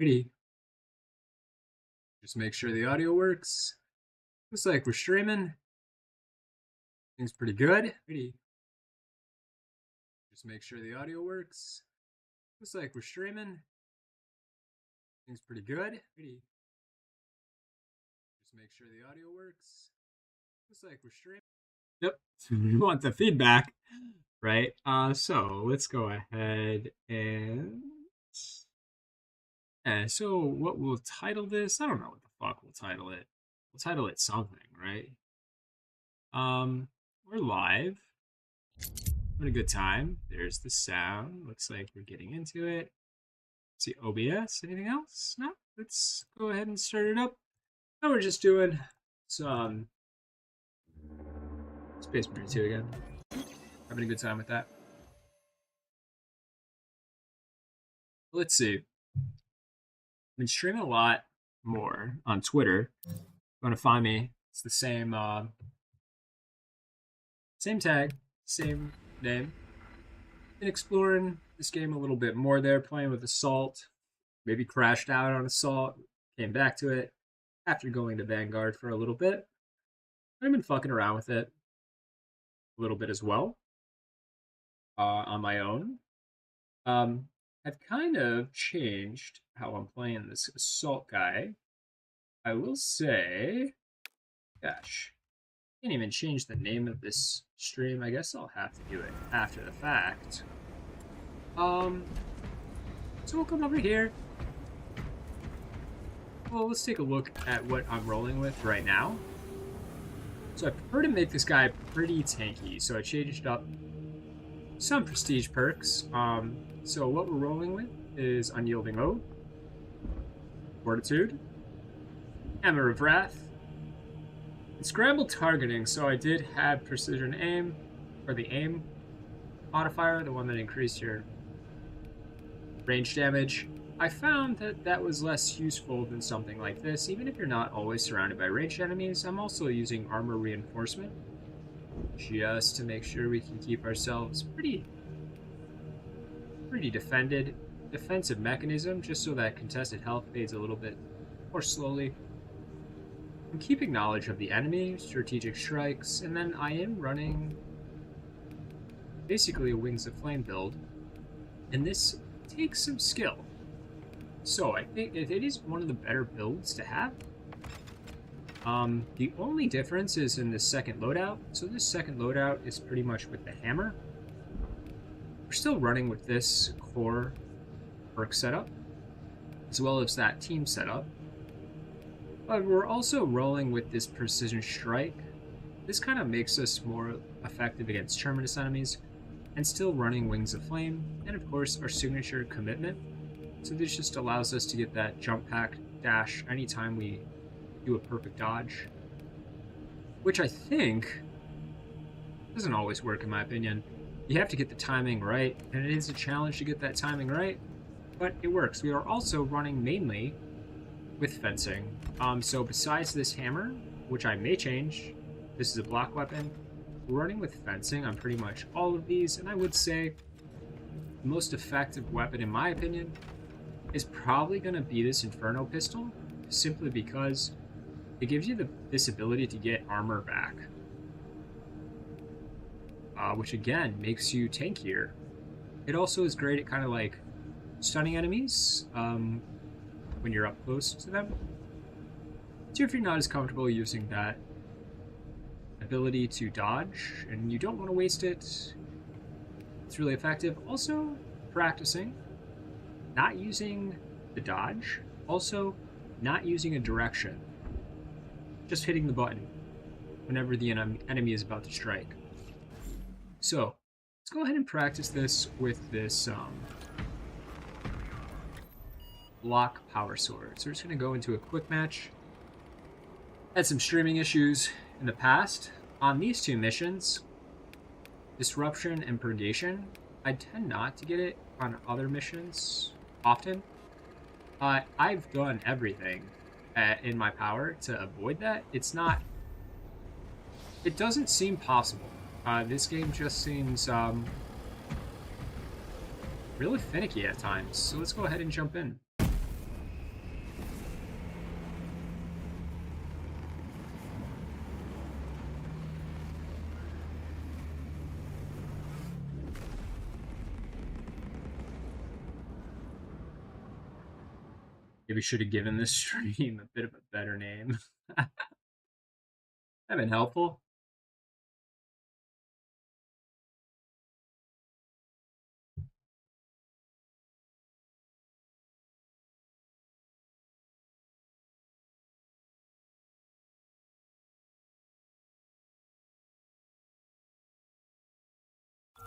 Pretty. Just make sure the audio works. Looks like we're streaming. Things pretty good. Pretty. Just make sure the audio works. Looks like we're streaming. Things pretty good. Pretty. Just make sure the audio works. Looks like we're streaming. Yep. We want the feedback, right? So let's go ahead and so what we'll title this? I don't know what the fuck we'll title it. We'll title it something, right? We're live. Having a good time. There's the sound. Looks like we're getting into it. Let's see OBS. Anything else? No. Let's go ahead and start it up. Now we're just doing some Space Marine 2 again. Having a good time with that. Let's see. I've been streaming a lot more on Twitter. If you want to find me, it's the same same tag, same name. Been exploring this game a little bit more there, playing with Assault. Maybe crashed out on Assault, came back to it after going to Vanguard for a little bit. I've been fucking around with it a little bit as well on my own. I've kind of changed how I'm playing this Assault guy. I will say, gosh, I can't even change the name of this stream. I guess I'll have to do it after the fact. So we'll come over here. Well, let's take a look at what I'm rolling with right now. So I prefer to make this guy pretty tanky, so I changed up some prestige perks. So what we're rolling with is Unyielding Oath, Fortitude, Hammer of Wrath, and Scrambled Targeting. So I did have Precision Aim, or the Aim modifier, the one that increased your range damage. I found that that was less useful than something like this. Even if you're not always surrounded by ranged enemies, I'm also using Armor Reinforcement just to make sure we can keep ourselves pretty defensive mechanism, just so that contested health fades a little bit more slowly. I'm keeping knowledge of the enemy, strategic strikes, and then I am running basically a Wings of Flame build, and this takes some skill. So I think it is one of the better builds to have. The only difference is in the second loadout. So this second loadout is pretty much with the hammer. We're still running with this core perk setup, as well as that team setup. But we're also rolling with this precision strike. This kind of makes us more effective against terminus enemies, and still running Wings of Flame, and of course our signature commitment. So this just allows us to get that jump pack dash anytime we do a perfect dodge, which I think doesn't always work in my opinion. You have to get the timing right, and it is a challenge to get that timing right, but it works. We are also running mainly with fencing. So besides this hammer, which I may change, this is a block weapon, we're running with fencing on pretty much all of these, and I would say the most effective weapon in my opinion is probably going to be this Inferno pistol, simply because it gives you this ability to get armor back, which again makes you tankier. It also is great at kind of like stunning enemies when you're up close to them. So if you're not as comfortable using that ability to dodge and you don't want to waste it, it's really effective. Also, practicing not using the dodge, also not using a direction, just hitting the button whenever the enemy is about to strike. So let's go ahead and practice this with this block power sword. So we're just going to go into a quick match. Had some streaming issues in the past on these two missions, Disruption and Purgation. I tend not to get it on other missions often. I've done everything in my power to avoid that. It doesn't seem possible. This game just seems really finicky at times. So let's go ahead and jump in. Maybe should have given this stream a bit of a better name. That'd been helpful.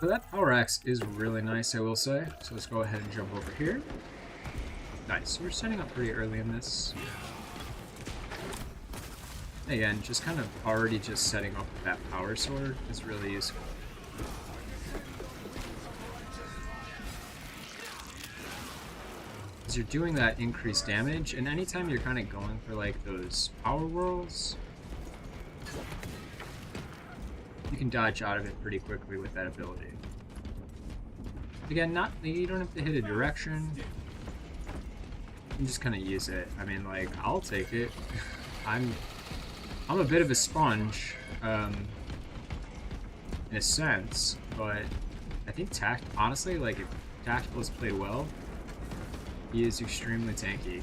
So that power axe is really nice, I will say. So let's go ahead and jump over here. Nice. So we're setting up pretty early in this. Again, just kind of already just setting up with that power sword is really useful. Because you're doing that increased damage, and anytime you're kind of going for like those power whirls, you can dodge out of it pretty quickly with that ability. Again, you don't have to hit a direction. You can just kind of use it. I mean, like, I'll take it. I'm a bit of a sponge, in a sense, but I think honestly, like, if tactical is played well, he is extremely tanky.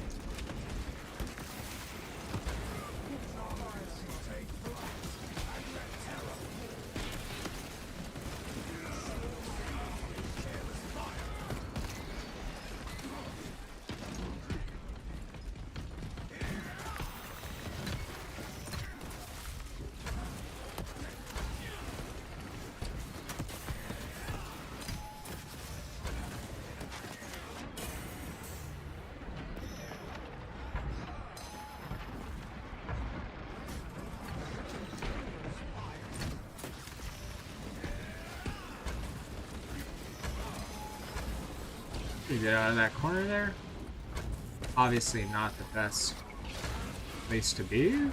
You get out of that corner there. Obviously not the best place to be.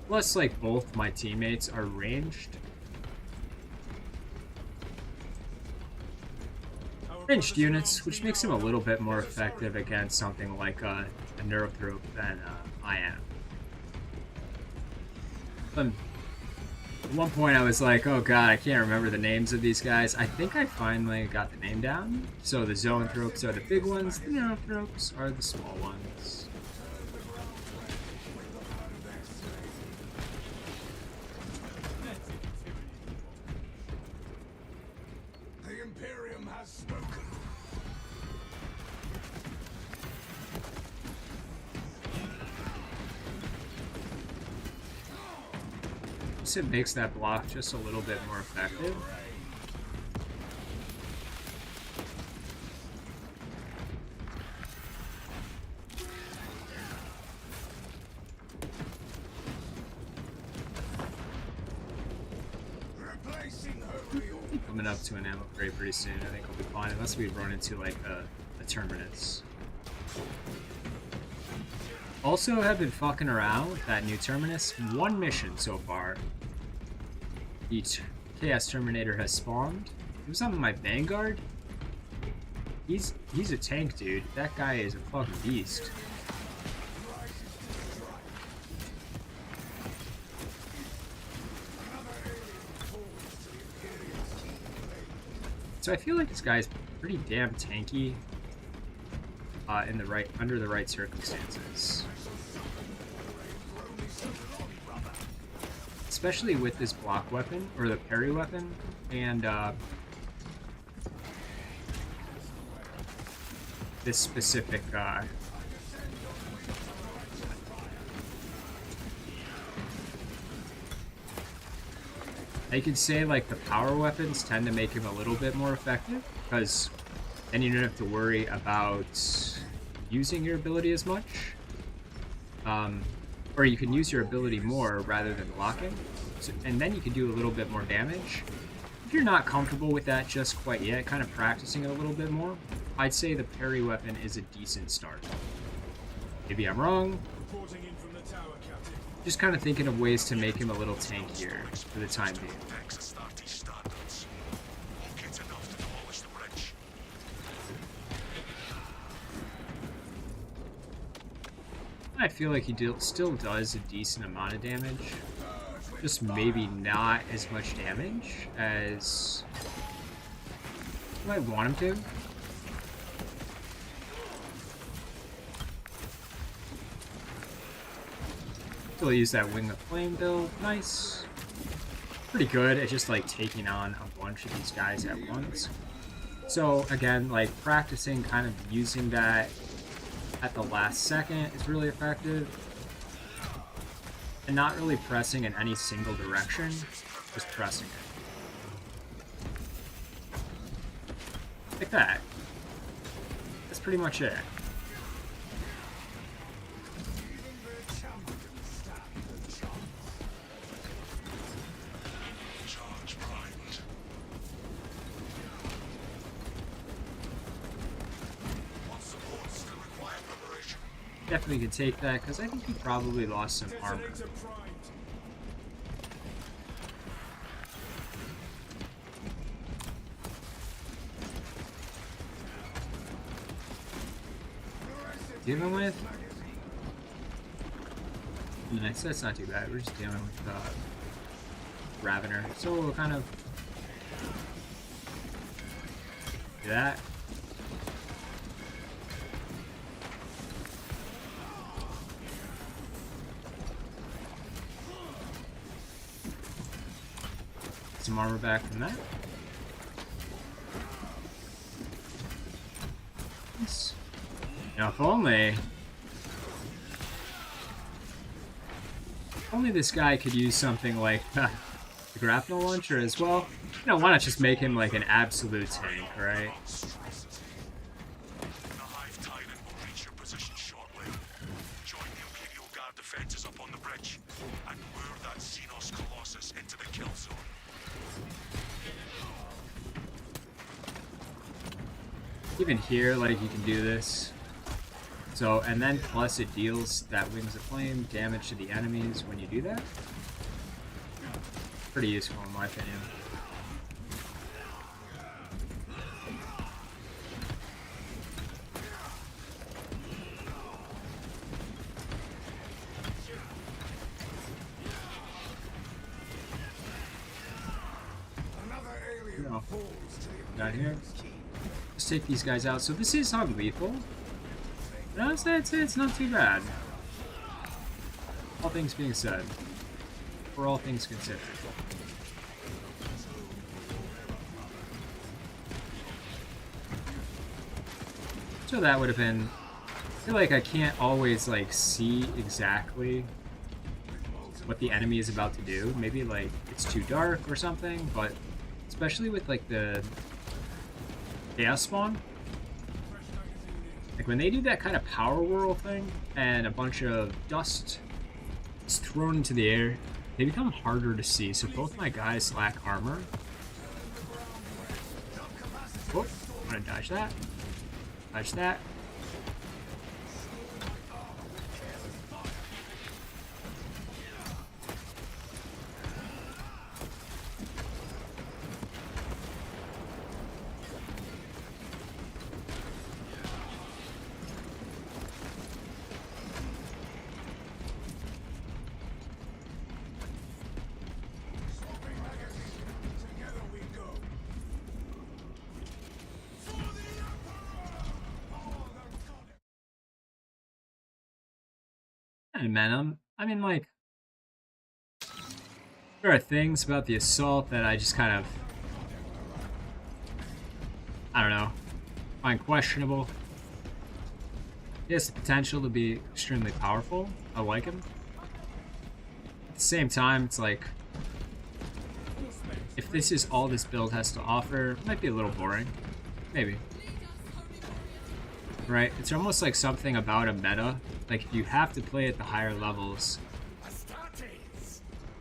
Plus, like, both my teammates are ranged. Ranged units, which makes him a little bit more effective against something like a Neurothrope than I am. At one point I was like, oh god, I can't remember the names of these guys. I think I finally got the name down. So the Zoanthropes are the big ones, the Neurothropes are the small ones. It makes that block just a little bit more effective. Coming up to an ammo crate pretty soon. I think I'll be fine unless we run into like a terminus. Also have been fucking around with that new terminus. One mission so far. Each Chaos Terminator has spawned. It was on my Vanguard. He's a tank, dude. That guy is a fucking beast. So I feel like this guy's pretty damn tanky under the right circumstances. Especially with this block weapon, or the parry weapon, and this specific I could say like the power weapons tend to make him a little bit more effective, because then you don't have to worry about using your ability as much. Or you can use your ability more rather than blocking, and then you can do a little bit more damage. If you're not comfortable with that just quite yet, kind of practicing it a little bit more, I'd say the parry weapon is a decent start. Maybe I'm wrong. Just kind of thinking of ways to make him a little tankier for the time being. I feel like he still does a decent amount of damage. Just maybe not as much damage as you might want him to. Still use that Wing of Flame build. Nice. Pretty good at just like taking on a bunch of these guys at once. So again, like practicing kind of using that at the last second is really effective. And not really pressing in any single direction, just pressing it. Like that. That's pretty much it. Definitely could take that, because I think he probably lost some armor. Dealing with? Nice, that's not too bad. We're just dealing with Ravener. So we'll kind of do that. Some armor back from that. Nice. Now, if only this guy could use something like the grapnel launcher as well. You know, why not just make him like an absolute tank, right? Even here, like, you can do this. So, and then plus it deals that Wings of Flame damage to the enemies when you do that. Pretty useful in my opinion. No. Down here. Let's take these guys out. So this is non-lethal. But I'd say it's not too bad. All things being said. For all things considered. So that would have been... I feel like I can't always like see exactly what the enemy is about to do. Maybe like it's too dark or something, but especially with like the Chaos Spawn. Like when they do that kind of power whirl thing and a bunch of dust is thrown into the air, they become harder to see. So both my guys lack armor. Oh, I'm gonna dodge that. Dodge that. Hey man, I mean, like, there are things about the assault that I just kind of, I don't know, find questionable. He has the potential to be extremely powerful. I like him. At the same time, it's like, if this is all this build has to offer, it might be a little boring. Maybe. Right? It's almost like something about a meta. Like, you have to play at the higher levels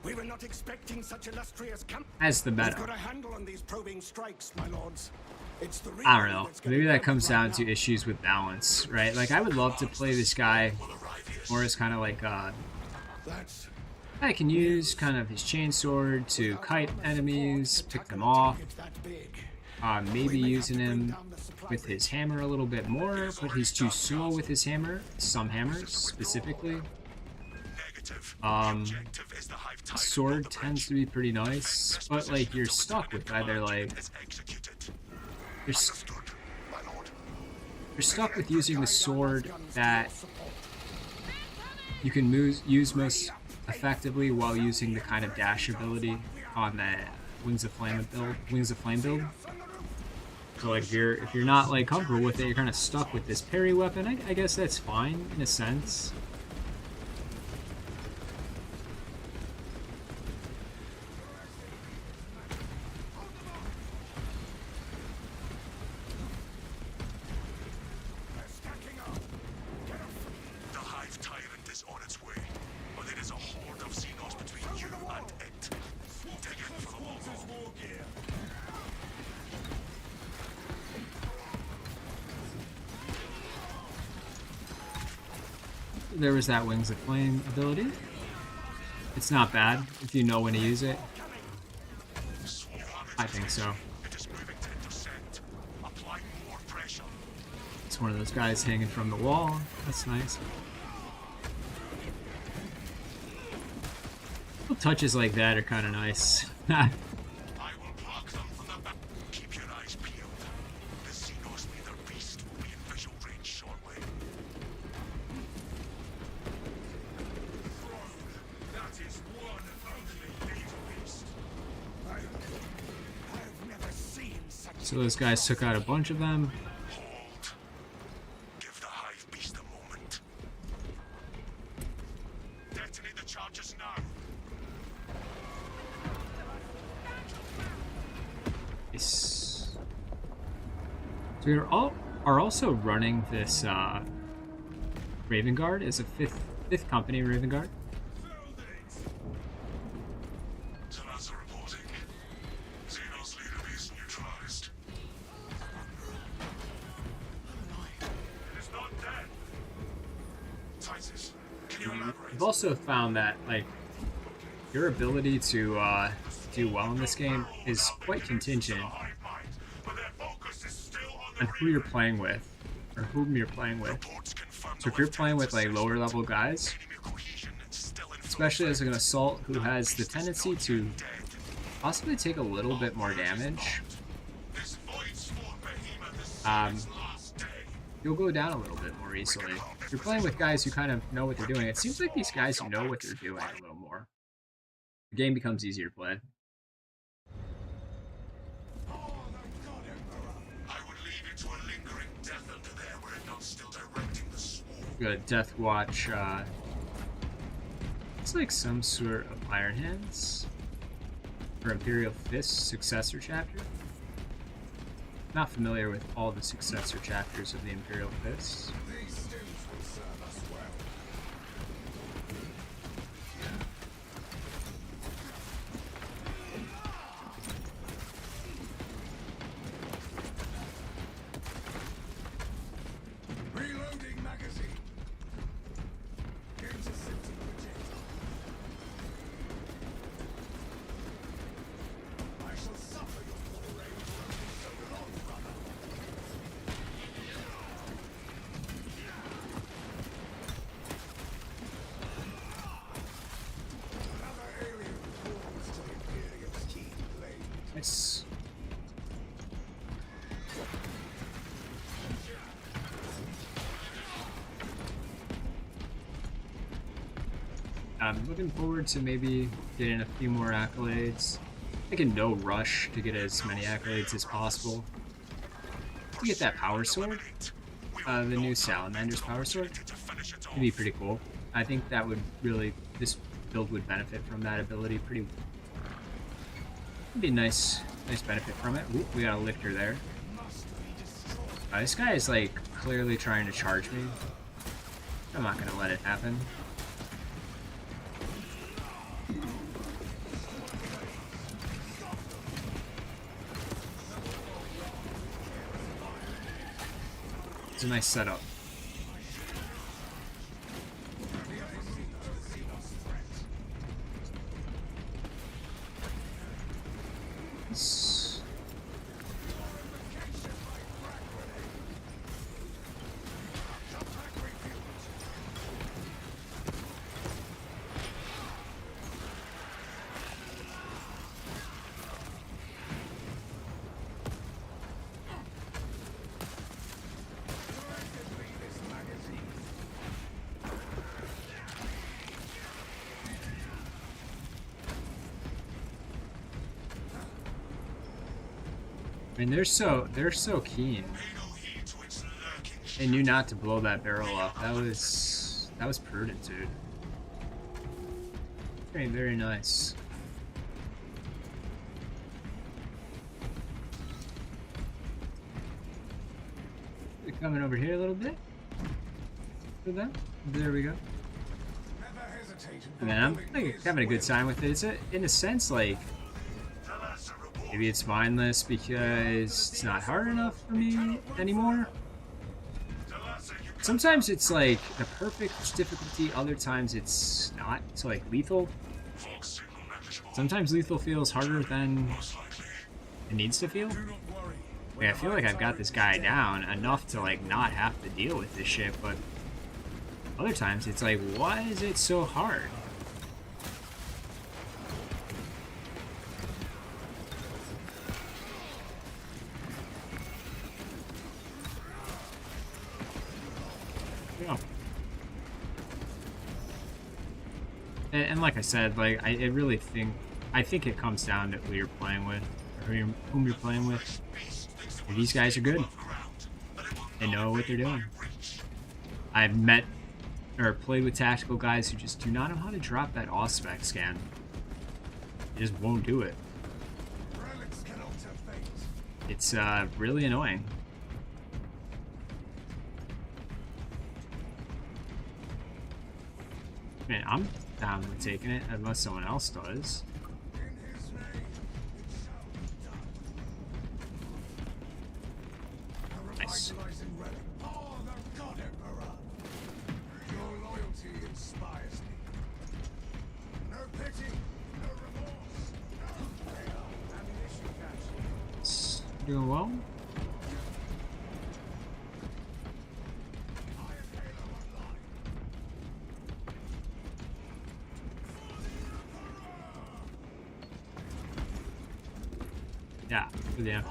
we were not expecting such illustrious as the meta. got a handle on these probing strikes, my lords. It's the I don't know. Maybe that comes down to issues with balance, right? Like, I would love to play this guy more as kind of like I can use kind of his chainsword to kite enemies, pick them off. Maybe using him with his hammer a little bit more, but he's too slow with his hammer. Some hammers, specifically. Sword tends to be pretty nice, but like you're stuck with either like you're stuck with using the sword that you can use most effectively while using the kind of dash ability on the Wings of Flame build. So like if you're not like comfortable with it, you're kind of stuck with this parry weapon. I guess that's fine in a sense. There was that Wings of Flame ability. It's not bad if you know when to use it. I think so. It's one of those guys hanging from the wall. That's nice. Little touches like that are kind of nice. So those guys took out a bunch of them. Give the hive beast a moment. Detonate the charges now. Nice. So we are also running this Raven Guard as a fifth company Raven Guard. I've also found that like your ability to do well in this game is quite contingent on who you're playing with or whom you're playing with. So if you're playing with like lower level guys, especially as an assault who has the tendency to possibly take a little bit more damage, you'll go down a little bit more easily. If you're playing with guys who kind of know what they're doing, it seems like these guys know what they're doing a little more. The game becomes easier to play. We got a Death Watch. It's like some sort of Iron Hands or Imperial Fist successor chapter. Not familiar with all the successor chapters of the Imperial Fists. Nice. I'm looking forward to maybe getting a few more accolades. Taking no rush to get as many accolades as possible. To get that power sword, the new Salamander's power sword, it'd be pretty cool. I think that would really, this build would benefit from that ability pretty. It'd be a nice benefit from it. Ooh, we got a Lictor there. This guy is like clearly trying to charge me. I'm not gonna let it happen. It's a nice setup. I mean, they're so keen. They knew not to blow that barrel up. That was prudent, dude. Very, very nice. We're coming over here a little bit. With them. There we go. And then I'm like, having a good time with it. It's in a sense like maybe it's mindless because it's not hard enough for me anymore. Sometimes it's like the perfect difficulty, other times it's not. So like lethal. Sometimes lethal feels harder than it needs to feel. Like, I feel like I've got this guy down enough to like not have to deal with this shit, but other times it's like, why is it so hard? Yeah. And like I said, like I think it comes down to who you're playing with, or whom you're playing with. And these guys are good. They know what they're doing. I've met or played with tactical guys who just do not know how to drop that auspex scan. They just won't do it. It's really annoying. Man, I'm down with taking it unless someone else does. Nice. It's doing well. Yeah, yeah.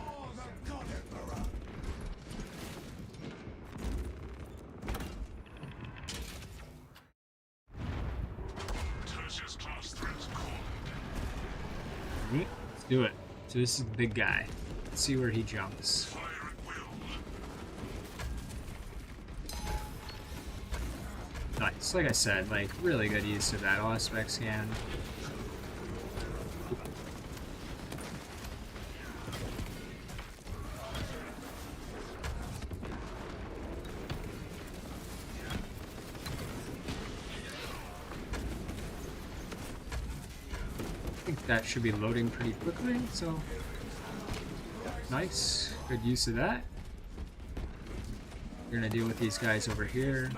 Let's do it. So this is the big guy. Let's see where he jumps. Nice. Like I said, like really good use of that auspex scan. I think that should be loading pretty quickly, so nice. Good use of that. We're gonna deal with these guys over here.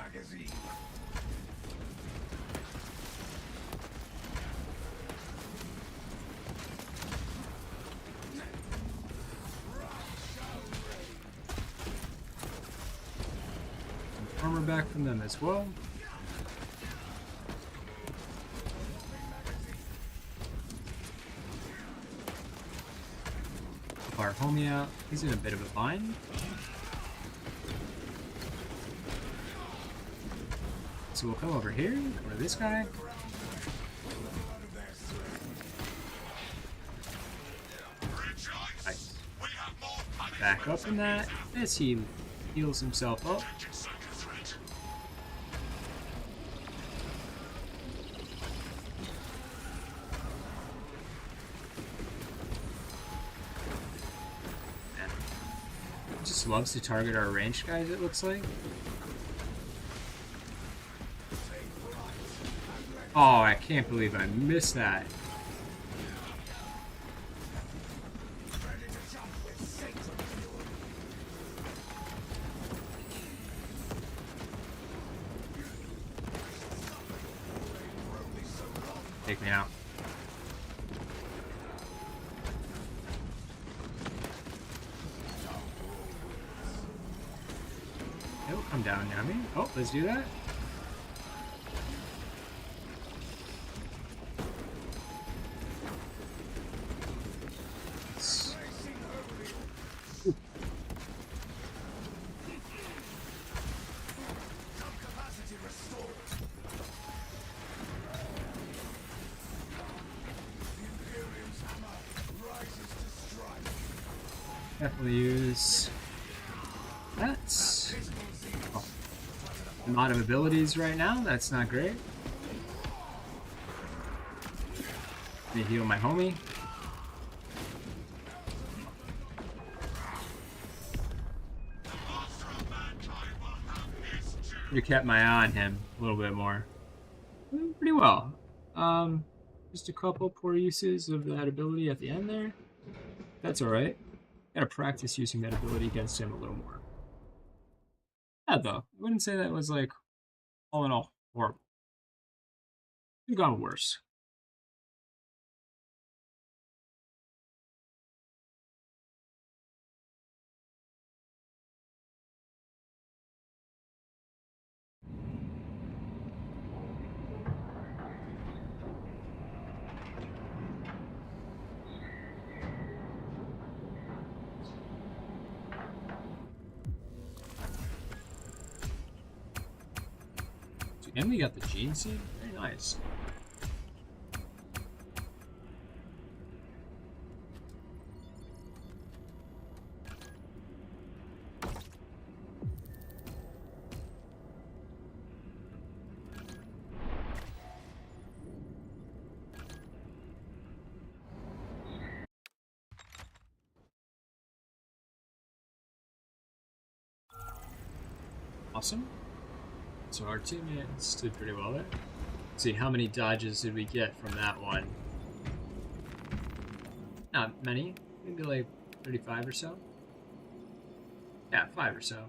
Some armor back from them as well. Our homie out. He's in a bit of a bind. So we'll come over here, go to this guy. Nice. Back up in that as he heals himself up. Just loves to target our ranged guys, it looks like. Oh, I can't believe I missed that. Take me out. It'll come down near me. Oh, let's do that. definitely use that. Oh. A lot of abilities right now, that's not great. Let me heal my homie. You kept my eye on him a little bit more. Pretty well. Just a couple poor uses of that ability at the end there. That's alright. Gotta practice using that ability against him a little more. Yeah, though. I wouldn't say that was like all in all horrible. Could have gone worse. And we got the gene seed. Very nice. Awesome. So our teammates did pretty well there. Let's see, how many dodges did we get from that one? Not many. Maybe like 35 or so. Yeah, 5 or so.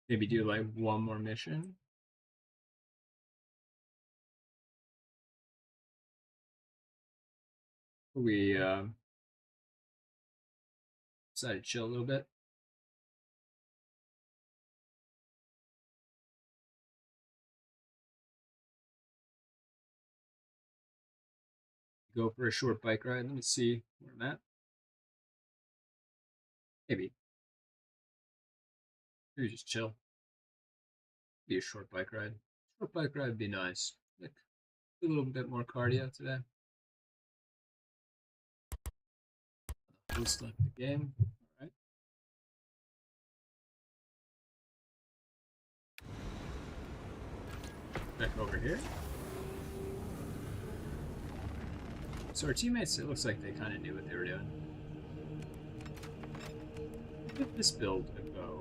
Maybe do like one more mission. We decided to chill a little bit. Go for a short bike ride. Let me see where I'm at. Maybe. Maybe just chill. Be a short bike ride. Short bike ride would be nice. Like a little bit more cardio today. Host left the game. All right. Back over here. So our teammates, it looks like they kind of knew what they were doing. Give this build a go.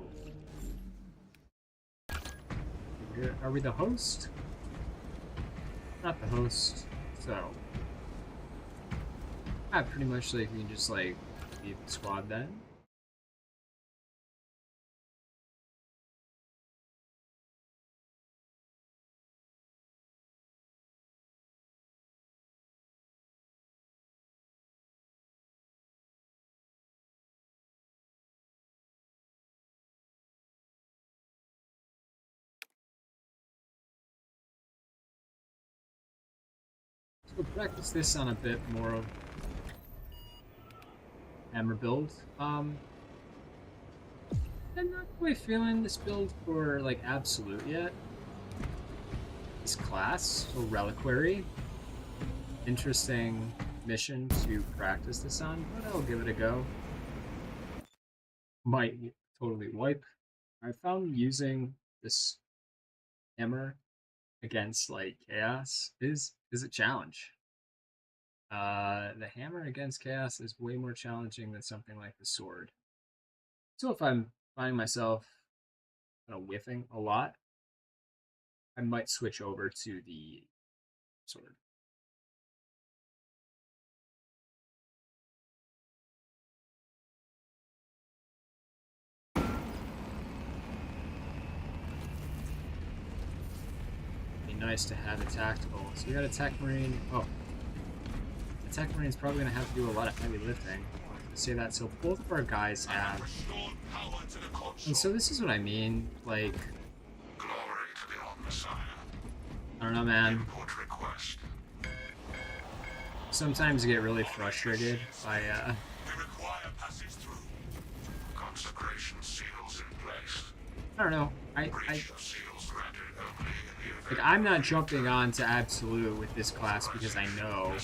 Are we the host? Not the host. So I pretty much like we can just like leave the squad then. So we'll practice this on a bit more of hammer build. I'm not quite feeling this build for like absolute yet. This class, so reliquary. Interesting mission to practice this on, but I'll give it a go. Might totally wipe. I found using this hammer against like chaos is a challenge. The hammer against chaos is way more challenging than something like the sword. So if I'm finding myself whiffing a lot, I might switch over to the sword. Be nice to have a tactical. So we got a tech marine. Oh, Tech Marine's probably going to have to do a lot of heavy lifting. To say that, so both of our guys have. And so this is what I mean, like, I don't know, man. Sometimes I get really frustrated by, I don't know, like, I'm not jumping on to Absolute with this class because I know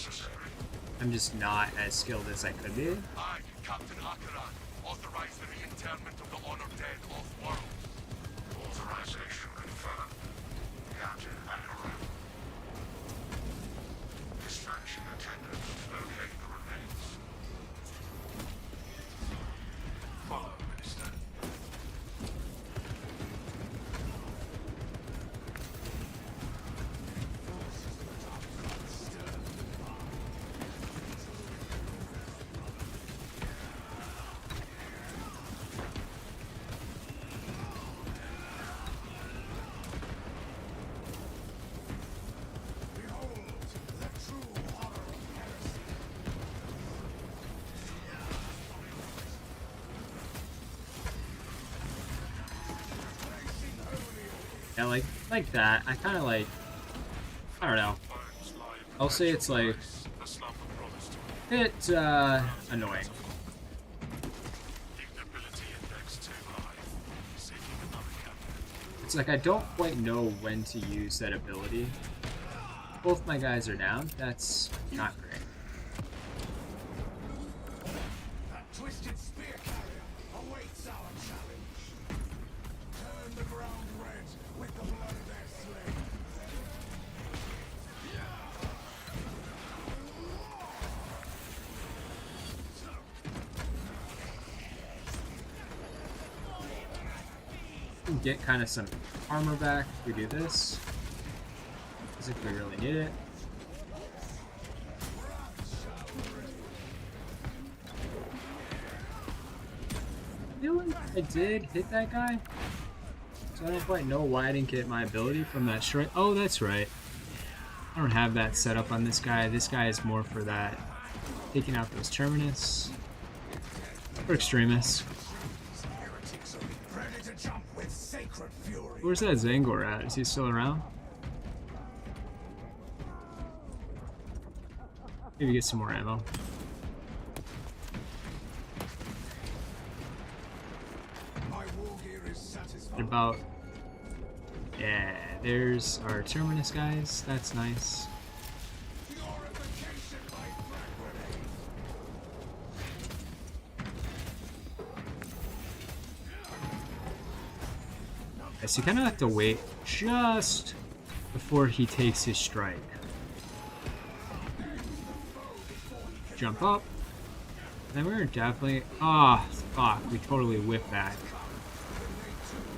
I'm just not as skilled as I could be. I, Captain Akaran, authorize the reinterment of the honored dead off-world. Authorization confirmed. Captain Akaran. Dispatching attendant. Locate the remains. Follow, Minister. Yeah, like that. I kind of like, I don't know. I'll say it's like, it's annoying. It's like I don't quite know when to use that ability. Both my guys are down. That's not great. That twisted spear carrier awaits our challenge. Turn the ground red with the blood of their slain. Get kind of some armor back if we do this. As if we really need it. I feel like I did hit that guy. So I don't quite know why I didn't get my ability from that strike. Oh, that's right. I don't have that set up on this guy. This guy is more for that. Taking out those Terminus. Or Extremis. Where's that Zangor at? Is he still around? Maybe get some more ammo. What about... Yeah, there's our Terminus guys. That's nice. So you kind of have to wait just before he takes his strike. Jump up. Then we're definitely... Ah, oh, fuck. We totally whip back.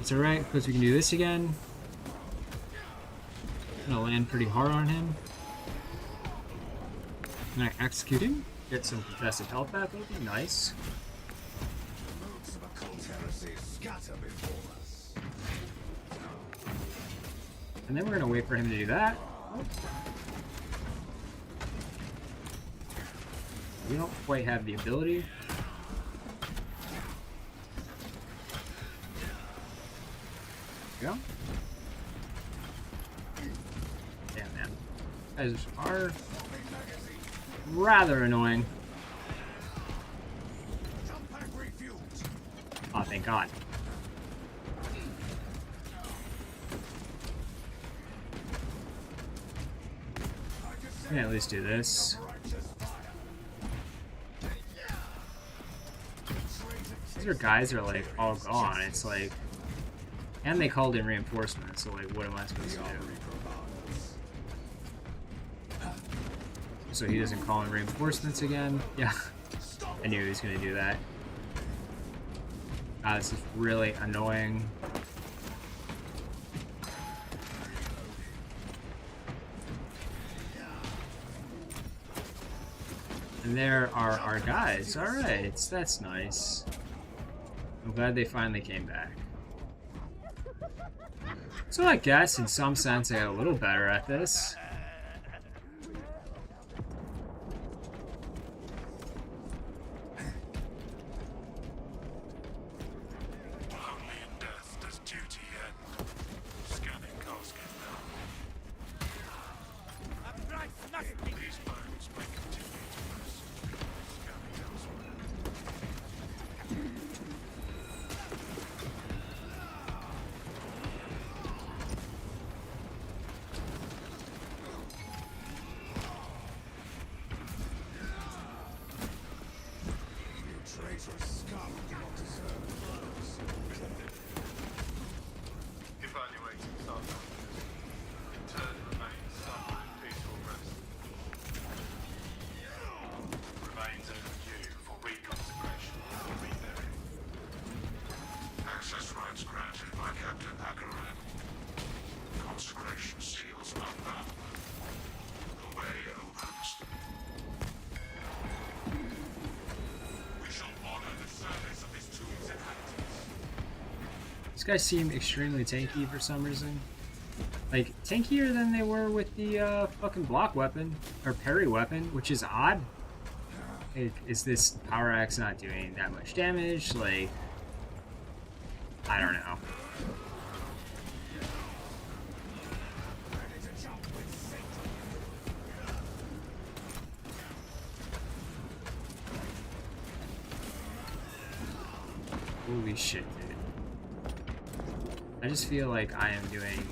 It's alright, because we can do this again. Gonna land pretty hard on him. Can I execute him? Get some contested health back, that'll be nice. And then we're gonna wait for him to do that. We don't quite have the ability. There we go. Damn, man. Guys are rather annoying. Oh, thank God. I can at least do this. These are guys that are like all gone. It's like, and they called in reinforcements. So like, what am I supposed to do? So he doesn't call in reinforcements again. Yeah, I knew he was gonna do that. This is really annoying. And there are our guys. Alright, that's nice. I'm glad they finally came back. So I guess in some sense I got a little better at this. Traitorous scum do not deserve blows. Evaluating sample. Turn remains sample in peaceful rest. Remains overdue for reconsecration or reburial. Access rights granted by Captain Akaran. Consecration seals unbound. The way opens. We shall honor the service of this tomb's inhabitants. These guys seem extremely tanky for some reason. Like, tankier than they were with the fucking block weapon, or parry weapon, which is odd. Like, is this power axe not doing that much damage? Like, I don't know. Ready to jump with Satan. Holy shit, dude. I just feel like I am doing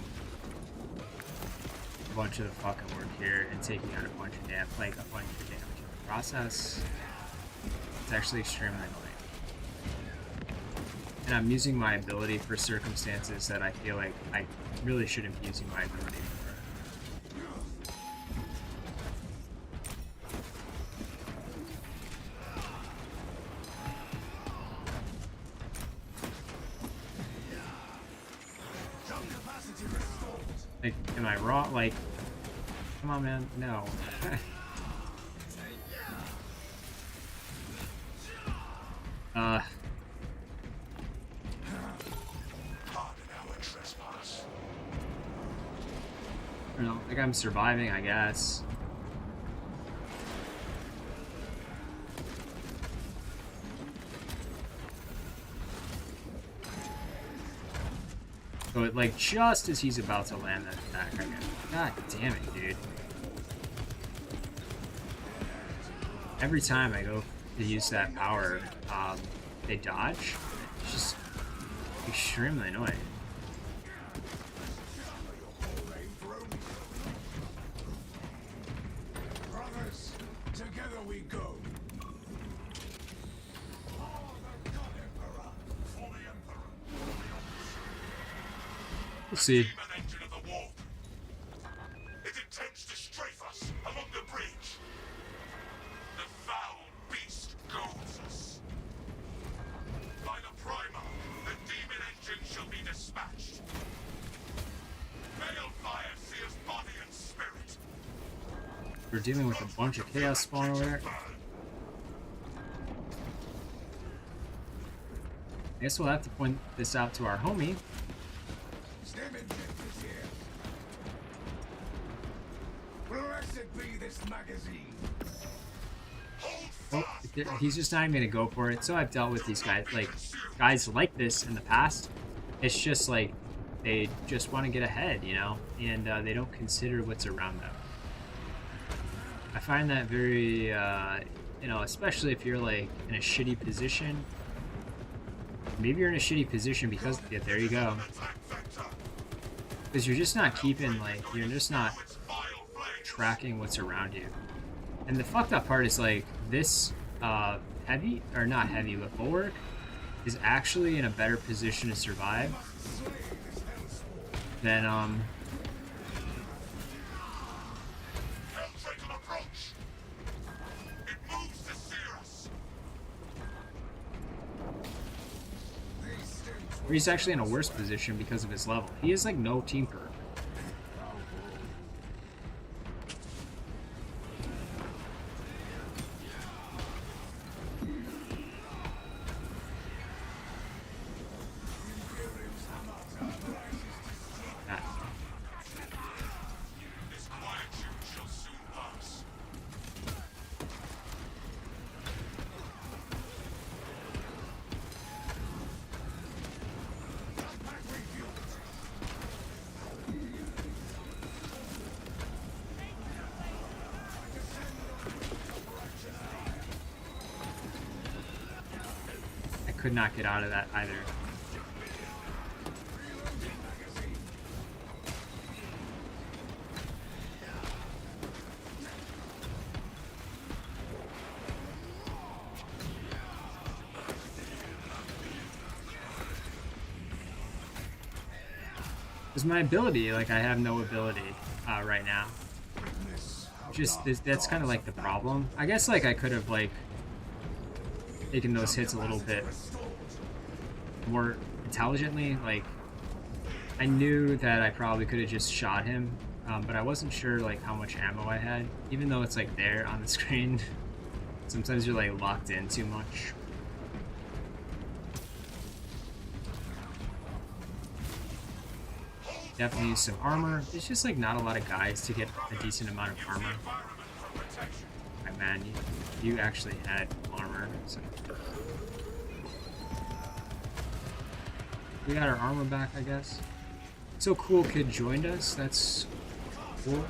a bunch of the fucking work here and taking out a bunch of damage, like a bunch of damage in the process. It's actually extremely annoying. And I'm using my ability for circumstances that I feel like I really shouldn't be using my ability for. Jump capacity restored. Like, am I wrong? Like, come on, man. No. Pardon our trespass. I don't know. Like, I'm surviving, I guess. But, like, just as he's about to land that attack, I go, God damn it, dude. Every time I go to use that power, they dodge. It's just extremely annoying. Brothers, together we go. For the God Emperor. For the Emperor. We'll see. Demon engine of the warp. It intends to strafe us along the bridge. The foul beast goads us. By the primer, the demon engine shall be dispatched. Balefire sears body and spirit. We're dealing with a bunch of chaos spawn over there. I guess we'll have to point this out to our homie. Stem engine is here. Blessed be this magazine. Oh, he's just not even gonna go for it. So I've dealt with these guys, like guys like this in the past. It's just like they just want to get ahead, you know, and they don't consider what's around them. I find that very, you know, especially if you're like in a shitty position. Maybe you're in a shitty position because yeah, there you go. Because you're just not keeping like you're just not tracking what's around you. And the fucked up part is like this heavy or not heavy but bulwark is actually in a better position to survive than Helldragon approach. It moves to sear us. or he's actually in a worse position because of his level. He has like no team perk. This quietude shall soon pass. I could not get out of that either. Because my ability, like, I have no ability right now. Just, that's kind of like the problem. I guess, like, I could have, like, taken those hits a little bit more intelligently. Like, I knew that I probably could have just shot him, but I wasn't sure, like, how much ammo I had. Even though it's, like, there on the screen, sometimes you're, like, locked in too much. Definitely use some armor. There's just like not a lot of guys to get a decent amount of armor. My man, you actually had armor. So. We got our armor back, I guess. So Cool Kid joined us. That's cool.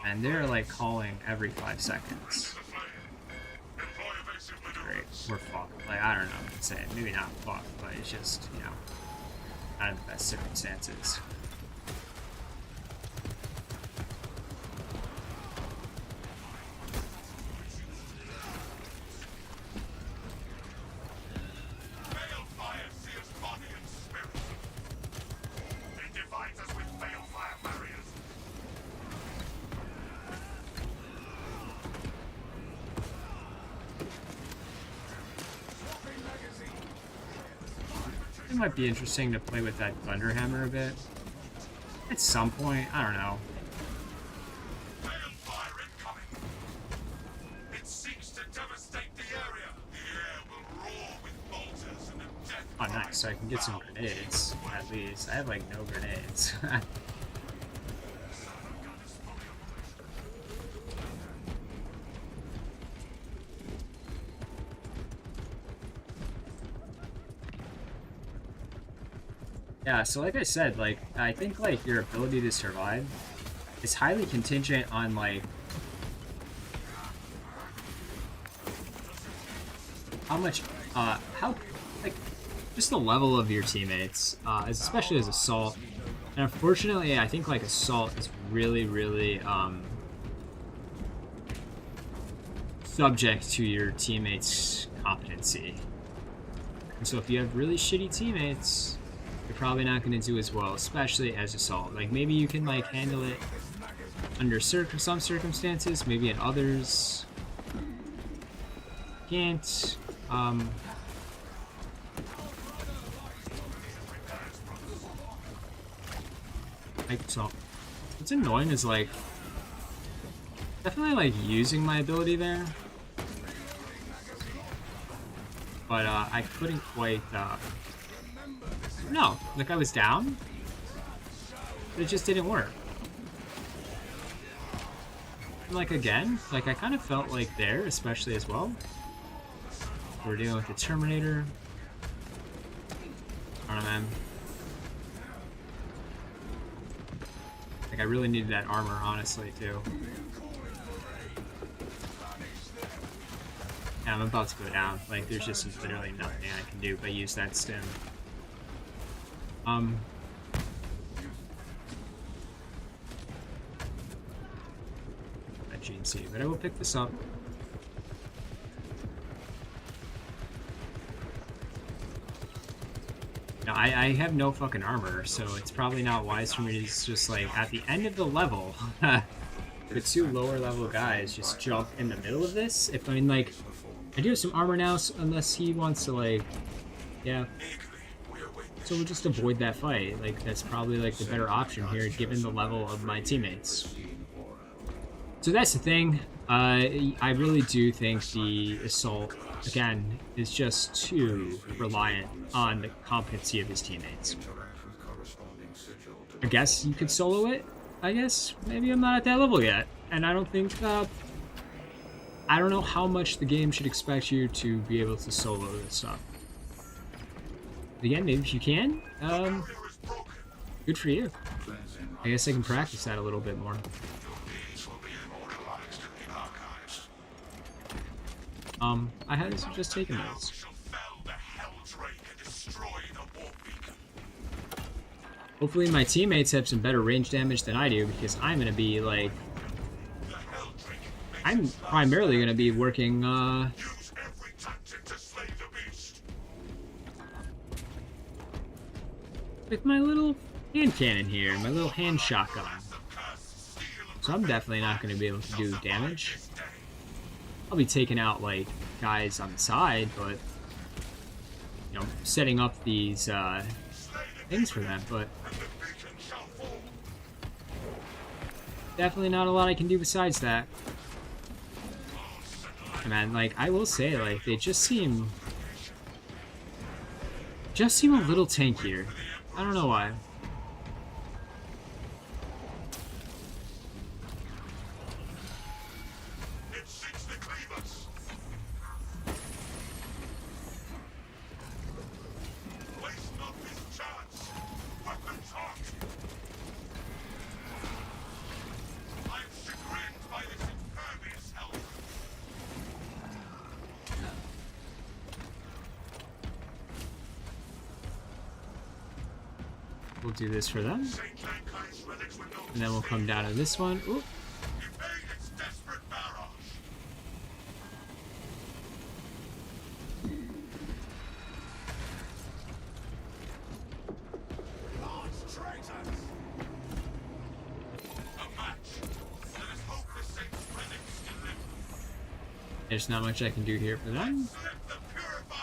And they're like calling every 5 seconds. Great, we're fucked. Like, I don't know what to say. Maybe not fucked, but it's just, you know, not in the best circumstances. Balefire sears body and spirit. It divides us with balefire barriers. It might be interesting to play with that Thunderhammer a bit. At some point, I don't know. Balefire incoming. It seeks to devastate the area. The air will roar with bolters and the death. Oh, nice. So I can get some grenades, at least. I have, like, no grenades. Yeah, so like I said, like, I think, like, your ability to survive is highly contingent on, like, how much, like, just the level of your teammates, especially as Assault. And unfortunately, I think, like, Assault is really, really, subject to your teammates' competency. And so if you have really shitty teammates, you're probably not going to do as well, especially as Assault. Like, maybe you can, like, handle it under some circumstances, maybe in others can't. Like, so what's annoying is, like, definitely, like, using my ability there, but I couldn't quite, no, like, I was down, but it just didn't work. And, like, again, like, I kind of felt like there, especially as well. We're dealing with the Terminator. I don't know, man. Like, I really needed that armor, honestly, too. Yeah, I'm about to go down. Like, there's just literally nothing I can do but use that stim. That GNC, but I will pick this up. Now, I have no fucking armor, so it's probably not wise for me to just, like, at the end of the level, the 2 lower level guys just jump in the middle of this. If I mean, like, I do have some armor now, so unless he wants to, like, yeah. So we'll just avoid that fight. Like, that's probably, like, the better option here, given the level of my teammates. So that's the thing. I really do think the Assault, again, is just too reliant on the competency of his teammates. I guess you could solo it. I guess maybe I'm not at that level yet. And I don't think, I don't know how much the game should expect you to be able to solo this stuff. Again, maybe if you can, good for you. I guess I can practice that a little bit more. I had to just taken those. Hopefully my teammates have some better range damage than I do, because I'm gonna be, like, I'm primarily gonna be working, with my little hand cannon here, my little hand shotgun. So I'm definitely not going to be able to do damage. I'll be taking out, like, guys on the side, but, you know, setting up these things for them, but definitely not a lot I can do besides that. Man, like, I will say, like, they just seem a little tankier. I don't know why. We'll do this for them. And then we'll come down to this one. Oop. There's not much I can do here for them.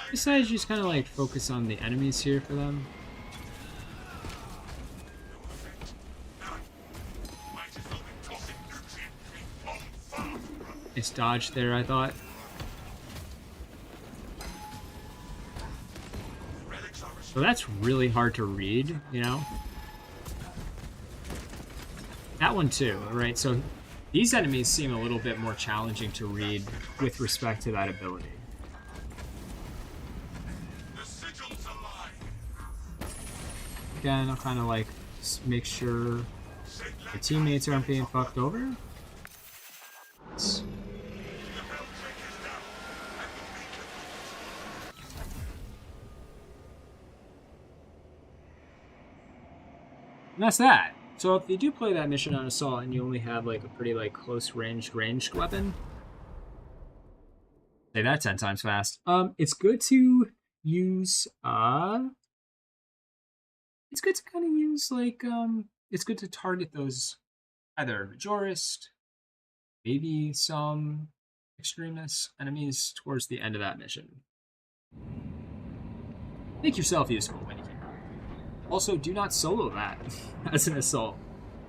Besides just kind of like focus on the enemies here for them. Nice dodge there, I thought. So that's really hard to read, you know? That one too, right? So these enemies seem a little bit more challenging to read with respect to that ability. Again, I'll kind of like make sure the teammates aren't being fucked over. And that's that. So if you do play that mission on Assault and you only have like a pretty like close ranged weapon, say that 10 times fast. It's good to use it's good to kind of use like it's good to target those either Majorist, maybe some extremist enemies towards the end of that mission. Make yourself useful when you can. Also, do not solo that as an assault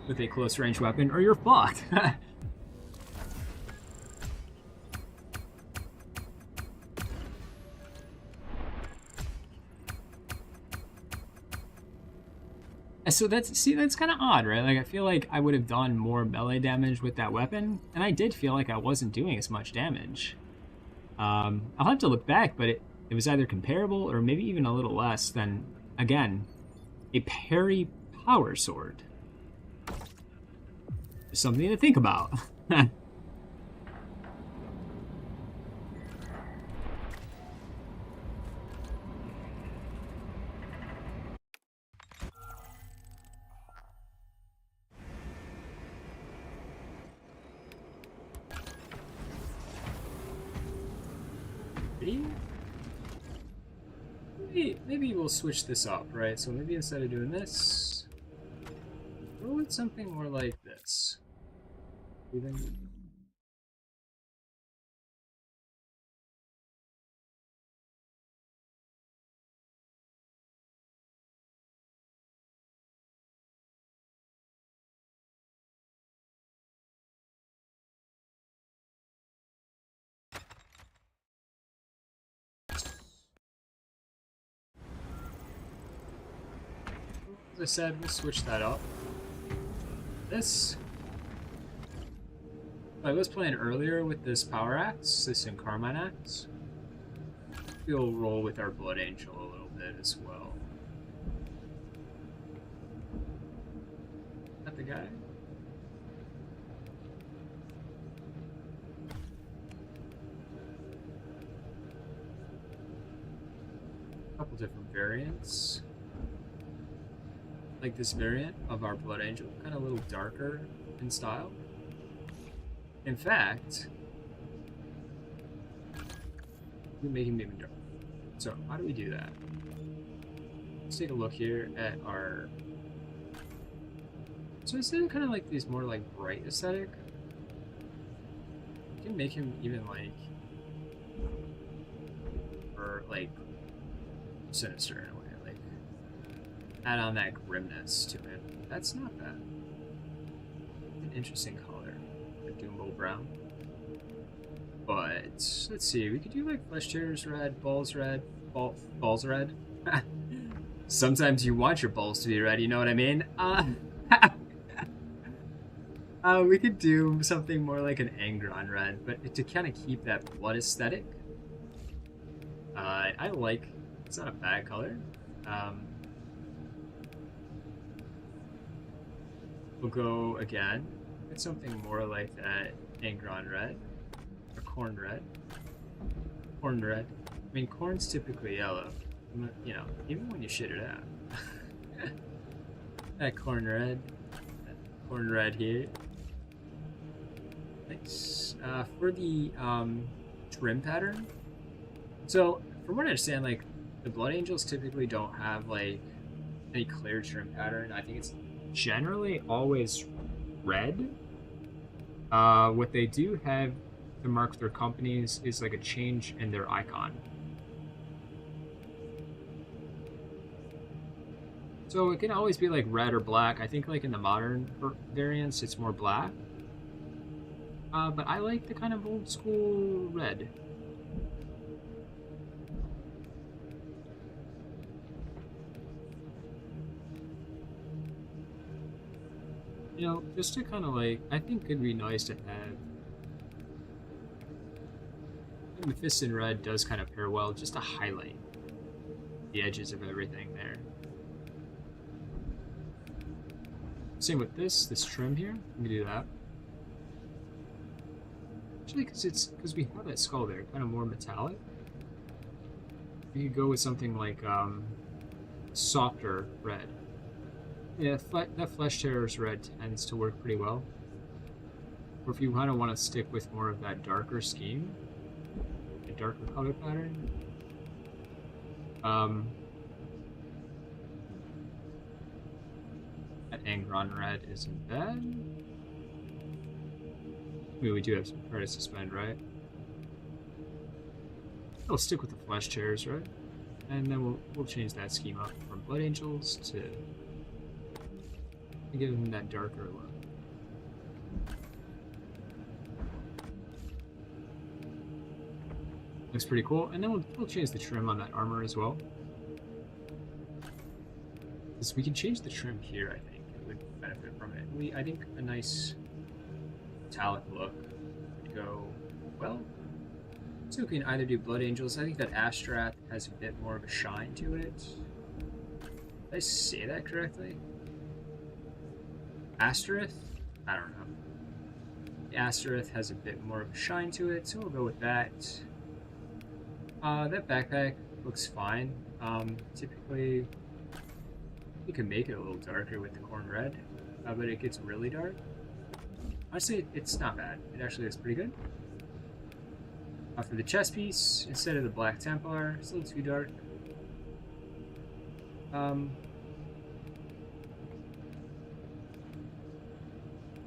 with a close range weapon, or you're fucked. So that's kind of odd, right? Like I feel like I would have done more melee damage with that weapon, and I did feel like I wasn't doing as much damage. I'll have to look back, but it was either comparable or maybe even a little less than, again, a parry power sword. Something to think about. Maybe we'll switch this up, right? So maybe instead of doing this, go with something more like this. Even. As I said, we'll switch that up. This, I was playing earlier with this power axe, this Incarmine axe. We'll roll with our Blood Angel a little bit as well. Is that the guy? A couple different variants. Like this variant of our Blood Angel, kind of a little darker in style. In fact, we're making him even darker. So how do we do that? let's take a look here at our. So instead of kind of like these more like bright aesthetic, we can make him even like, or like sinister in a way, like add on that grimness to him. That's not bad. An interesting color, a Doombo brown. But let's see, we could do like flesh tears red, balls red, balls red. Sometimes you want your balls to be red, you know what I mean? We could do something more like an Angron red, but to kind of keep that blood aesthetic. I like, it's not a bad color. We'll go again with something more like that Angron red, or corn red. Corn red. I mean, corn's typically yellow, you know, even when you shit it out. That corn red here. Nice. For the trim pattern, so from what I understand, like the Blood Angels typically don't have like any clear trim pattern. I think it's generally always red. What they do have to mark their companies is like a change in their icon. So it can always be like red or black. I think like in the modern variants, it's more black. But I like the kind of old school red. You know, just to kind of like, I think it'd be nice to have. The Fist in red does kind of pair well, just to highlight the edges of everything there. Same with this trim here. We can do that. Actually, because we have that skull there, kind of more metallic. You could go with something like softer red. Yeah, that Flesh Terror's red tends to work pretty well. Or if you kind of want to stick with more of that darker scheme, a darker color pattern. That Angron red isn't bad. I mean, we do have some credits to spend, right? We'll stick with the Flesh Chairs, right? And then we'll change that scheme up from Blood Angels to give them that darker look. Looks pretty cool. And then we'll change the trim on that armor as well. Because we can change the trim here, I think. It would benefit from it. I think a nice metallic look would go well. So we can either do Blood Angels. I think that Ashtrath has a bit more of a shine to it. Did I say that correctly? Asterith? I don't know. The Asterith has a bit more of a shine to it, so we'll go with that. That backpack looks fine. Typically, you can make it a little darker with the corn red, but it gets really dark. Honestly, it's not bad. It actually looks pretty good. For the chest piece, instead of the Black Templar, it's a little too dark.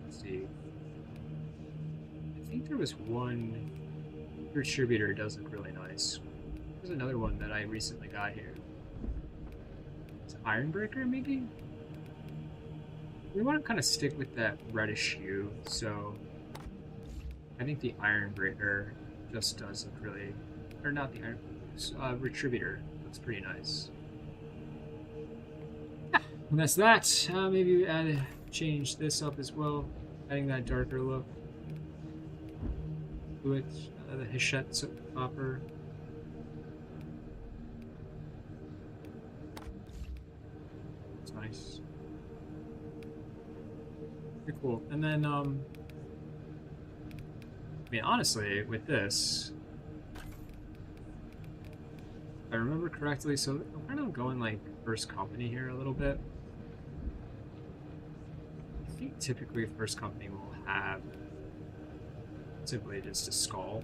Let's see. I think there was one Retributor does look really nice. There's another one that I recently got here. It's Ironbreaker, maybe? We want to kind of stick with that reddish hue, so I think the Ironbreaker just does look really, or not the Retributor looks pretty nice. Yeah, and that's that. Maybe change this up as well, adding that darker look to it. The Hachette Hopper. It's nice. Pretty cool. And then, I mean, honestly, with this, if I remember correctly, so I'm kind of going like First Company here a little bit. I think typically First Company will have simply just a skull.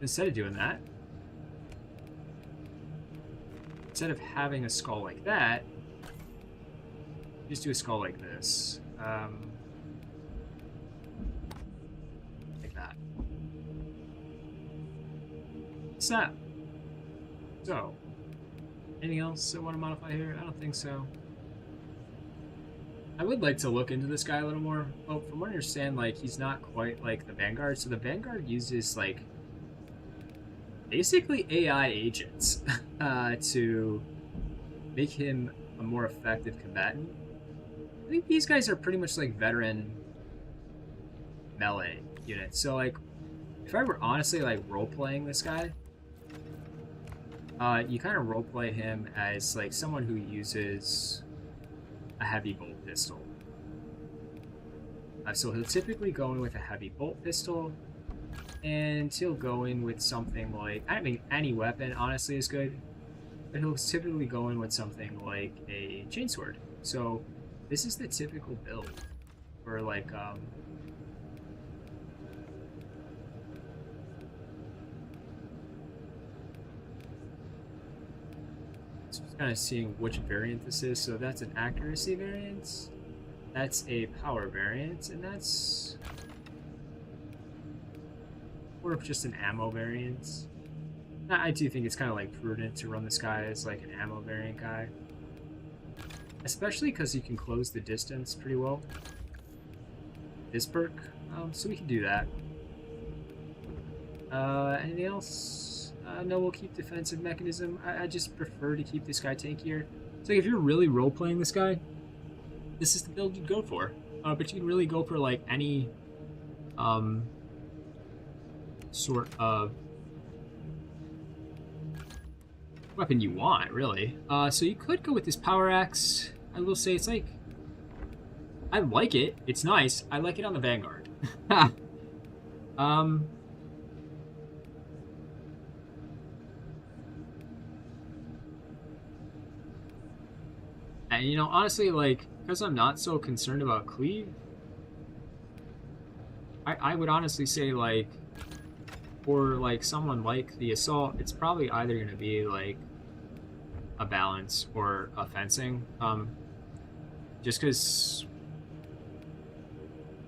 Instead of doing that, instead of having a skull like that, just do a skull like this. Like that. What's that? So, anything else I want to modify here? I don't think so. I would like to look into this guy a little more. Well, from what I understand, like, he's not quite like the Vanguard. So the Vanguard uses, like, basically AI agents to make him a more effective combatant. I think these guys are pretty much like veteran melee units. So, like, if I were honestly, like, role-playing this guy, you kind of roleplay him as, like, someone who uses a heavy bolt pistol. So he'll typically go in with a heavy bolt pistol, and he'll go in with something like, I mean, any weapon honestly is good, but he'll typically go in with something like a chainsword. So this is the typical build for, like, just kind of seeing which variant this is. So that's an accuracy variant, that's a power variant, and that's more of just an ammo variant. I do think it's kind of, like, prudent to run this guy as, like, an ammo variant guy, especially because you can close the distance pretty well. This perk, so we can do that. Anything else? No, we'll keep defensive mechanism. I just prefer to keep this guy tankier. So if you're really role-playing this guy, this is the build you'd go for. But you can really go for, like, any sort of weapon you want, really. So you could go with this power axe. I will say it's like, I like it. It's nice. I like it on the Vanguard. And, you know, honestly, like, because I'm not so concerned about cleave, I would honestly say, like, for, like, someone like the assault, it's probably either going to be, like, a balance or a fencing. Just because,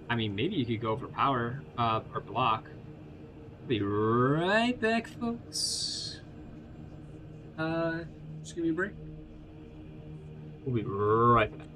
I mean, maybe you could go for power or block. Be right back, folks. Just give me a break. We'll be right back.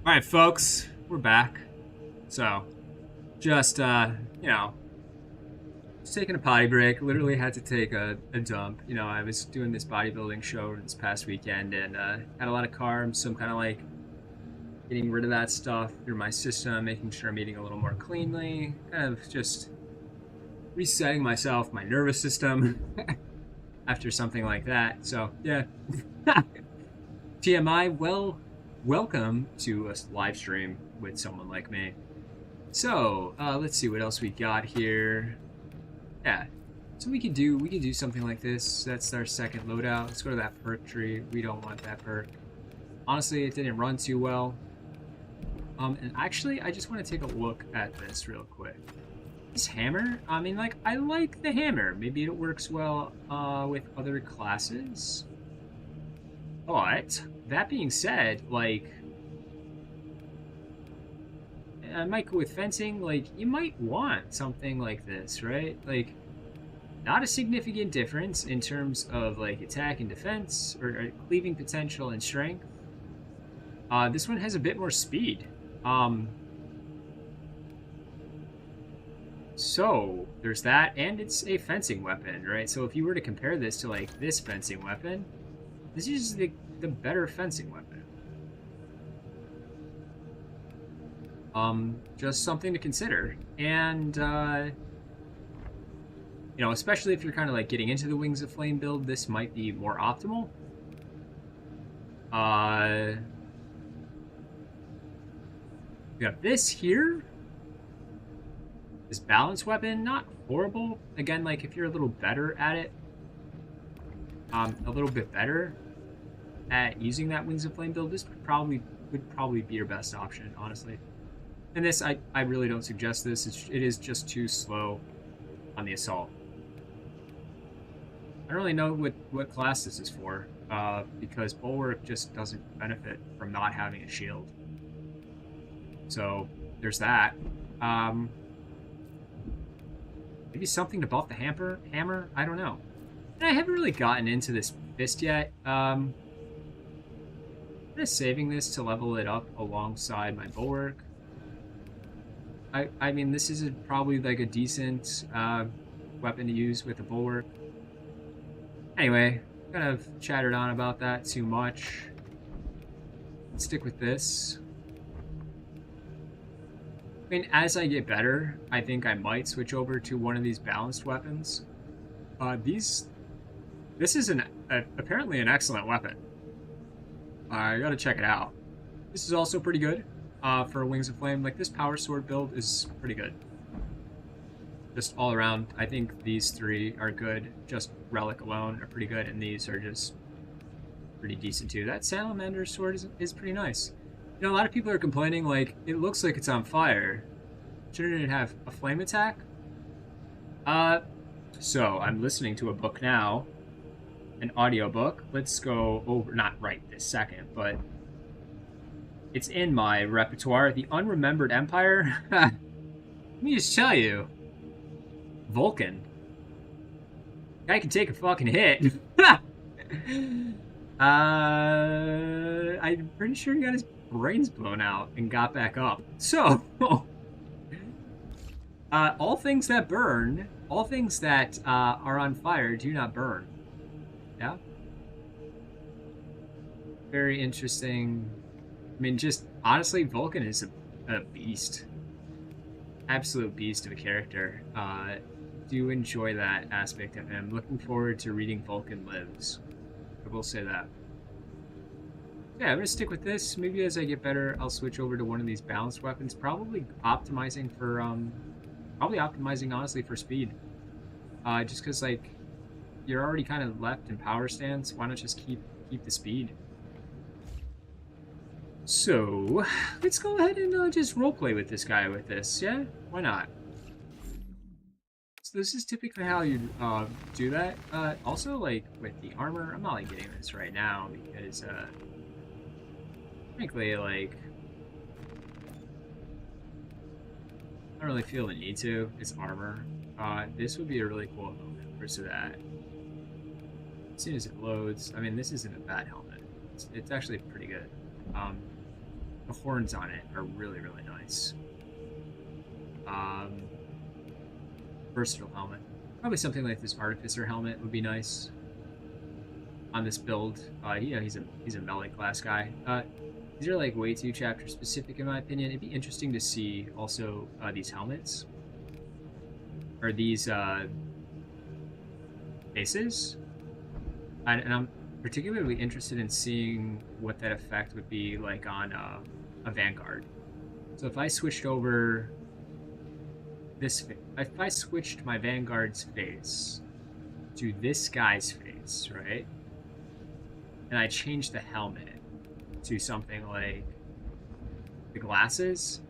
Alright, folks, we're back. So, just, just taking a potty break. Literally had to take a dump. You know, I was doing this bodybuilding show this past weekend and had a lot of carbs, so I'm kind of like getting rid of that stuff through my system, making sure I'm eating a little more cleanly, kind of just resetting myself, my nervous system after something like that. So, yeah. TMI, well, welcome to a live stream with someone like me. So, let's see what else we got here. Yeah, so we could do something like this. That's our second loadout. Let's go to that perk tree. We don't want that perk. Honestly, it didn't run too well. And actually, I just want to take a look at this real quick. This hammer, I mean, like, I like the hammer. Maybe it works well with other classes. But that being said, like, I might go with fencing. Like, you might want something like this, right? Like, not a significant difference in terms of like attack and defense or cleaving potential and strength. This one has a bit more speed. So there's that, and it's a fencing weapon, right? So if you were to compare this to like this fencing weapon, this is the better fencing weapon. Just something to consider. And you know, especially if you're kind of like getting into the Wings of Flame build, this might be more optimal. We got this here. This balance weapon, not horrible. Again, like if you're a little better at it, a little bit better at using that Wings of Flame build, this would probably be your best option, honestly. And this, I really don't suggest this. It is just too slow on the assault. I don't really know what class this is for, because Bulwark just doesn't benefit from not having a shield. So there's that. Maybe something to buff the hammer? I don't know. And I haven't really gotten into this fist yet. I'm just saving this to level it up alongside my Bulwark. I mean, this is probably like a decent weapon to use with a Bulwark. Anyway, kind of chattered on about that too much. Let's stick with this. I mean, as I get better, I think I might switch over to one of these balanced weapons. This is apparently an excellent weapon. I gotta check it out. This is also pretty good for Wings of Flame. Like, this power sword build is pretty good. Just all around, I think these three are good. Just Relic alone are pretty good, and these are just pretty decent too. That Salamander sword is pretty nice. You know, a lot of people are complaining, like, it looks like it's on fire. Shouldn't it have a flame attack? So I'm listening to a book now, an audiobook. Let's go over, not right this second, but it's in my repertoire. The Unremembered Empire. Let me just tell you, Vulcan. Guy can take a fucking hit. I'm pretty sure he got his brains blown out and got back up. So, all things that burn, all things that are on fire do not burn. Yeah? Very interesting. I mean, just honestly, Vulcan is a beast. Absolute beast of a character. Do enjoy that aspect of him. Looking forward to reading Vulcan Lives. I will say that. Yeah, I'm gonna stick with this. Maybe as I get better, I'll switch over to one of these balanced weapons. Probably optimizing for, honestly for speed. Just because, like, you're already kind of left in power stance. Why not just keep the speed? So, let's go ahead and just roleplay with this guy with this, yeah? Why not? So this is typically how you do that. Also, like, with the armor, I'm not, like, getting this right now because, frankly, like, I don't really feel the need to. It's armor. This would be a really cool helmet versus that. As soon as it loads, I mean, this isn't a bad helmet. It's actually pretty good. the horns on it are really, really nice. Versatile helmet. Probably something like this Artificer helmet would be nice on this build. Yeah, he's a melee class guy. These are like way too chapter specific in my opinion. It'd be interesting to see also these helmets or these bases, and I'm particularly interested in seeing what that effect would be like on a Vanguard. So if I switched over this, if I switched my Vanguard's face to this guy's face, right, and I changed the helmet to something like the glasses,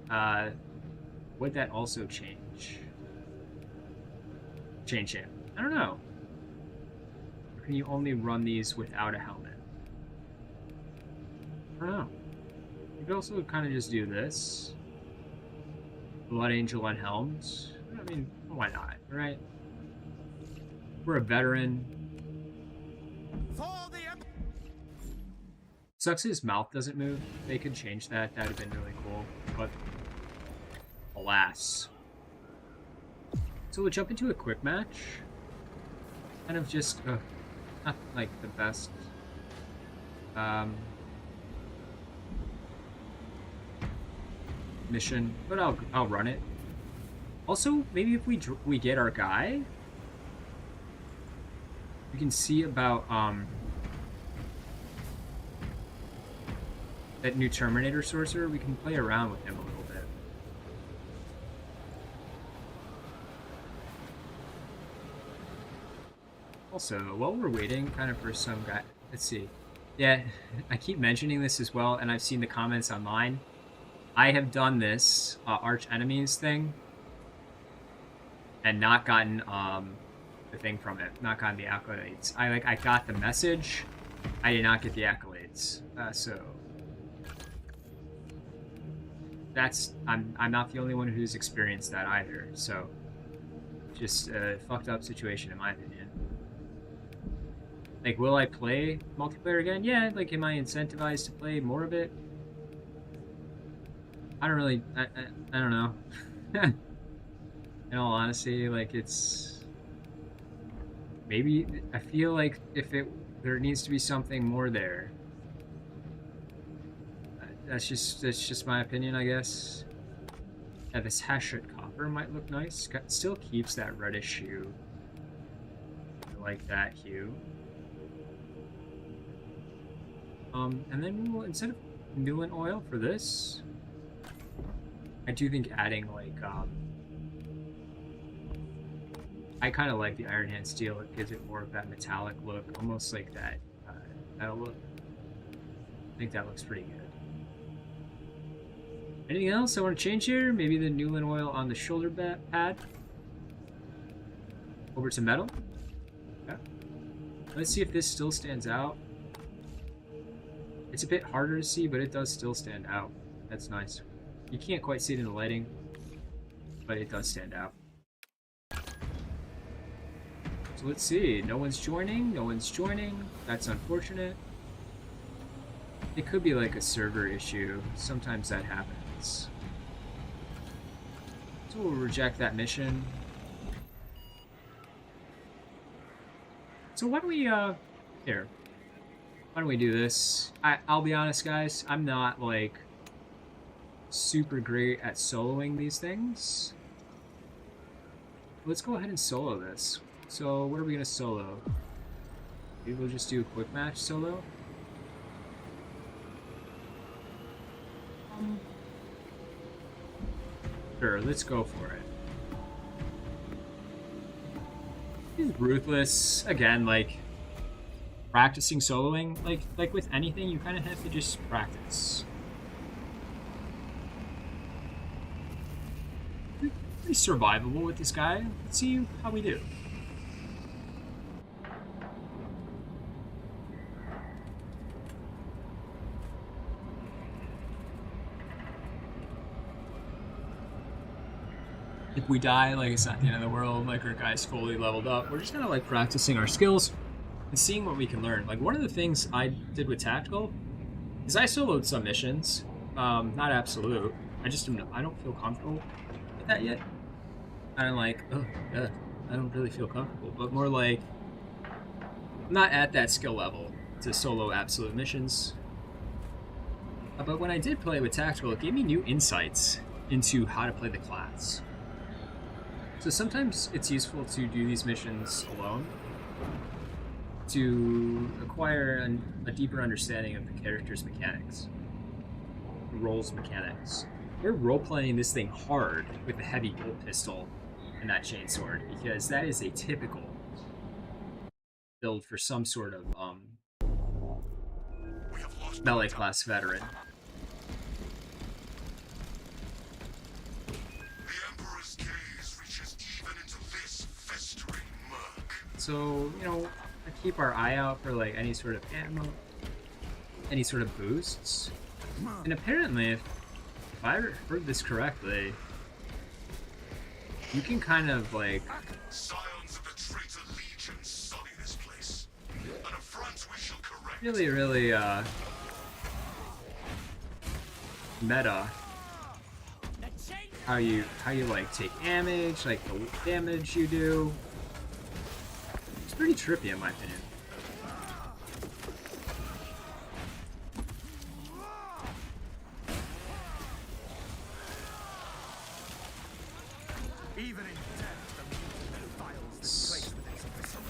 would that also change him? I don't know. Or can you only run these without a helmet? I don't know. You could also kind of just do this. Blood Angel unhelmed. I mean, why not, right? We're a veteran. Sucks his mouth doesn't move. They could change that. That would have been really cool. But alas. So we'll jump into a quick match. Kind of just not like the best. Mission, but I'll run it. Also, maybe if we get our guy, we can see about that new Terminator sorcerer. We can play around with him a little bit. Also, while we're waiting, kind of for some guy, let's see. Yeah, I keep mentioning this as well, and I've seen the comments online. I have done this arch enemies thing and not gotten the thing from it, not gotten the accolades. I got the message, I did not get the accolades. So that's I'm not the only one who's experienced that either. So just a fucked up situation in my opinion. Like, will I play multiplayer again? Yeah. Like, am I incentivized to play more of it? I don't really, I don't know. In all honesty, like, it's, maybe, I feel like if there needs to be something more there. That's just my opinion, I guess. Yeah, this Hashut copper might look nice. Still keeps that reddish hue. I like that hue. And then we'll, instead of Newland oil for this, I do think adding, like, I kind of like the Iron Hand steel. It gives it more of that metallic look, almost like that metal look. I think that looks pretty good. Anything else I want to change here? Maybe the Newland oil on the shoulder pad. Over to metal. Okay. Let's see if this still stands out. It's a bit harder to see, but it does still stand out. That's nice. You can't quite see it in the lighting, but it does stand out. So let's see. No one's joining. No one's joining. That's unfortunate. It could be like a server issue. Sometimes that happens. So we'll reject that mission. So why don't we, here. Why don't we do this? I'll be honest, guys. I'm not, like, super great at soloing these things. Let's go ahead and solo this. So what are we gonna solo? Maybe we'll just do a quick match solo. Sure, let's go for it. He's ruthless. Again, like, practicing soloing, like with anything, you kind of have to just practice. Pretty survivable with this guy. Let's see how we do. If we die, like, it's not the end of the world. Like, our guy's fully leveled up. We're just kind of like practicing our skills and seeing what we can learn. Like, one of the things I did with Tactical is I soloed some missions, Not absolute. I don't feel comfortable with that yet. I don't like, oh, yeah, I don't really feel comfortable, but more like, I'm not at that skill level to solo absolute missions. But when I did play with Tactical, it gave me new insights into how to play the class. So sometimes it's useful to do these missions alone to acquire a deeper understanding of the character's mechanics, the role's mechanics. We're role-playing this thing hard with a heavy bolt pistol and that chainsword because that is a typical build for some sort of We have lost melee class veteran. the Emperor's gaze reaches even into this festering murk. So, you know, I keep our eye out for like any sort of ammo, any sort of boosts. And apparently, if I heard this correctly, you can kind of like Scions of the traitor legion sully this place. An affront we shall correct. really meta how you like take damage, like the damage you do. It's pretty trippy in my opinion. Even in death, the mutant defiles this place with its viscera.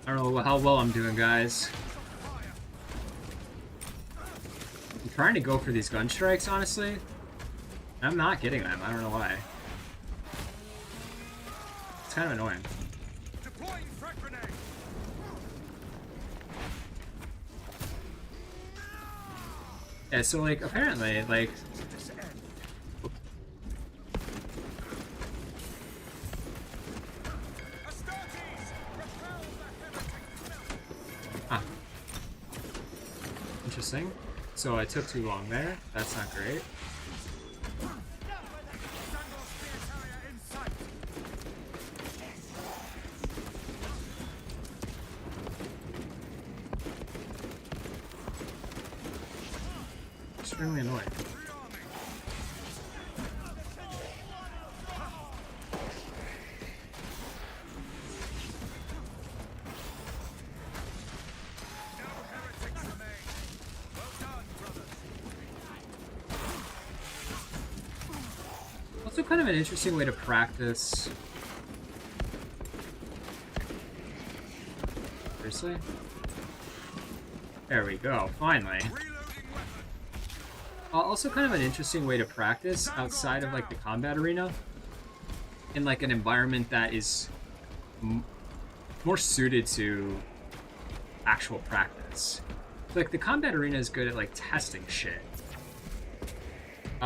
I don't know how well I'm doing, guys. I'm trying to go for these gun strikes, honestly. I'm not getting them. I don't know why. It's kind of annoying. Deploying frag grenade. Yeah, so like apparently, like This end. Astartes, repel the heretic. huh. Interesting. So I took too long there. That's not great. Sandor spear carrier in sight. Extremely annoying. No heretics remain. Well done, brothers. Also kind of an interesting way to practice. Seriously? There we go, finally. Reloading weapon. Also kind of an interesting way to practice outside of like the combat arena in like an environment that is more suited to actual practice. Like the combat arena is good at like testing shit. Tainted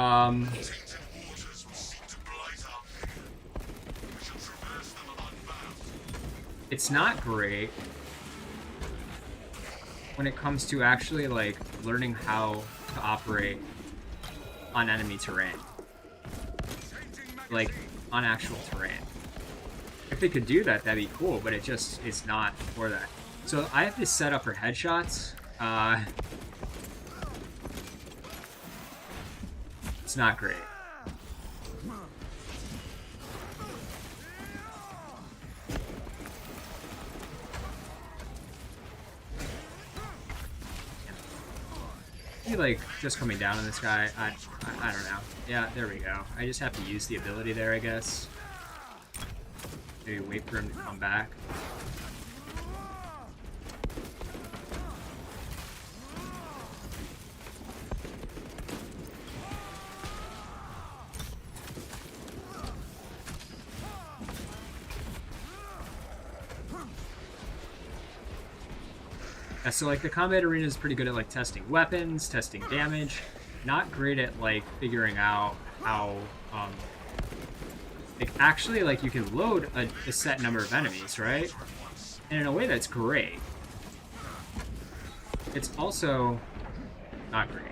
waters will seek to blight our vision. We shall traverse them unbound. It's not great when it comes to actually like learning how to operate on enemy terrain, like on actual terrain. If they could do that, that'd be cool, but it just is not for that. So I have this set up for headshots. It's not great. Like just coming down on this guy, I don't know. Yeah, there we go. I just have to use the ability there, I guess. Maybe wait for him to come back. Yeah, so like the combat arena is pretty good at like testing weapons, testing damage. Not great at like figuring out how like actually like you can load a set number of enemies, right? And in a way, that's great. It's also not great.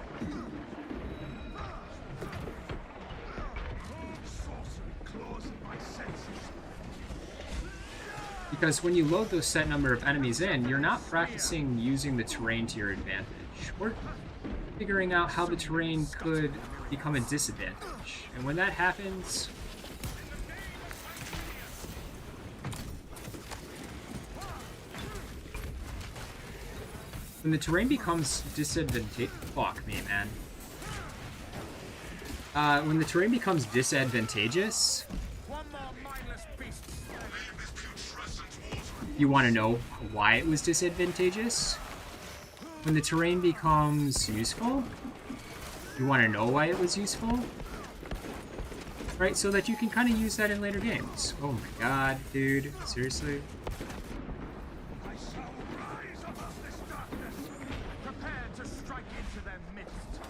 Because when you load those set number of enemies in, you're not practicing using the terrain to your advantage. We're figuring out how the terrain could become a disadvantage. And when that happens, when the terrain becomes disadvantageous, fuck me, man. When the terrain becomes disadvantageous, you want to know why it was disadvantageous. When the terrain becomes useful, you want to know why it was useful. Right, so that you can kind of use that in later games. Oh my god, dude. Seriously? I shall rise above this darkness. Prepare to strike into their midst.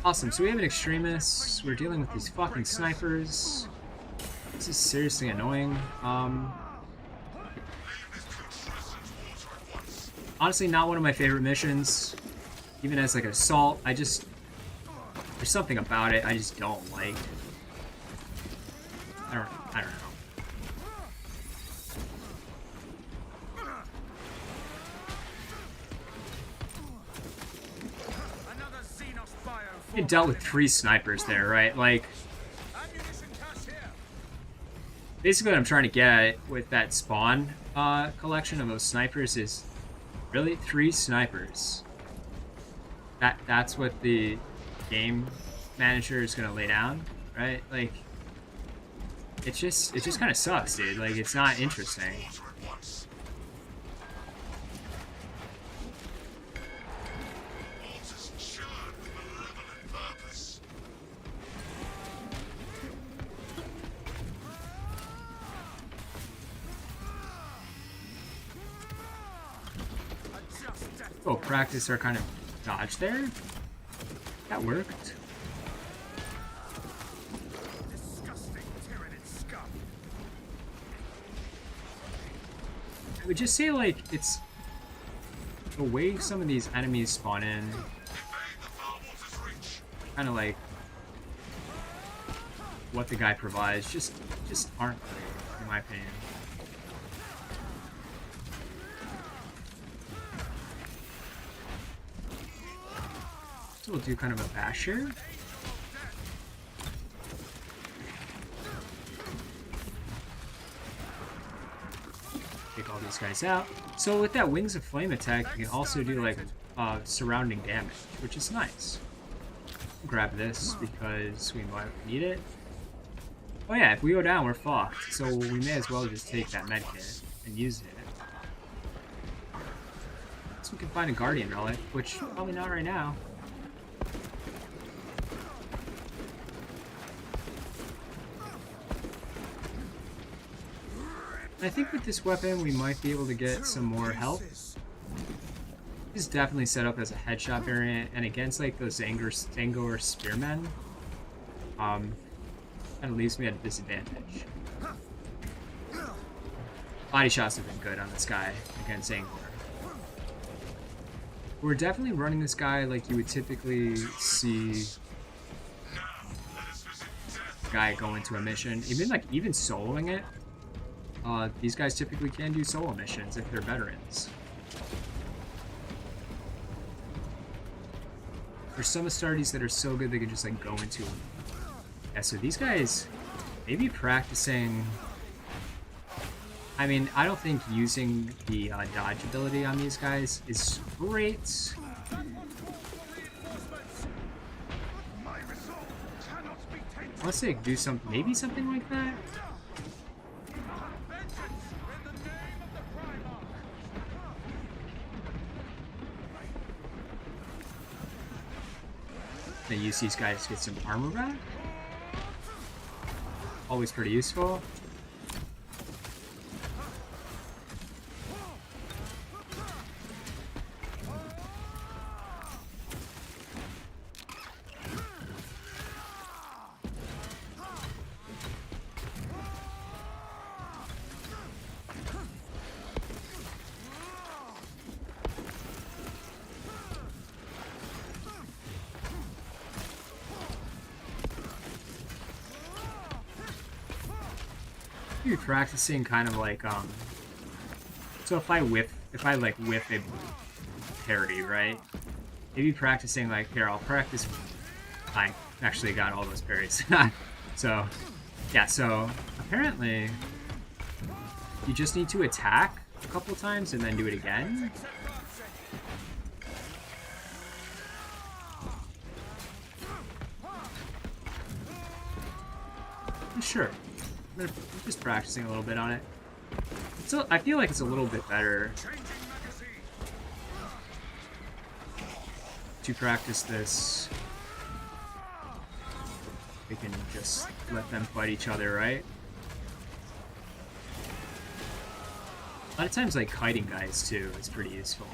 Awesome, so we have an extremist. We're dealing with these fucking snipers. This is seriously annoying. Honestly, not one of my favorite missions. Even as like an assault, there's something about it I just don't like. I don't know. It dealt with 3 snipers there, right? Like, basically what I'm trying to get at with that spawn collection of those snipers is really 3 snipers. That's what the game manager is gonna lay down, right? Like, it just kind of sucks, dude. Like, it's not interesting. Oh, practice our kind of dodge there. That worked. I would just say, like, it's the way some of these enemies spawn in, kind of like what the guy provides, just aren't great, in my opinion. So we'll do kind of a bash here. Take all these guys out. So with that Wings of Flame attack, you can also do like surrounding damage, which is nice. Grab this because we might need it. Oh yeah, if we go down, we're fucked. So we may as well just take that medkit and use it. So we can find a Guardian Relic, which probably not right now. I think with this weapon we might be able to get some more health. This is definitely set up as a headshot variant, and against like those Zangor spearmen, kind of leaves me at a disadvantage. Body shots have been good on this guy against Zangor. We're definitely running this guy like you would typically see a guy go into a mission, even soloing it. These guys typically can do solo missions if they're veterans. There's some Astartes that are so good they can just like go into them. Yeah, so these guys may be practicing. I mean, I don't think using the dodge ability on these guys is great. Unless they do maybe something like that. They use these guys to get some armor back. Always pretty useful. You're practicing kind of like so if I like whiff a parry, right? Maybe practicing like, here, I'll practice. I actually got all those parries. So yeah, so apparently you just need to attack a couple times and then do it again. Sure. I'm just practicing a little bit on it. So I feel like it's a little bit better to practice this. We can just let them fight each other, right? A lot of times, like, kiting guys, too, is pretty useful.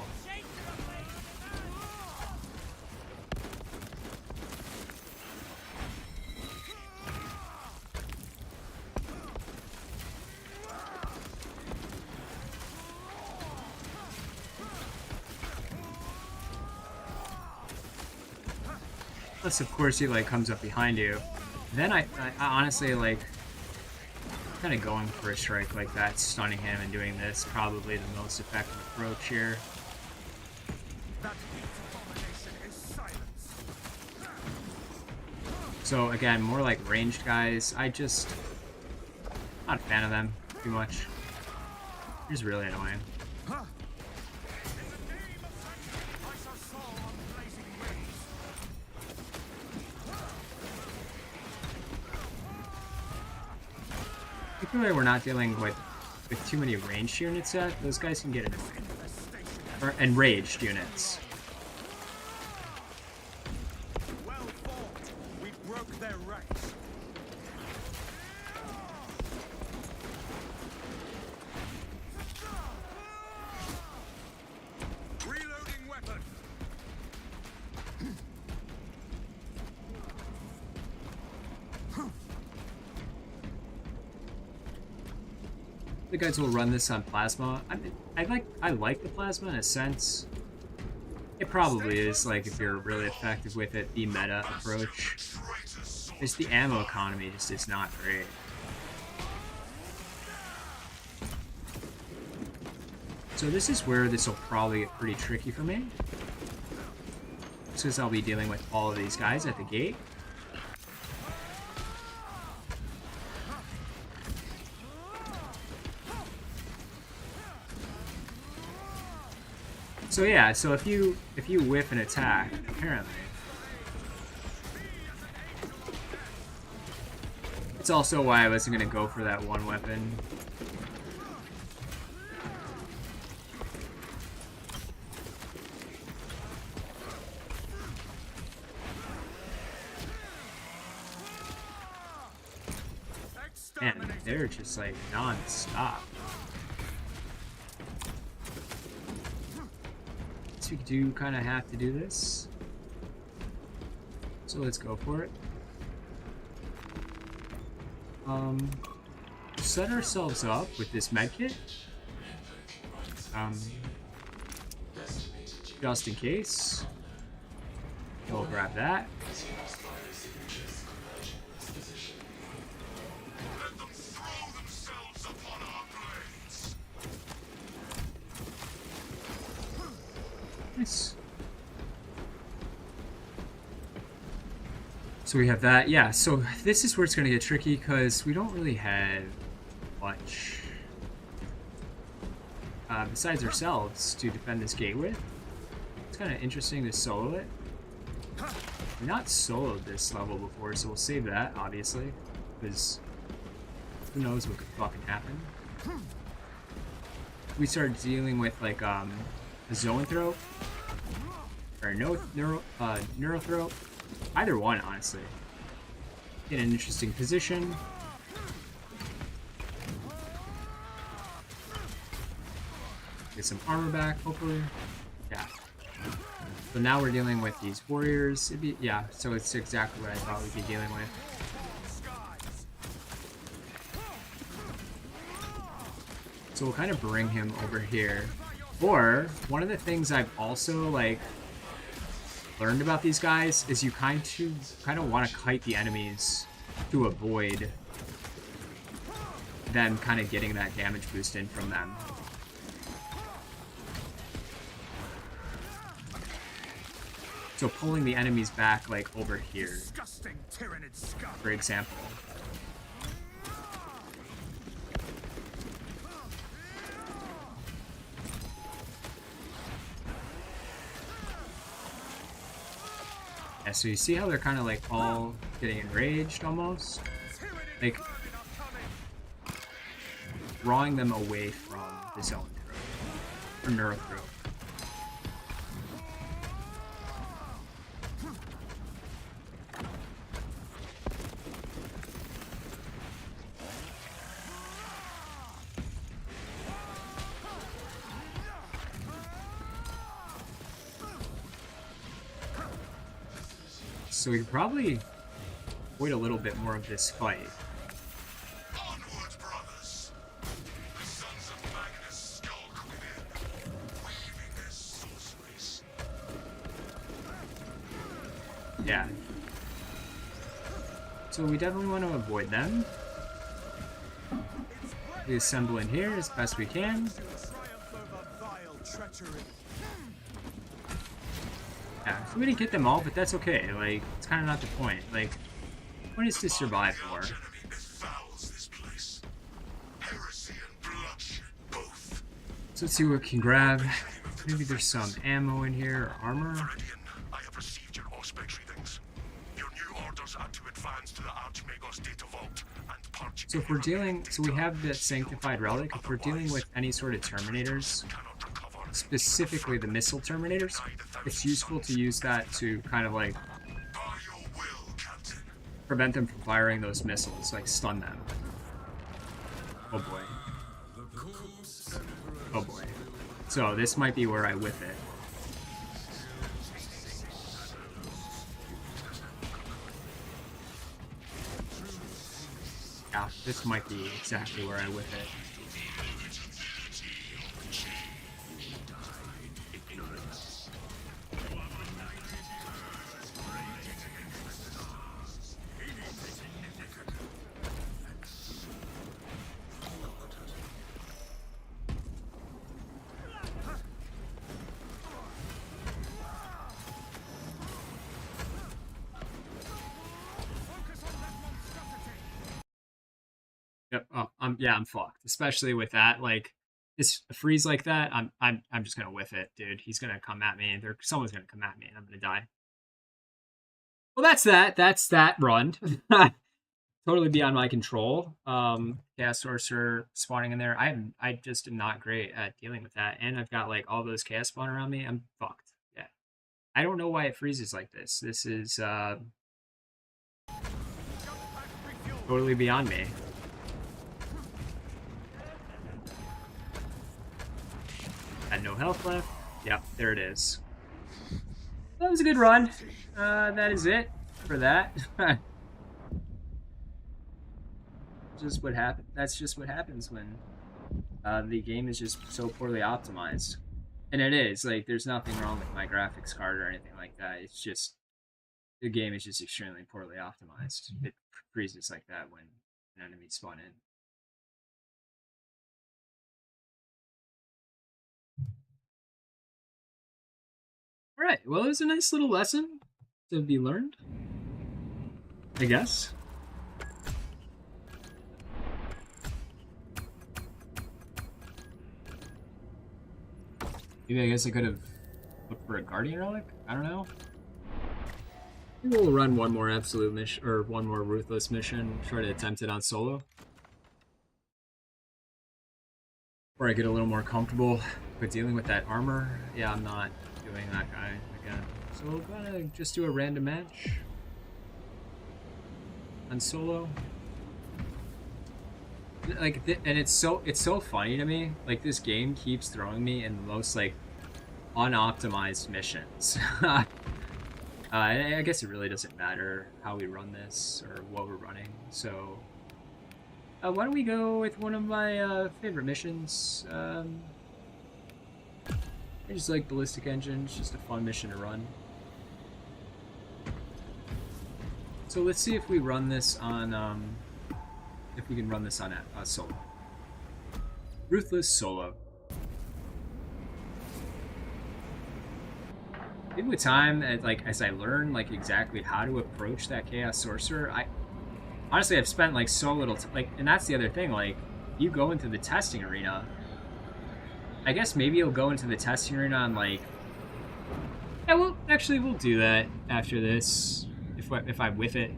Plus, of course, he, like, comes up behind you. Then I honestly, like, kind of going for a strike like that, stunning him and doing this, probably the most effective approach here. So again, more like ranged guys. Not a fan of them too much. They're just really annoying. Particularly, we're not dealing with too many ranged units yet. Those guys can get annoying. Or enraged units. Well fought. We broke their ranks. Reloading weapon. The guys will run this on plasma. I like the plasma in a sense. It probably is, like, if you're really effective with it, the meta approach. It's the ammo economy just is not great. So this is where this will probably get pretty tricky for me. Because I'll be dealing with all of these guys at the gate. So yeah, so if you whiff an attack, apparently, it's also why I wasn't gonna go for that one weapon. And they're just like non-stop. We do kind of have to do this, so let's go for it. Set ourselves up with this medkit, just in case. We'll grab that. Let them throw themselves upon our blades. Nice. So we have that. Yeah, so this is where it's going to get tricky because we don't really have much besides ourselves to defend this gate with. It's kind of interesting to solo it. We've not soloed this level before, so we'll save that, obviously, because who knows what could fucking happen. We start dealing with, like, a zoanthrope or neurothrope. Either one, honestly. In an interesting position. Get some armor back, hopefully. Yeah. So now we're dealing with these warriors. Yeah, so it's exactly what I thought we'd be dealing with. So we'll kind of bring him over here. Or, one of the things I've also, like, learned about these guys is you kind of want to kite the enemies to avoid them kind of getting that damage boost in from them. So pulling the enemies back, like, over here, Disgusting tyrannid scum. for example. Yeah, so you see how they're kind of, like, all getting enraged, almost? Like, drawing them away from the zone throw, or neuro throw. So we could probably avoid a little bit more of this fight. Onward, brothers! The sons of Magnus skulk within, weaving their sorceries. Yeah. So we definitely want to avoid them. We assemble in here as best we can. Yeah, so we didn't get them all, but that's okay. Like, it's kind of not the point. Like, the point is to survive more. The enemy befouls this place. Heresy and bloodshed, both. So let's see what we can grab. Maybe there's some ammo in here, or armor. Viridian, I have received your auspect readings. Your new orders are to advance to the Archmago's data vault and purge. So if we're dealing, so we have the Sanctified Relic. If we're dealing with any sort of Terminators, specifically the missile Terminators, it's useful to use that to kind of like By your will, Captain. prevent them from firing those missiles, like stun them. Oh boy. Oh boy. So this might be where I whiff it. Yeah, this might be exactly where I whiff it. Yep. Oh, I'm fucked. Especially with that, like this freeze like that, I'm just gonna whiff it, dude. He's gonna come at me. Someone's gonna come at me, and I'm gonna die. Well, that's that. That's that run. Totally beyond my control. Chaos Sorcerer spawning in there. I just am not great at dealing with that, and I've got like all those chaos spawn around me. I'm fucked. Yeah. I don't know why it freezes like this. This is totally beyond me. Had no health left. Yep, there it is. That was a good run. That is it for that. Just what happened. That's just what happens when the game is just so poorly optimized. And it is. Like, there's nothing wrong with my graphics card or anything like that. It's just the game is just extremely poorly optimized. It freezes like that when an enemy spawn in. Alright, well, it was a nice little lesson to be learned, I guess. Maybe I guess I could have looked for a Guardian Relic? I don't know. Maybe we'll run one more Absolute mission, or one more Ruthless mission, try to attempt it on solo. Or I get a little more comfortable with dealing with that armor. Yeah, I'm not doing that guy again. So we're gonna just do a random match on solo. Like, and it's so funny to me. Like, this game keeps throwing me in the most like unoptimized missions. I guess it really doesn't matter how we run this or what we're running. So why don't we go with one of my favorite missions? I just like Ballistic Engine. It's just a fun mission to run. So let's see if we run this on if we can run this on a solo. Ruthless solo. Maybe with time, as I learn like exactly how to approach that Chaos Sorcerer, I've spent like so little and that's the other thing, like you go into the testing arena. I guess maybe you'll go into the testing arena and like, yeah, we'll do that after this if I whiff it.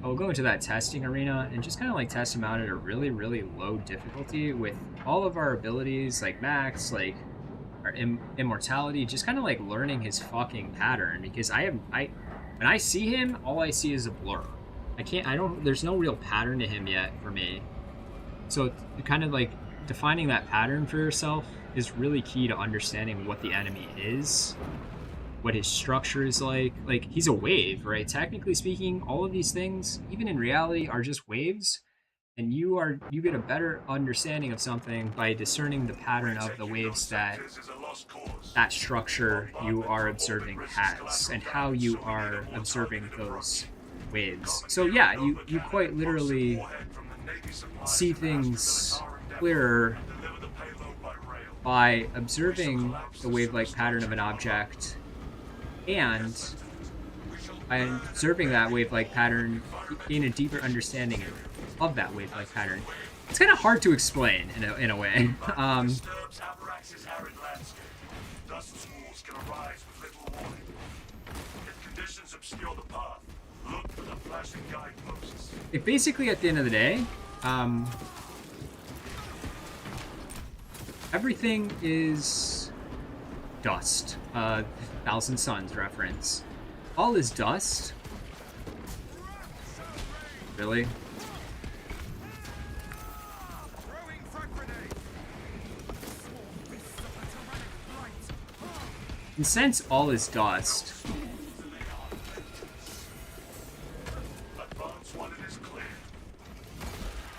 I'll go into that testing arena and just kind of like test him out at a really, really low difficulty with all of our abilities, like max, like our immortality, just kind of like learning his fucking pattern, because when I see him, all I see is a blur. There's no real pattern to him yet for me. So kind of like defining that pattern for yourself is really key to understanding what the enemy is, what his structure is like. Like, he's a wave, right? Technically speaking, all of these things, even in reality, are just waves. And you get a better understanding of something by discerning the pattern of the waves that structure you are observing has, and how you are observing those waves. So yeah, you quite literally see things clearer by observing the wave-like pattern of an object, and by observing that wave-like pattern, gain a deeper understanding of that wave-like pattern. It's kind of hard to explain in a way. It basically, at the end of the day, everything is dust. Thousand Suns reference. All is dust. Really? And since all is dust,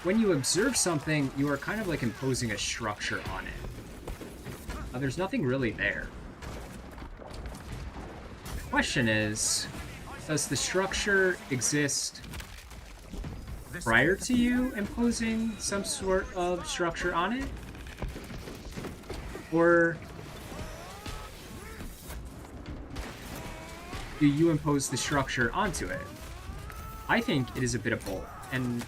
when you observe something, you are kind of like imposing a structure on it. There's nothing really there. The question is, does the structure exist prior to you imposing some sort of structure on it? Or do you impose the structure onto it? I think it is a bit of both. And the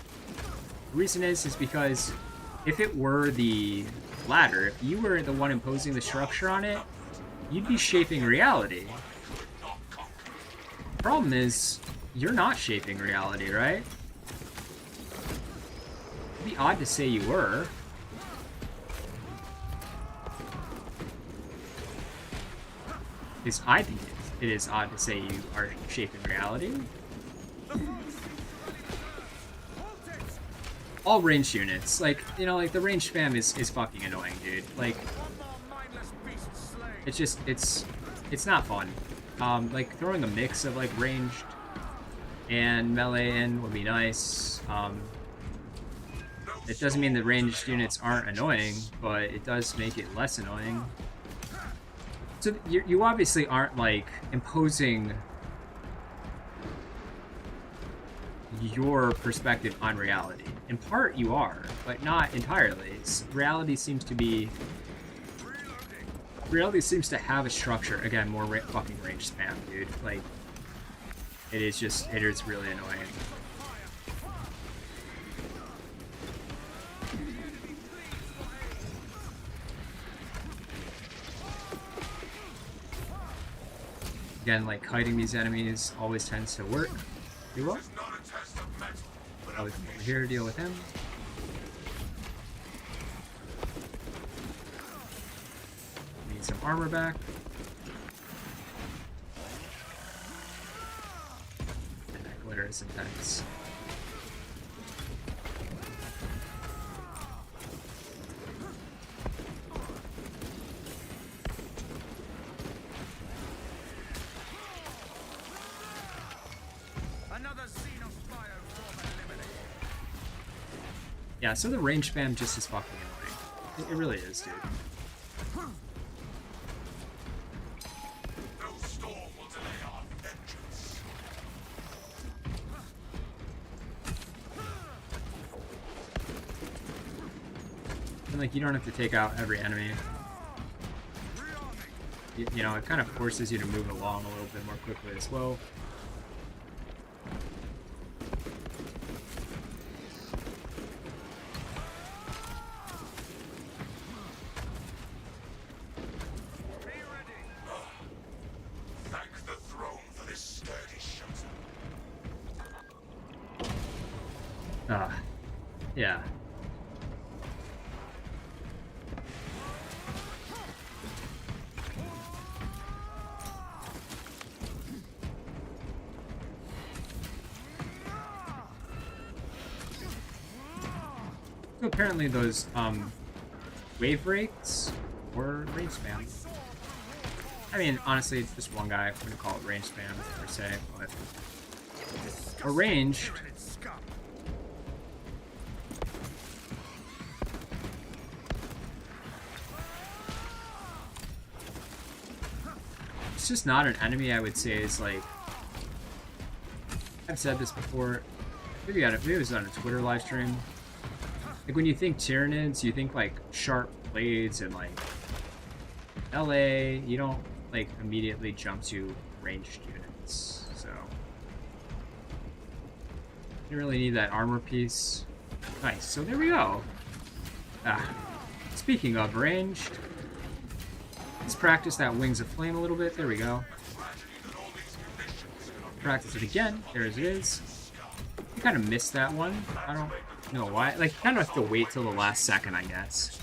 reason is because if it were the latter, if you were the one imposing the structure on it, you'd be shaping reality. The problem is, you're not shaping reality, right? It'd be odd to say you were. Because I think it is odd to say you are shaping reality. All ranged units, like, you know, like the ranged spam is fucking annoying, dude. Like, it's just, it's not fun. Like, throwing a mix of like ranged and melee in would be nice. It doesn't mean that ranged units aren't annoying, but it does make it less annoying. So you obviously aren't like imposing your perspective on reality. In part you are, but not entirely. Reality seems to have a structure. Again, more fucking range spam, dude. Like, it is really annoying. Again, like, kiting these enemies always tends to work. You will? Over here to deal with him. Need some armor back. And that glitter is intense. Yeah, so the range spam just is fucking annoying. It really is, dude. No storm will delay our vengeance. And like you don't have to take out every enemy. You know, it kind of forces you to move along a little bit more quickly as well. Thank the throne for this sturdy shelter. Yeah. So apparently those wave breaks or range spam. I mean, honestly, it's just one guy. I wouldn't call it range spam per se, but or ranged. It's just not an enemy I would say is like. I've said this before. Maybe it was on a Twitter live stream. Like when you think Tyranids, you think like sharp blades and like LA. You don't like immediately jump to ranged units. So you really need that armor piece. Nice. So there we go. Speaking of ranged, let's practice that Wings of Flame a little bit. There we go. Practice it again. There it is. You kind of missed that one. I don't know why. Like, you kind of have to wait till the last second, I guess.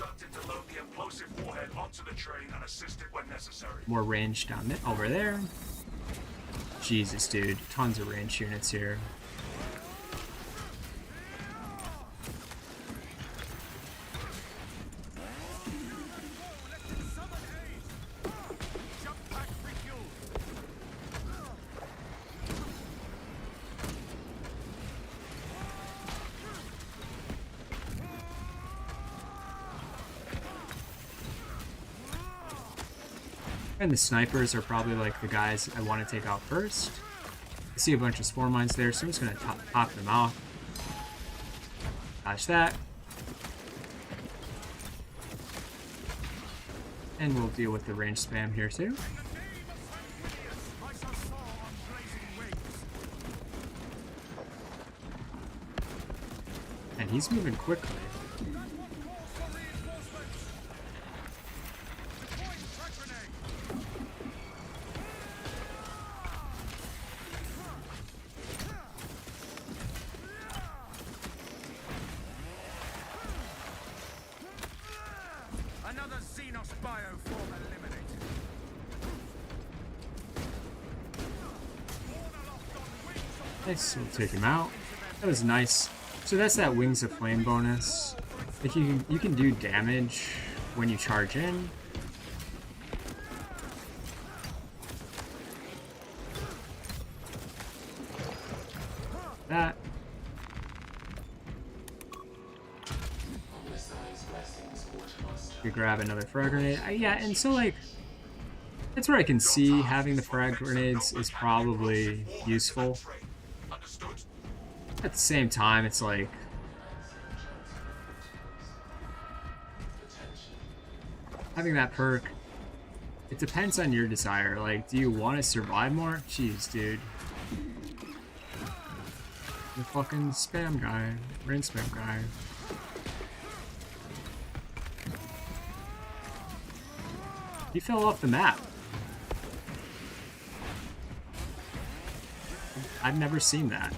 More range down there. Over there. Jesus, dude. Tons of range units here. And the snipers are probably like the guys I want to take out first. I see a bunch of spore mines there, so I'm just going to pop them off. Dodge that. And we'll deal with the range spam here too. And he's moving quickly. Nice, we'll take him out. That was nice. So that's that Wings of Flame bonus. Like you can do damage when you charge in. That. You grab another frag grenade. Yeah, and so like that's where I can see having the frag grenades is probably useful. At the same time, it's like having that perk, it depends on your desire. Like, do you want to survive more? Jeez, dude. The fucking spam guy, rain spam guy. He fell off the map. I've never seen that.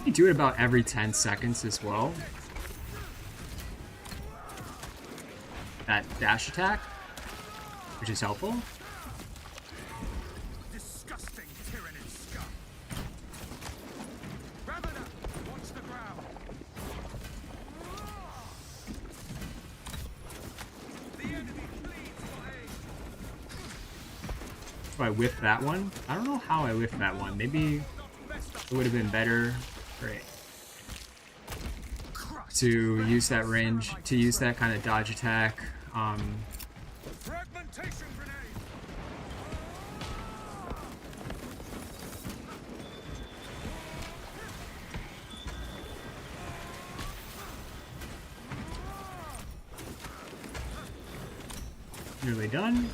You do it about every 10 seconds as well. That dash attack, which is helpful. Disgusting Tyranid scum. Ravener, watch the ground. The enemy bleeds for aid. If I whiff that one, I don't know how I whiff that one. Maybe it would have been better. Great. To use that range, to use that kind of dodge attack. Fragmentation grenade. nearly done.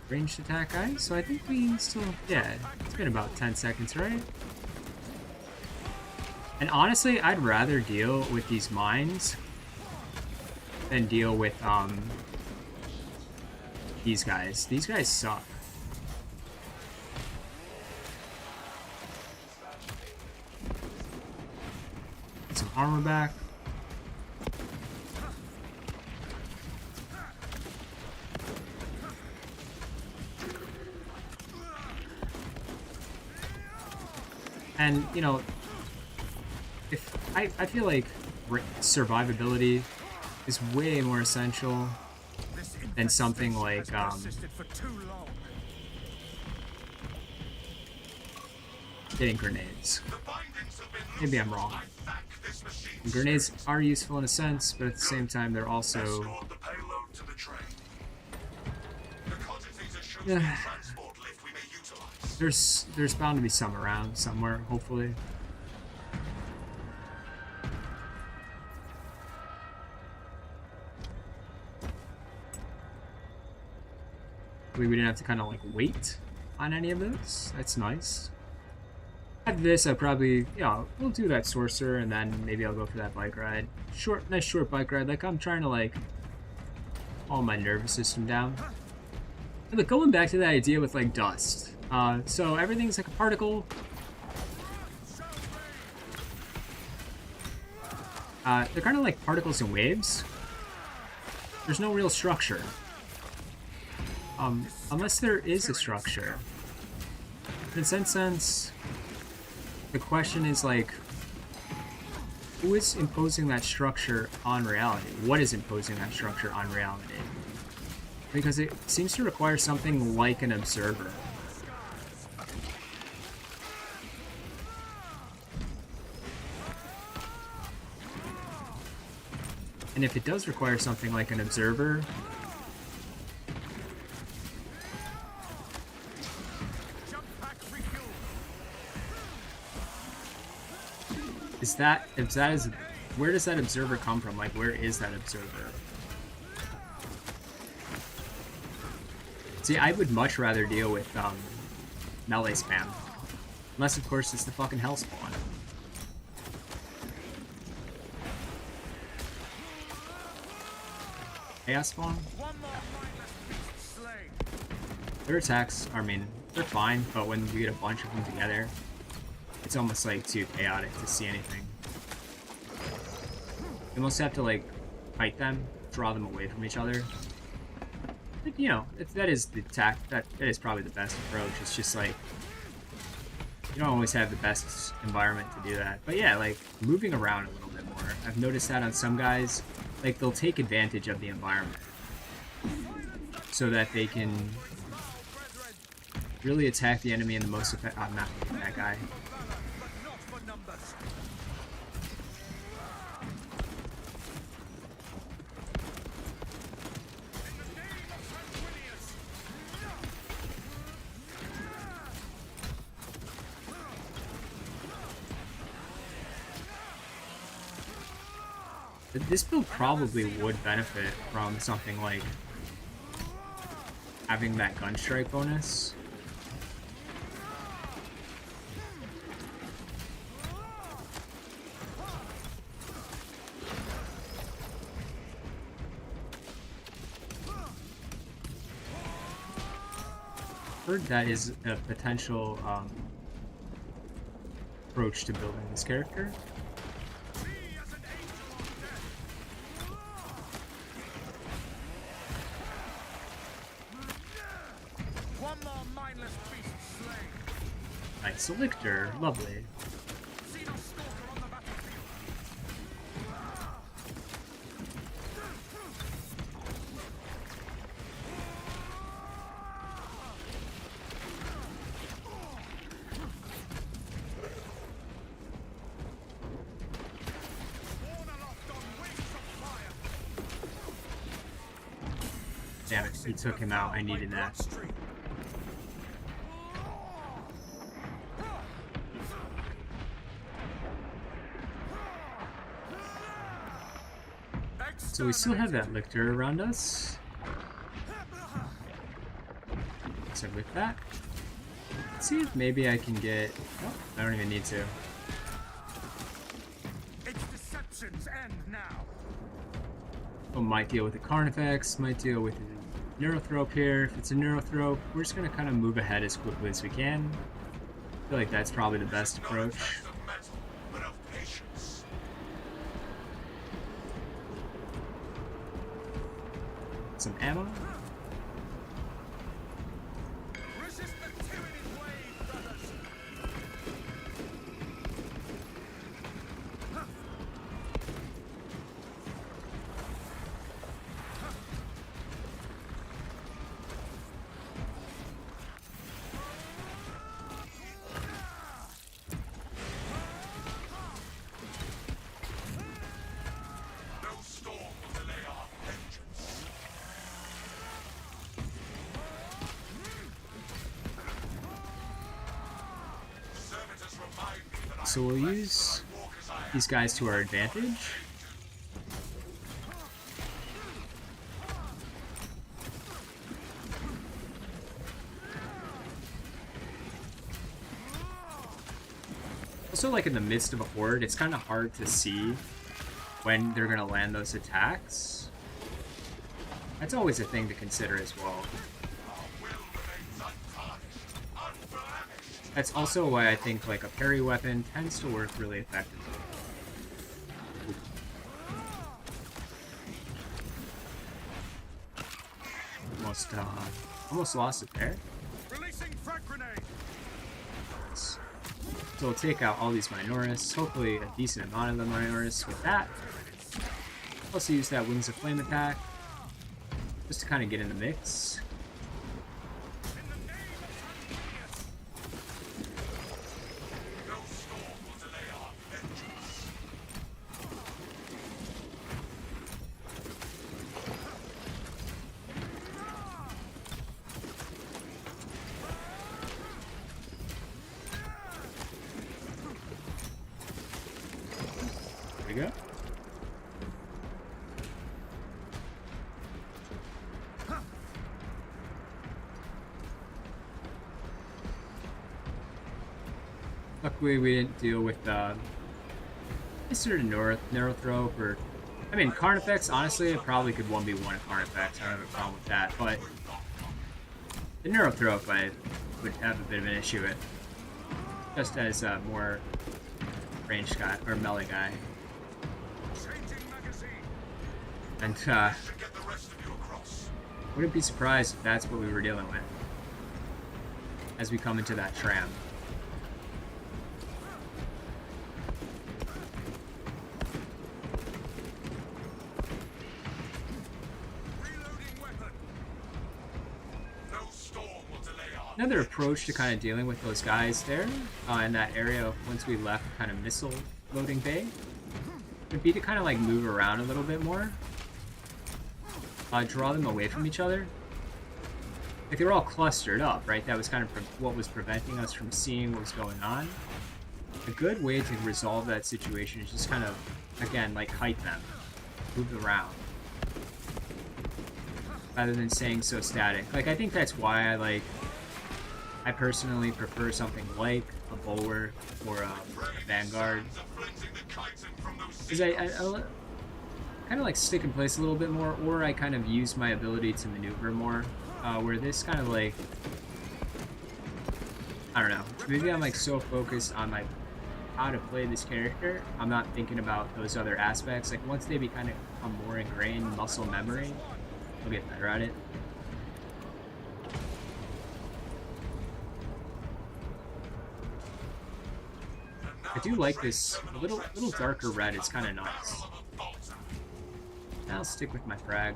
Ranged attack guy, so I think we still, yeah, it's been about 10 seconds, right? And honestly, I'd rather deal with these mines than deal with, these guys. These guys suck. Get some armor back. And, you know, if I feel like survivability is way more essential than something like getting grenades. Maybe I'm wrong. Grenades are useful in a sense, but at the same time they're also yeah. There's bound to be some around somewhere, hopefully. We didn't have to kind of like wait on any of this. That's nice. After this, I probably, yeah, we'll do that sorcerer, and then maybe I'll go for that bike ride. Nice short bike ride. Like I'm trying to like calm my nervous system down. And like going back to that idea with like dust. So everything's like a particle. They're kind of like particles and waves. There's no real structure. Unless there is a structure. In some sense, the question is like, who is imposing that structure on reality? What is imposing that structure on reality? Because it seems to require something like an observer. And if it does require something like an observer, where does that observer come from? Like, where is that observer? See, I would much rather deal with melee spam. Unless, of course, it's the fucking hell spawn. Chaos spawn? Their attacks, I mean, they're fine, but when we get a bunch of them together, it's almost like too chaotic to see anything. You almost have to like fight them, draw them away from each other. But, you know, that is the that is probably the best approach. It's just like you don't always have the best environment to do that. But yeah, like moving around a little bit more. I've noticed that on some guys, like they'll take advantage of the environment so that they can really attack the enemy in the most effective. I'm not that guy. This build probably would benefit from something like having that gun strike bonus. Heard that is a potential approach to building this character. Nice, a lictor, lovely. Damn it, he took him out. I needed that. So we still have that lictor around us. So with that, let's see if maybe I can get... Oh, I don't even need to. Its deceptions end now. Oh, might deal with the Carnifex, might deal with the Neurothrope here. If it's a Neurothrope, we're just going to kind of move ahead as quickly as we can. I feel like that's probably the best approach. Some ammo. Resist the tyranny's wave, brothers. No storm will delay our vengeance. Servitors remind me that I So we'll use walk as I am. these guys to our advantage. Also, like in the midst of a horde, it's kind of hard to see when they're going to land those attacks. That's always a thing to consider as well. That's also why I think like a parry weapon tends to work really effectively. Almost lost it there. Releasing frag grenade. So we'll take out all these Minoris, hopefully a decent amount of the Minoris with that. Also use that Wings of Flame attack, just to kind of get in the mix. No storm will delay our vengeance. There we go. Luckily, we didn't deal with any sort of Neurothrope or... I mean, Carnifex, honestly, I probably could 1v1 a Carnifex. I don't have a problem with that, but the Neurothrope I would have a bit of an issue with. Just as a more ranged guy, or melee guy. Changing magazine. And, To get the rest of you across. wouldn't be surprised if that's what we were dealing with as we come into that tram. Reloading weapon. No storm will delay our Another approach to kind of dealing with those guys there in that area once we left kind of missile loading bay would be to kind of like move around a little bit more. Draw them away from each other. Like they were all clustered up, right? That was kind of what was preventing us from seeing what was going on. A good way to resolve that situation is just kind of, again, like hype them. Move around. Rather than staying so static. Like I think that's why I personally prefer something like a Bulwark or a Vanguard. Because I kind of like stick in place a little bit more, or I kind of use my ability to maneuver more. Where this kind of like, I don't know, maybe I'm like so focused on like how to play this character, I'm not thinking about those other aspects. Like once they become more ingrained muscle memory, I'll get better at it. I do like this little darker red. It's kind of nice. I'll stick with my frag.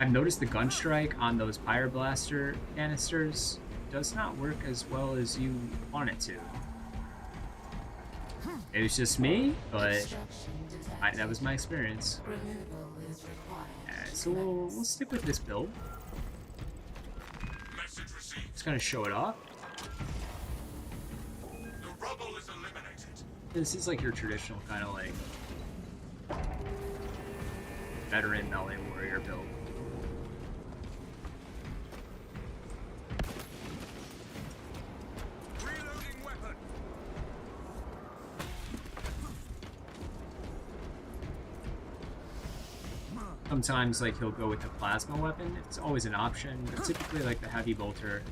I've noticed the gun strike on those Pyroblaster canisters does not work as well as you want it to. It was just me, but that was my experience. So we'll stick with this build. Just kind of show it off. The rubble is eliminated. This is like your traditional kind of like veteran melee warrior build. Reloading weapon. Sometimes like he'll go with the plasma weapon. It's always an option, but typically like the heavy bolter.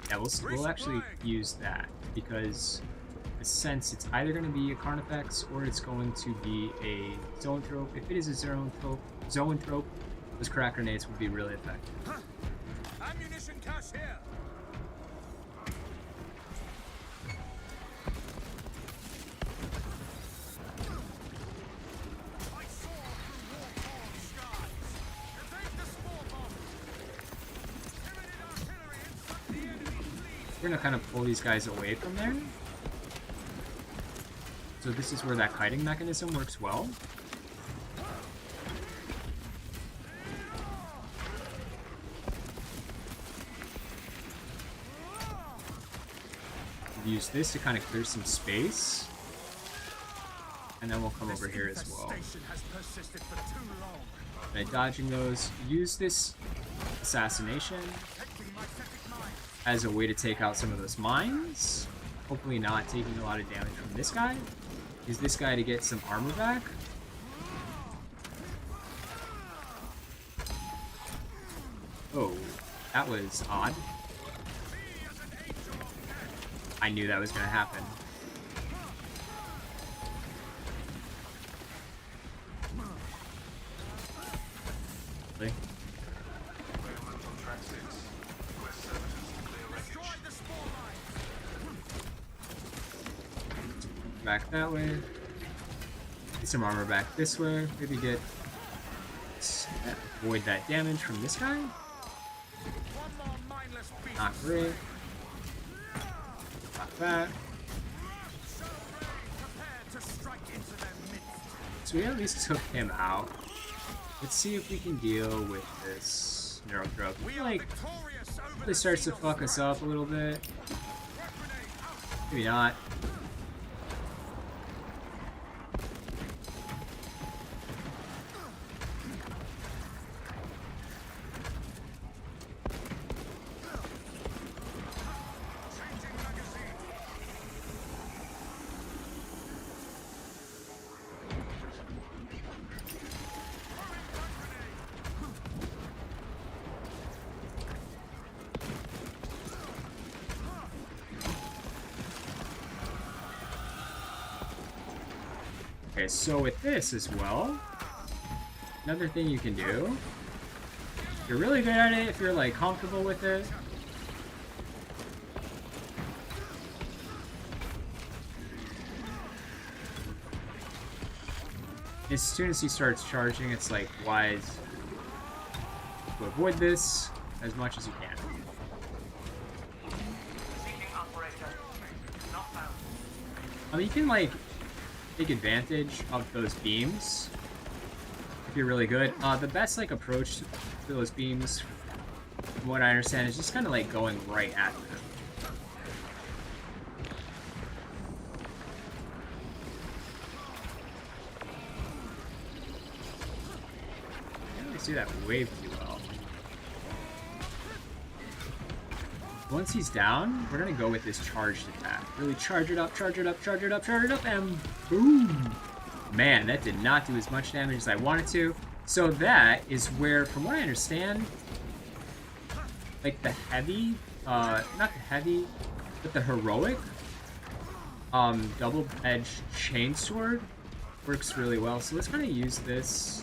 Yeah, we'll actually use that because in a sense it's either going to be a Carnifex or it's going to be a Zoanthrope. If it is a Zoanthrope, those crack grenades would be really effective. Ammunition cache here. I soar through war-torn skies. Evade the spore bomb. Pyramid artillery and suck the enemy fleet. We're going to kind of pull these guys away from there. So this is where that kiting mechanism works well. Use this to kind of clear some space, and then we'll come over here as well. Has persisted for too long. By dodging those, use this assassination Protecting my septic mine. as a way to take out some of those mines. Hopefully not taking a lot of damage from this guy. Use this guy to get some armor back. Oh, that was odd. I knew that was going to happen. Really? Movement on track 6. Request services to clear wreckage. Destroy the spore mine. Back that way. Get some armor back this way. Maybe get... avoid that damage from this guy. One more mindless beast. Not great. Not that. Show rain, prepare to strike into their midst. So we at least took him out. Let's see if we can deal with this Neurothrope. I We feel are like victorious over this starts to fuck us up a little bit. Maybe not. Okay, so with this as well, another thing you can do, if you're really good at it, if you're like comfortable with it, as soon as he starts charging, it's like wise to avoid this as much as you can. I mean, you can like take advantage of those beams if you're really good. The best like approach to those beams, from what I understand, is just kind of like going right at them. I don't really see that wave too well. Once he's down, we're gonna go with this charged attack. Really charge it up, charge it up, charge it up, charge it up, and boom! Man, that did not do as much damage as I wanted to. So that is where, from what I understand, like the heavy, not the heavy, but the heroic, double-edged chainsword works really well. So let's kind of use this.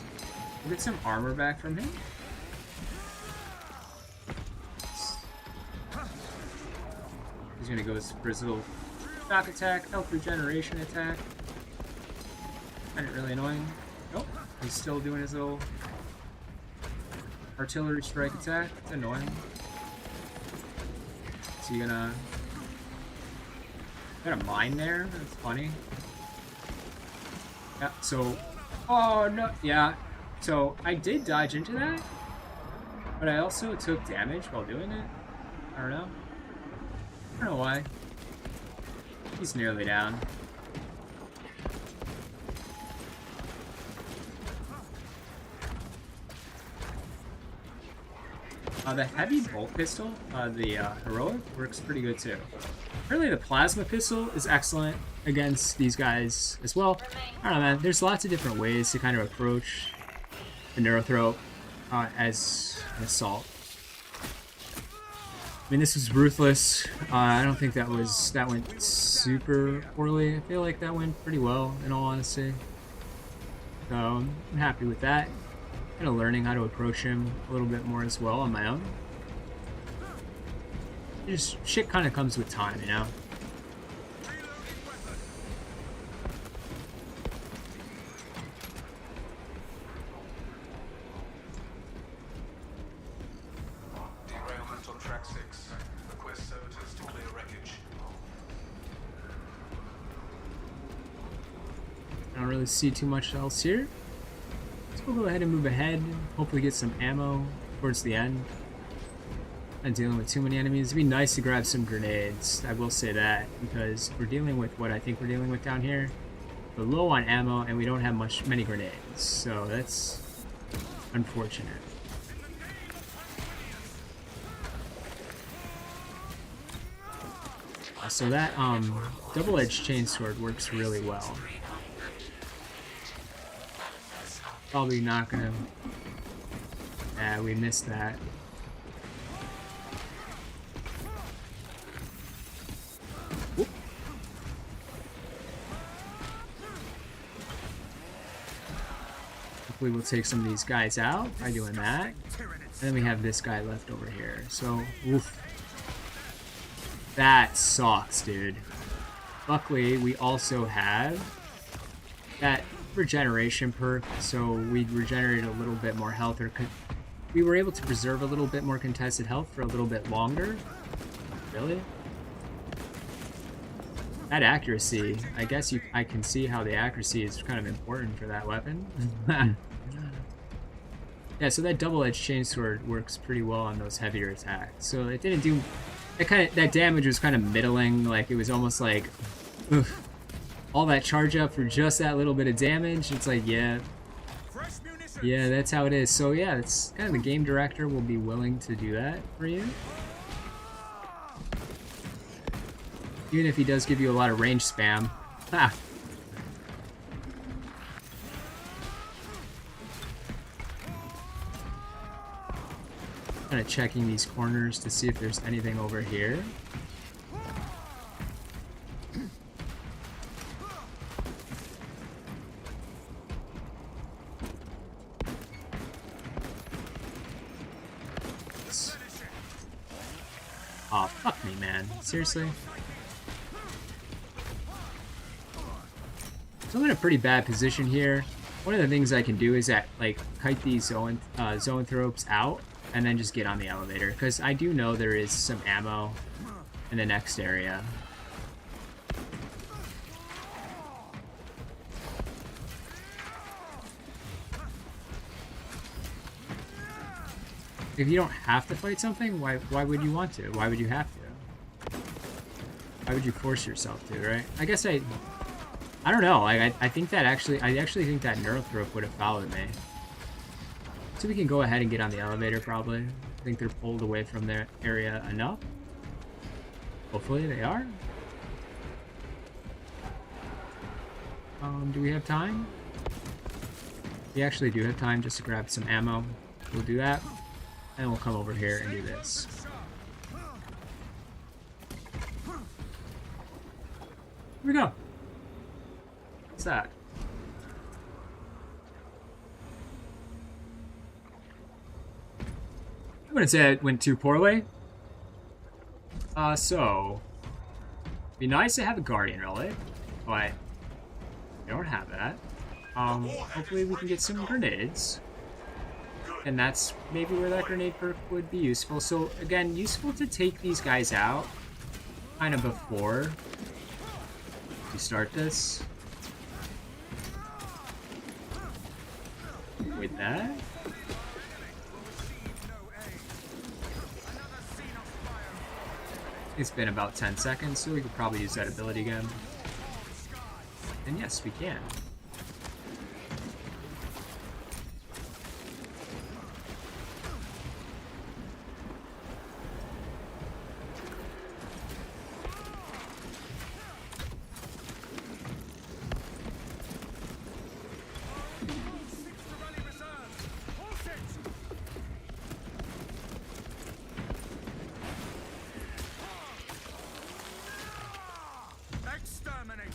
We'll get some armor back from him. He's gonna go for his little shock attack, health regeneration attack. Find it really annoying. Nope, he's still doing his little artillery strike attack. It's annoying. Is he gonna... Got a mine there? That's funny. Yeah, so... Oh, no, yeah. So, I did dodge into that, but I also took damage while doing it. I don't know. I don't know why. He's nearly down. The heavy bolt pistol, the heroic, works pretty good too. Apparently the plasma pistol is excellent against these guys as well. I don't know, man. There's lots of different ways to kind of approach the Neurothrope as an assault. I mean, this was ruthless. I don't think that went super poorly. I feel like that went pretty well, in all honesty. So I'm happy with that. Kind of learning how to approach him a little bit more as well on my own. Just shit kind of comes with time, you know. Derailment on track 6. Request servitors to clear wreckage. I don't really see too much else here. So we'll go ahead and move ahead. Hopefully get some ammo towards the end. Not dealing with too many enemies. It'd be nice to grab some grenades. I will say that, because we're dealing with what I think we're dealing with down here. We're low on ammo and we don't have many grenades. So that's unfortunate. So that double-edged chainsword works really well. Probably not gonna... Yeah, we missed that. Whoop. Hopefully we'll take some of these guys out by doing that. And then we have this guy left over here. So, oof. That sucks, dude. Luckily, we also have that regeneration perk, so we regenerated a little bit more health, or we were able to preserve a little bit more contested health for a little bit longer. Really? That accuracy, I guess I can see how the accuracy is kind of important for that weapon. Yeah, so that double-edged chainsword works pretty well on those heavier attacks. So it didn't do that damage was kind of middling, like it was almost like oof, all that charge up for just that little bit of damage. It's like, yeah, that's how it is. So yeah, it's kind of the game director will be willing to do that for you. Even if he does give you a lot of range spam. Ha! Kind of checking these corners to see if there's anything over here. Aw, fuck me, man. Seriously? So I'm in a pretty bad position here. One of the things I can do is kite these zoanthropes out and then just get on the elevator, because I do know there is some ammo in the next area. If you don't have to fight something, why would you want to? Why would you have to? Why would you force yourself to, right? I guess I don't know. I think that I actually think that Neurothrope would have followed me. So we can go ahead and get on the elevator probably. I think they're pulled away from their area enough. Hopefully they are. Do we have time? We actually do have time just to grab some ammo. We'll do that. And we'll come over here and do this. Here we go. What's that? I wouldn't say it went too poorly. So... It'd be nice to have a Guardian Relic, but we don't have that. Hopefully we can get some grenades. And that's maybe where that grenade perk would be useful. So, again, useful to take these guys out kind of before you start this. With that. It's been about 10 seconds, so we could probably use that ability again. And yes, we can.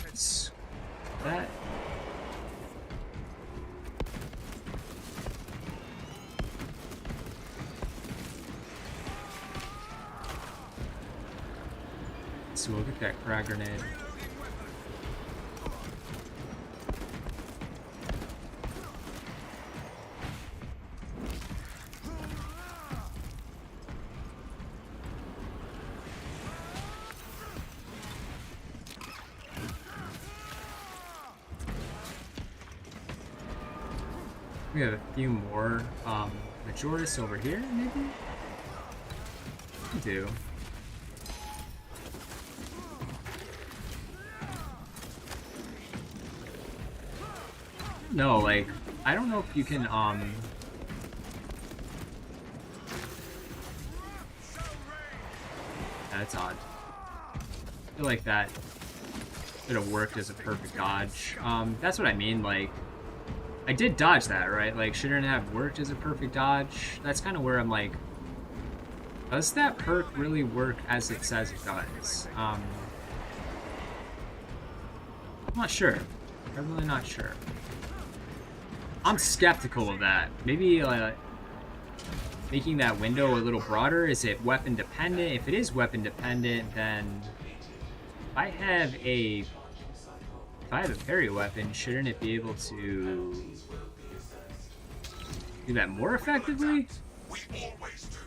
It's that. So we'll get that frag grenade. We have a few more Majoris over here, maybe? We do. No, like, I don't know if you can, that's odd. I feel like that could have worked as a perfect dodge. That's what I mean, like, I did dodge that, right? Like, shouldn't it have worked as a perfect dodge? That's kind of where I'm like, does that perk really work as it says it does? I'm not sure. I'm really not sure. I'm skeptical of that. Maybe making that window a little broader. Is it weapon dependent? If it is weapon dependent, then if I have a parry weapon, shouldn't it be able to do that more effectively? We always do.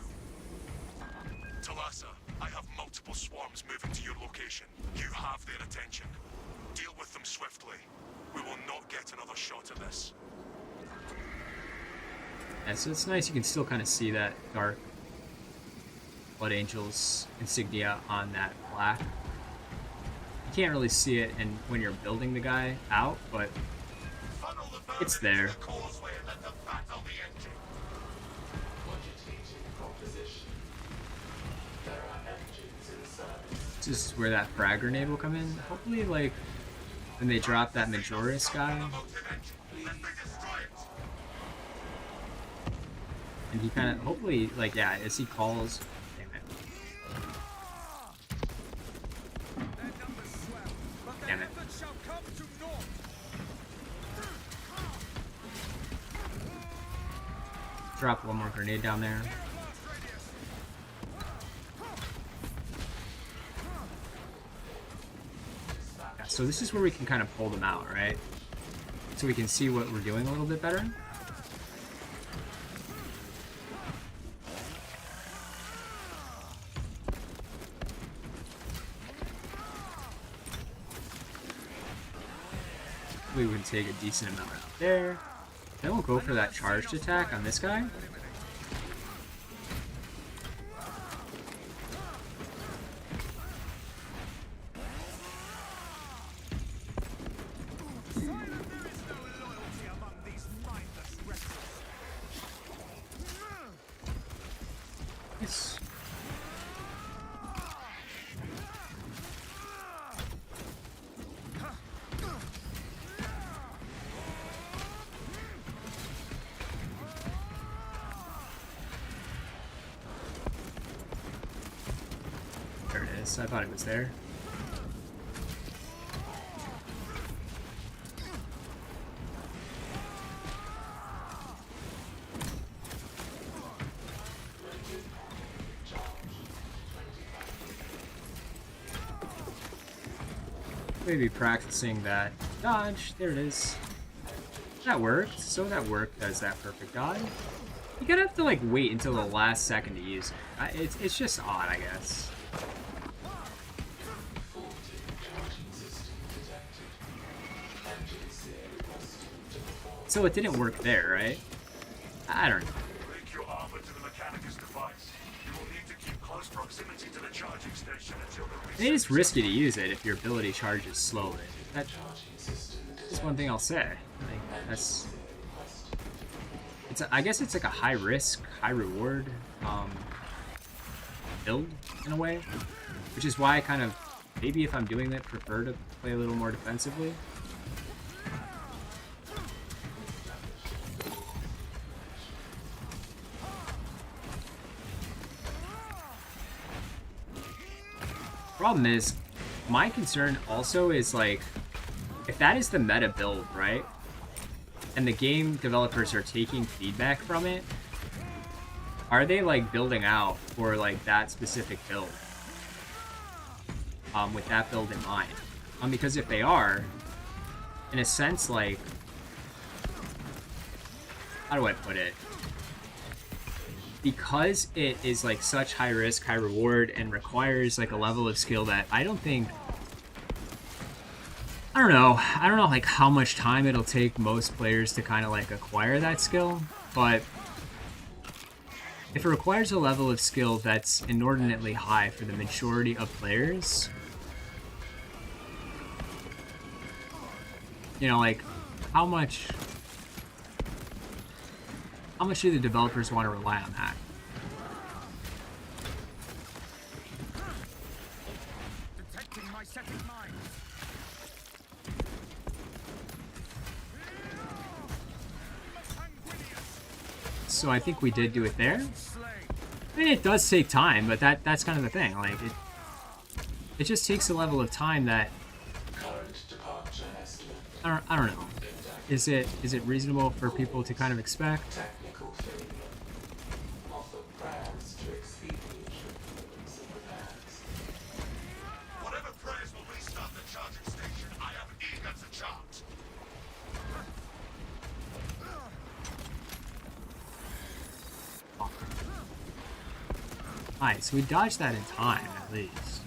Talassa, I have multiple swarms moving to your location. You have their attention. Deal with them swiftly. We will not get another shot at this. Yeah, so it's nice you can still kind of see that dark Blood Angel's insignia on that black. You can't really see it and when you're building the guy out, but it's there. This is where that frag grenade will come in. Hopefully, like, when they drop that Majoris guy. And he kind of, hopefully, like, yeah, as he calls. Damn it. Damn it. Drop one more grenade down there. Yeah, so this is where we can kind of pull them out, right? So we can see what we're doing a little bit better. We would take a decent amount out there. Then we'll go for that charged attack on this guy. Nice. There it is. I thought it was there. Maybe practicing that dodge. There it is. That worked. So that worked as that perfect dodge. You gotta have to like wait until the last second to use it. It's just odd, I guess. So it didn't work there, right? I don't know. Link your armor to the Mechanicus device. You will need to keep close proximity to the charging station until the It is risky to use it if your ability charges slowly. That's one thing I'll say. Like, that's. I guess it's like a high risk, high reward build in a way, which is why I kind of maybe if I'm doing that prefer to play a little more defensively. Problem is, my concern also is like, if that is the meta build, right? And the game developers are taking feedback from it, are they like building out for like that specific build? With that build in mind. Because if they are, in a sense, like, how do I put it? Because it is like such high risk, high reward, and requires like a level of skill that I don't think, I don't know like how much time it'll take most players to kind of like acquire that skill, but if it requires a level of skill that's inordinately high for the majority of players, you know, like, how much do the developers want to rely on that? Detecting my setting mine. So I think we did do it there. I mean, it does take time, but that's kind of the thing. Like, it just takes a level of time that I don't know. Is it reasonable for people to kind of expect? Whatever prayers will restart the charging station, I have eager to charge. Alright, so we dodged that in time, at least.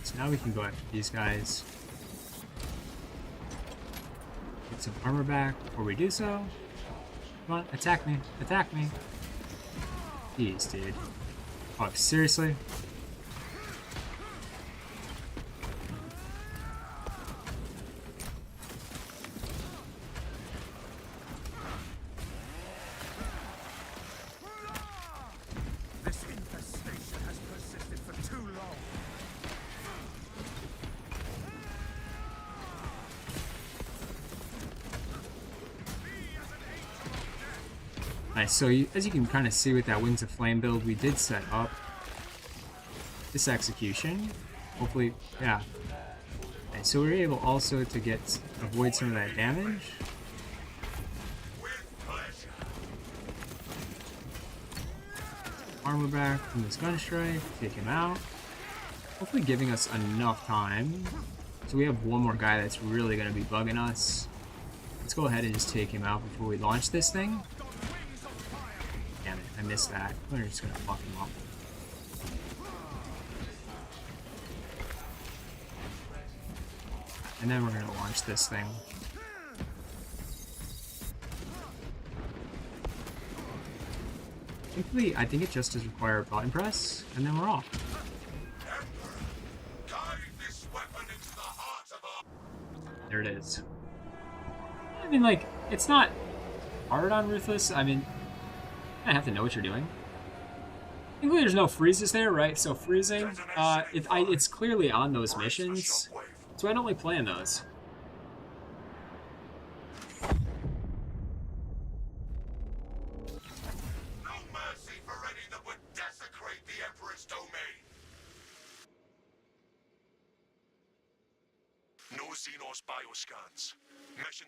So now we can go after these guys. Get some armor back before we do so. Come on, attack me. Attack me. Jeez, dude. Oh, seriously? This infestation has persisted for too long. Nice, so as you can kind of see with that Wings of Flame build, we did set up this execution. Hopefully, yeah. Okay, so we were able also to avoid some of that damage. Armor back from this gun strike, take him out. Hopefully giving us enough time. So we have one more guy that's really going to be bugging us. Let's go ahead and just take him out before we launch this thing. Damn it, I missed that. We're just going to fuck him up. And then we're going to launch this thing. Thankfully, I think it just does require a button press, and then we're off. There it is. I mean, like, it's not hard on Ruthless. I mean, I have to know what you're doing. Thankfully, there's no freezes there, right? So freezing, it's clearly on those missions, so I don't like playing those. No Xenos bioscans. Mission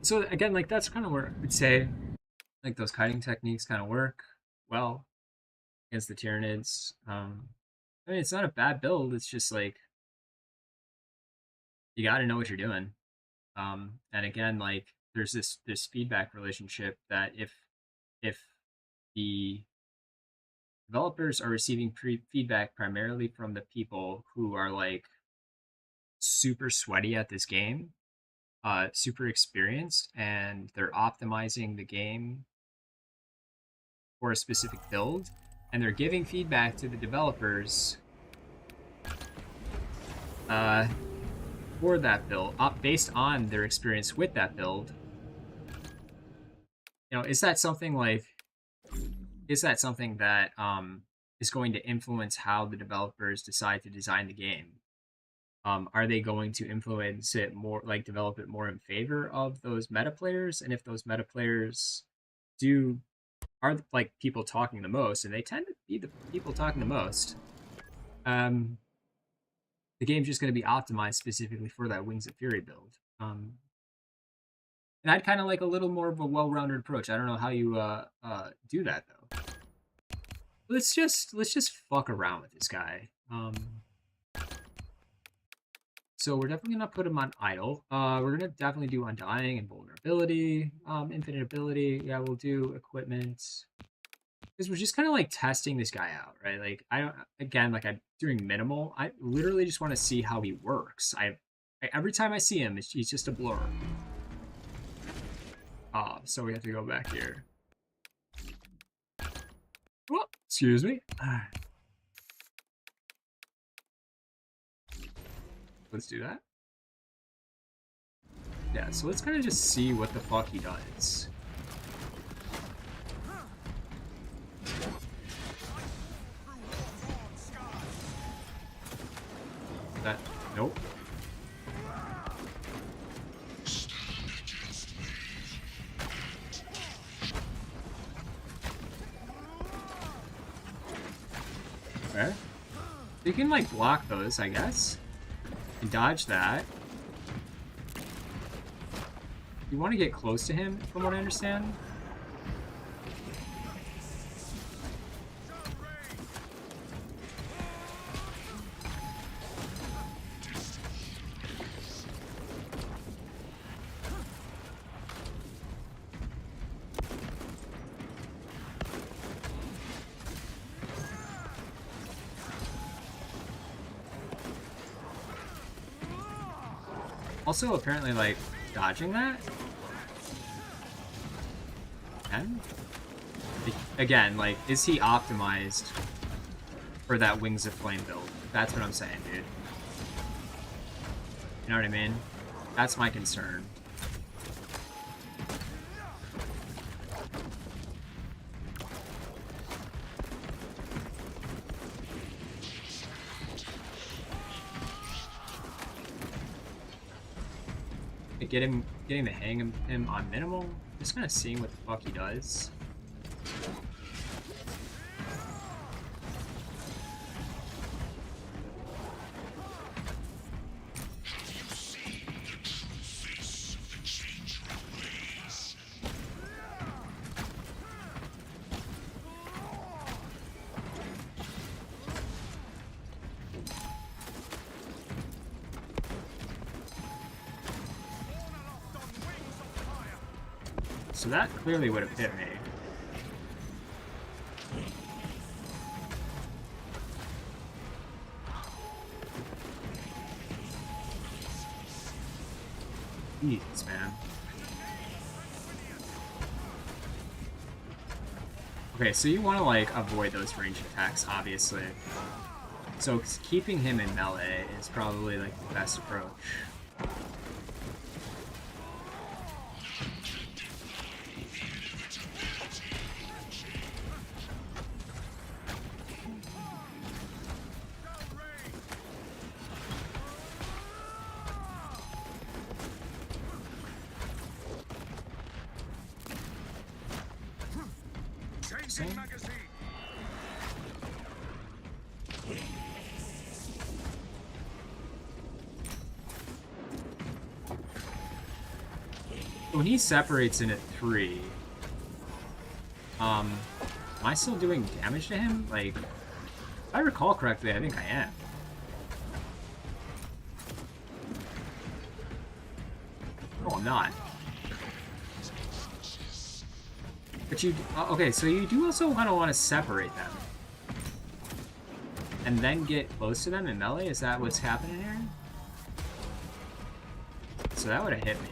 So again, like that's kind of where I'd say like those kiting techniques kind of work well against the Tyranids. I mean, it's not a bad build. It's just like you got to know what you're doing. And again, like there's this feedback relationship that if the developers are receiving feedback primarily from the people who are like super sweaty at this game, super experienced, and they're optimizing the game for a specific build, and they're giving feedback to the developers for that build based on their experience with that build. You know, is that something that is going to influence how the developers decide to design the game? Are they going to influence it more, like develop it more in favor of those meta players? And if those meta players do are like people talking the most, and they tend to be the people talking the most, the game's just going to be optimized specifically for that Wings of Fury build. And I'd kind of like a little more of a well-rounded approach. I don't know how you do that though. Let's just fuck around with this guy. So we're definitely gonna put him on idle. We're gonna definitely do undying and vulnerability, infinite ability. Yeah, we'll do equipment because we're just kind of like testing this guy out, right? Like I don't, again, like I'm doing minimal. I literally just want to see how he works. Every time I see him, he's just a blur. So we have to go back here. Whoop, excuse me. Let's do that. Yeah, so let's kind of just see what the fuck he does. That, nope. Okay. You can like block those, I guess. And dodge that. You want to get close to him, from what I understand. Also, apparently, like, dodging that? And? Again, like, is he optimized for that Wings of Flame build? That's what I'm saying, dude. You know what I mean? That's my concern. Getting the hang of him on minimal, just kind of seeing what the fuck he does. So that clearly would have hit me. Jesus, man. Okay, so you want to like avoid those ranged attacks, obviously. So keeping him in melee is probably like the best approach. when he separates in at 3, am I still doing damage to him? Like, if I recall correctly, I think I am. Oh, I'm not. But you... okay, so you do also kind of want to separate them. And then get close to them in melee? Is that what's happening here? So that would have hit me.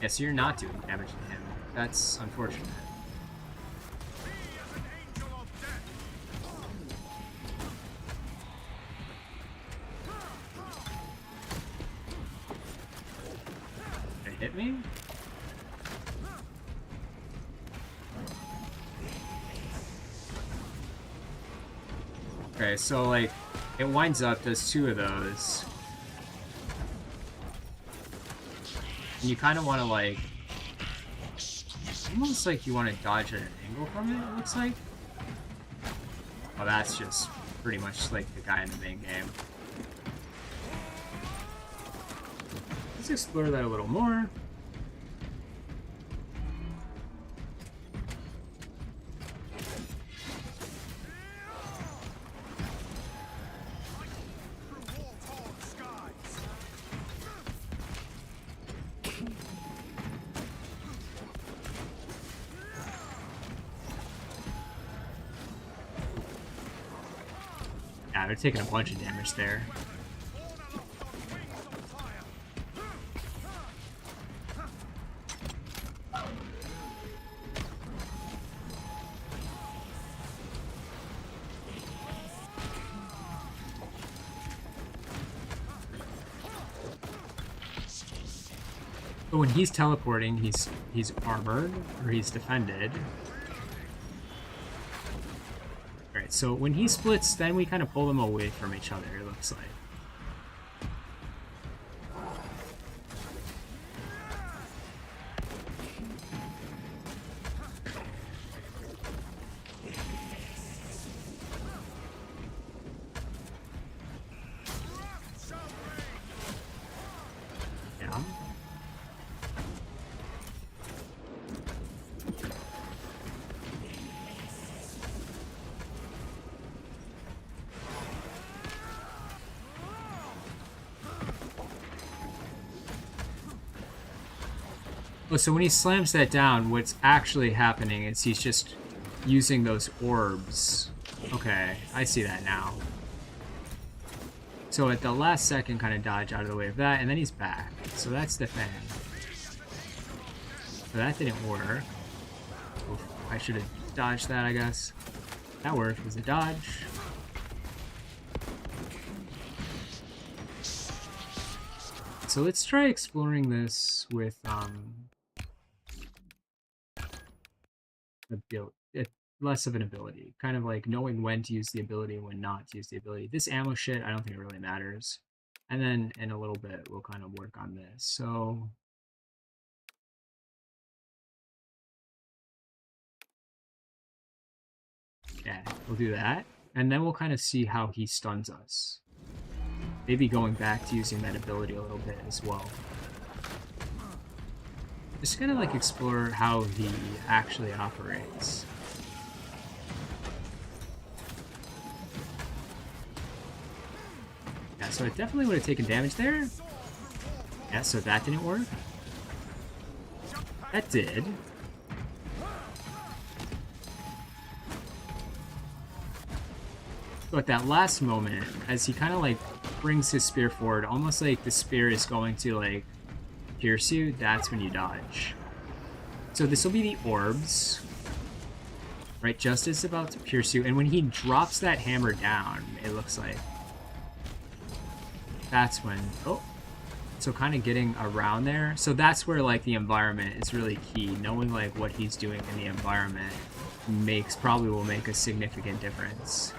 Yeah, so you're not doing damage to him. That's unfortunate. Did it hit me? Okay, so like, it winds up, does 2 of those. And you kind of want to like, almost like you want to dodge at an angle from it, it looks like. Oh, that's just pretty much like the guy in the main game. Let's explore that a little more. Yeah, they're taking a bunch of damage there. But when he's teleporting, he's armored, or he's defended. Alright, so when he splits, then we kind of pull them away from each other, it looks like. Yeah. Oh, so when he slams that down, what's actually happening is he's just using those orbs. Okay, I see that now. So at the last second, kind of dodge out of the way of that, and then he's back. So that's the thing. So that didn't work. Oof, I should have dodged that, I guess. That worked. It was a dodge. So let's try exploring this with less of an ability, kind of like knowing when to use the ability and when not to use the ability. This ammo shit, I don't think it really matters. And then in a little bit, we'll kind of work on this. So yeah, we'll do that. And then we'll kind of see how he stuns us. Maybe going back to using that ability a little bit as well. Just kind of like explore how he actually operates. Yeah, so it definitely would have taken damage there. Yeah, so that didn't work. That did. So at that last moment, as he kind of like brings his spear forward, almost like the spear is going to like pierce you, that's when you dodge. So this will be the orbs, right? Just as about to pierce you, and when he drops that hammer down, it looks like that's when, oh, so kind of getting around there. So that's where like the environment is really key. Knowing like what he's doing in the environment probably will make a significant difference.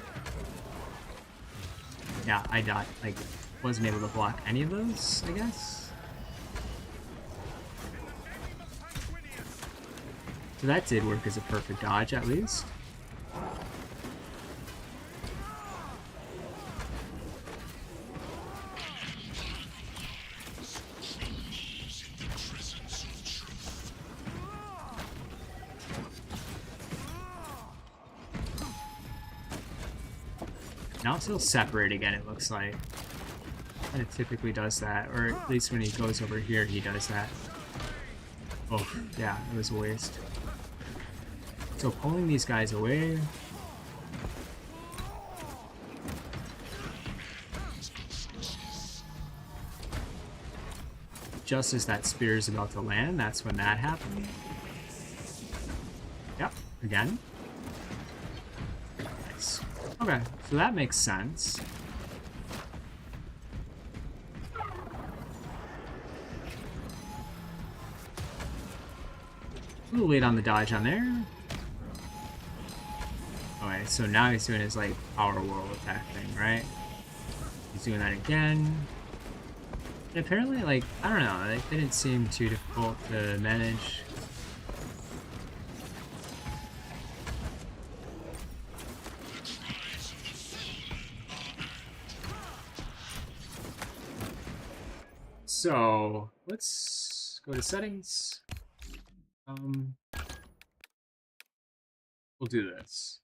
Yeah, I dodged, like, wasn't able to block any of those, I guess. So that did work as a perfect dodge, at least. Now it's still separate again, it looks like. And it typically does that, or at least when he goes over here, he does that. Oh, yeah, it was a waste. So pulling these guys away. Just as that spear is about to land, that's when that happened. Yep, again. Nice. Okay, so that makes sense. A little late on the dodge on there. Okay, so now he's doing his like power whirl attack thing, right? He's doing that again. And apparently, like, I don't know, it didn't seem too difficult to manage. So let's go to settings. We'll do this.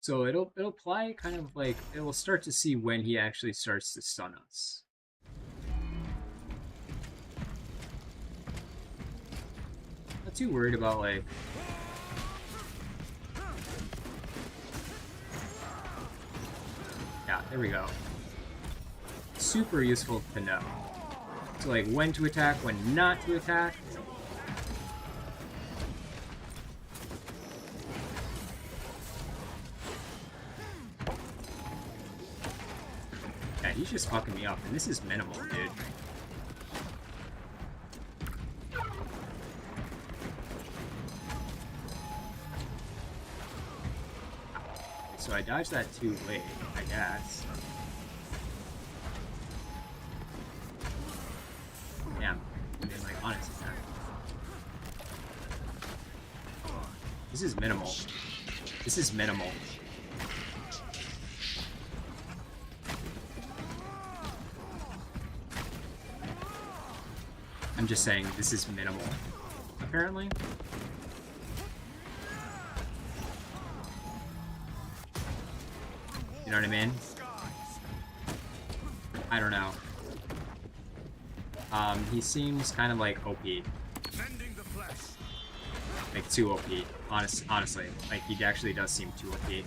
So it'll apply kind of like, it will start to see when he actually starts to stun us. Not too worried about like yeah, there we go. Super useful to know. So like when to attack, when not to attack. Yeah, he's just fucking me up, and this is minimal, dude. So I dodged that too late, I guess. Damn, I mean, like, honest attack. This is minimal. This is minimal. I'm just saying, this is minimal, apparently. You know what I mean? I don't know. He seems kind of like OP. Like, too OP. Honestly. Like, he actually does seem too OP.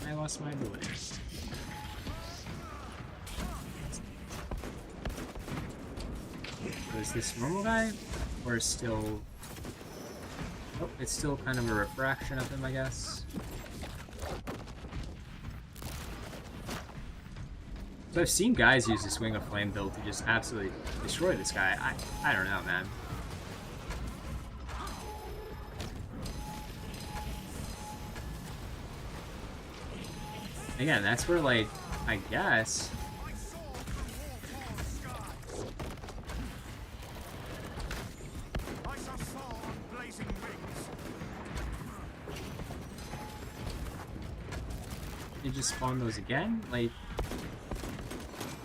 I lost my ability. So is this normal guy? Or is still... Oh, it's still kind of a refraction of him, I guess. So I've seen guys use this Wing of Flame build to just absolutely destroy this guy. I don't know, man. Again, that's where, like, I guess... You just spawn those again? Like...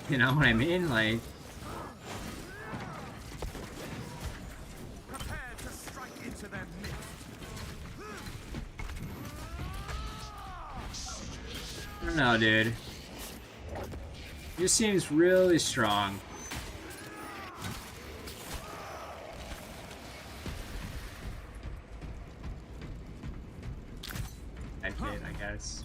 You know what I mean? Like... I don't know, dude. He just seems really strong. I did, I guess.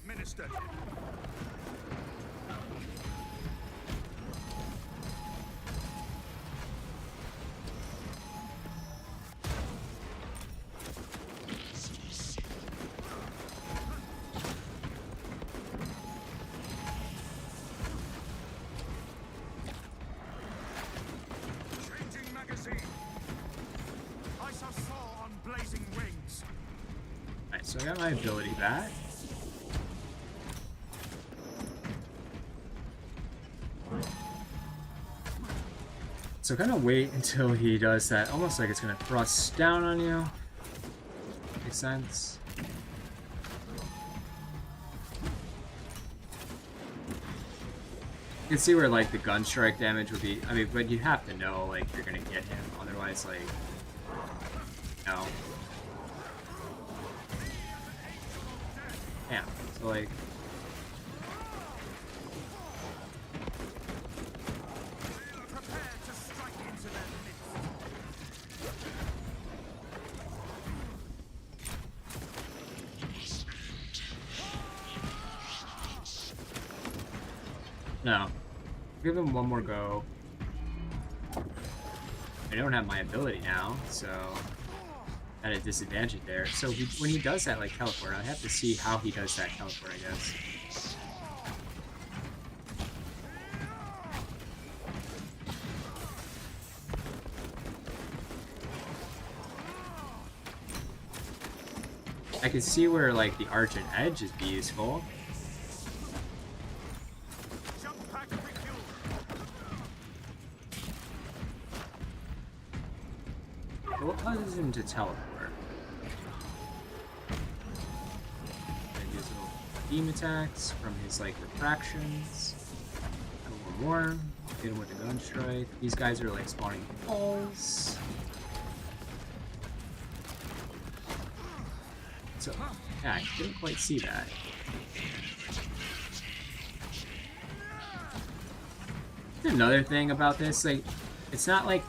Administered. so I got my ability back. So kind of wait until he does that, almost like it's gonna thrust down on you. Makes sense. You can see where like the gun strike damage would be. I mean, but you have to know like you're gonna get him, otherwise like no. Yeah. So like. No. Give him one more go. I don't have my ability now, so at a disadvantage there. So when he does that like teleport, I have to see how he does that teleport, I guess. I can see where like the arch and edge is be useful. What causes him to teleport? And use little beam attacks from his like refractions. And one more. Hit him with a gun strike. These guys are like spawning balls. So yeah, I didn't quite see that. Another thing about this, like, it's not like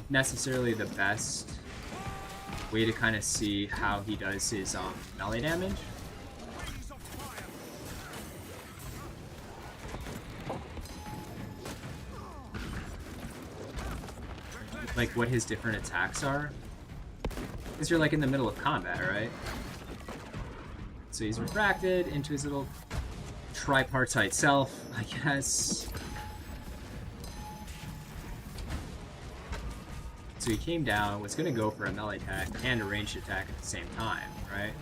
necessarily the best way to kind of see how he does his melee damage. Like what his different attacks are. Because you're like in the middle of combat, right? So he's refracted into his little tripartite self, I guess. So he came down, was going to go for a melee attack and a ranged attack at the same time, right?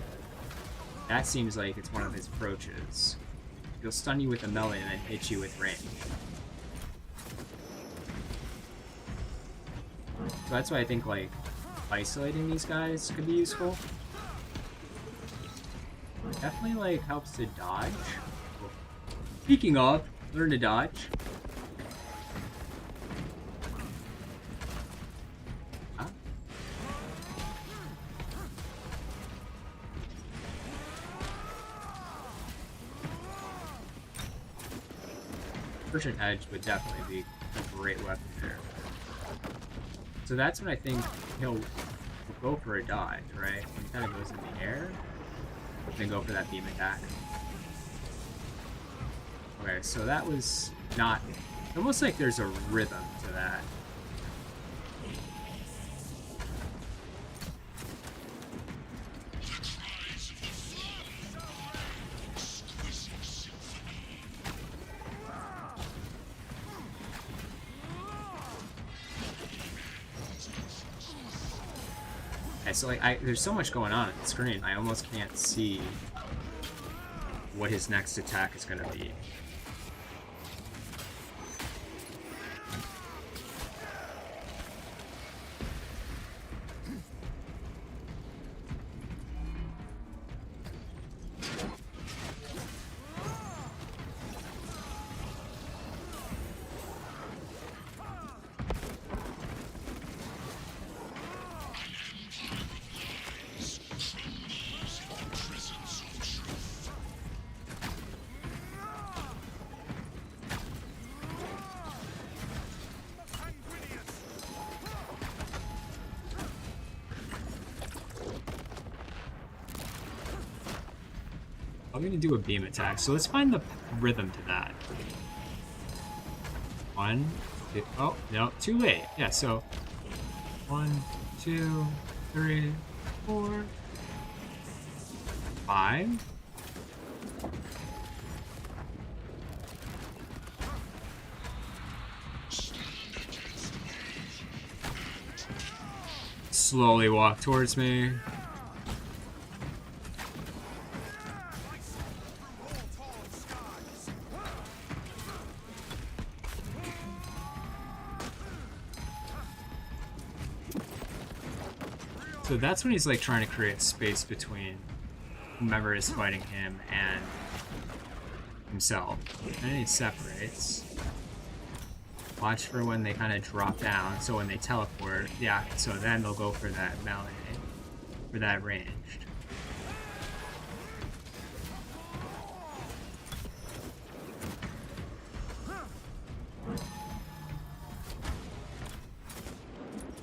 That seems like it's one of his approaches. He'll stun you with a melee and then hit you with range. So that's why I think, like, isolating these guys could be useful. Definitely, like, helps to dodge. Speaking of, learn to dodge. Persian Edge would definitely be a great weapon there. So that's when I think he'll go for a dodge, right? When he kind of goes in the air, then go for that beam attack. Okay, so that was not... Almost like there's a rhythm to that. So like there's so much going on the screen, I almost can't see what his next attack is going to be. I'm gonna do a beam attack, so let's find the rhythm to that. 1, 2, oh, no, too late. Yeah, so 1, 2, 3, 4, 5. Slowly walk towards me. So that's when he's like trying to create space between whomever is fighting him and himself. And then he separates. Watch for when they kind of drop down. So when they teleport, yeah, so then they'll go for that melee, for that ranged.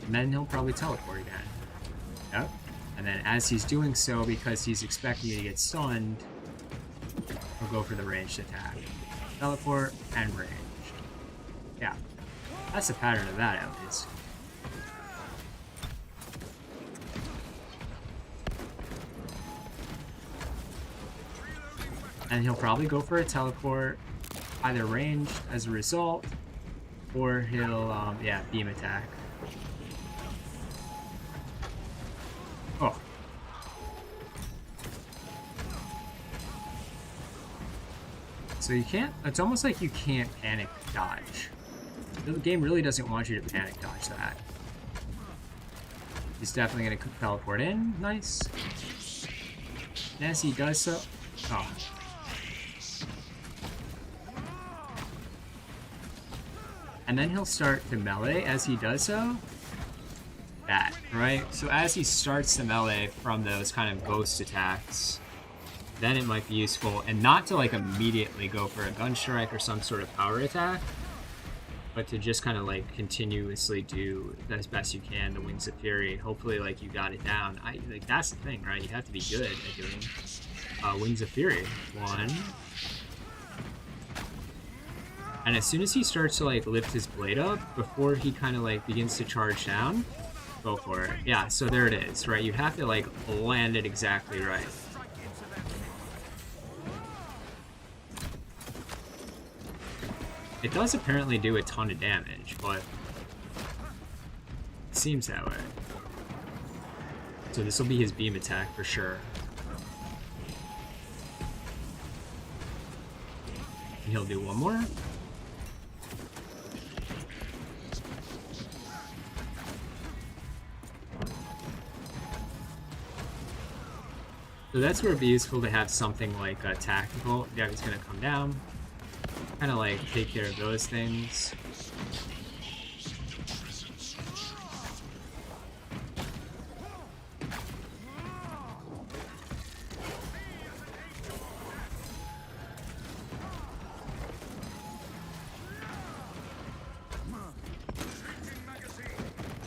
And then he'll probably teleport again. Yep. And then as he's doing so, because he's expecting you to get stunned, he'll go for the ranged attack. Teleport and ranged. Yeah. That's the pattern of that, at least. And he'll probably go for a teleport, either ranged as a result, or he'll, yeah, beam attack. Oh. So you can't, it's almost like you can't panic dodge. The game really doesn't want you to panic dodge that. He's definitely going to teleport in. Nice. And as he does so... Oh. And then he'll start to melee as he does so. That, right? So as he starts to melee from those kind of ghost attacks, then it might be useful. And not to like immediately go for a gun strike or some sort of power attack, but to just kind of like continuously do as best you can the Wings of Fury. Hopefully like you got it down. Like that's the thing, right? You have to be good at doing Wings of Fury. One. And as soon as he starts to like lift his blade up, before he kind of like begins to charge down, go for it. Yeah, so there it is, right? You have to like land it exactly right. It does apparently do a ton of damage, but it seems that way. So this will be his beam attack for sure. And he'll do one more. So that's where it'd be useful to have something like a tactical. Yeah, he's gonna come down. Kind of like take care of those things.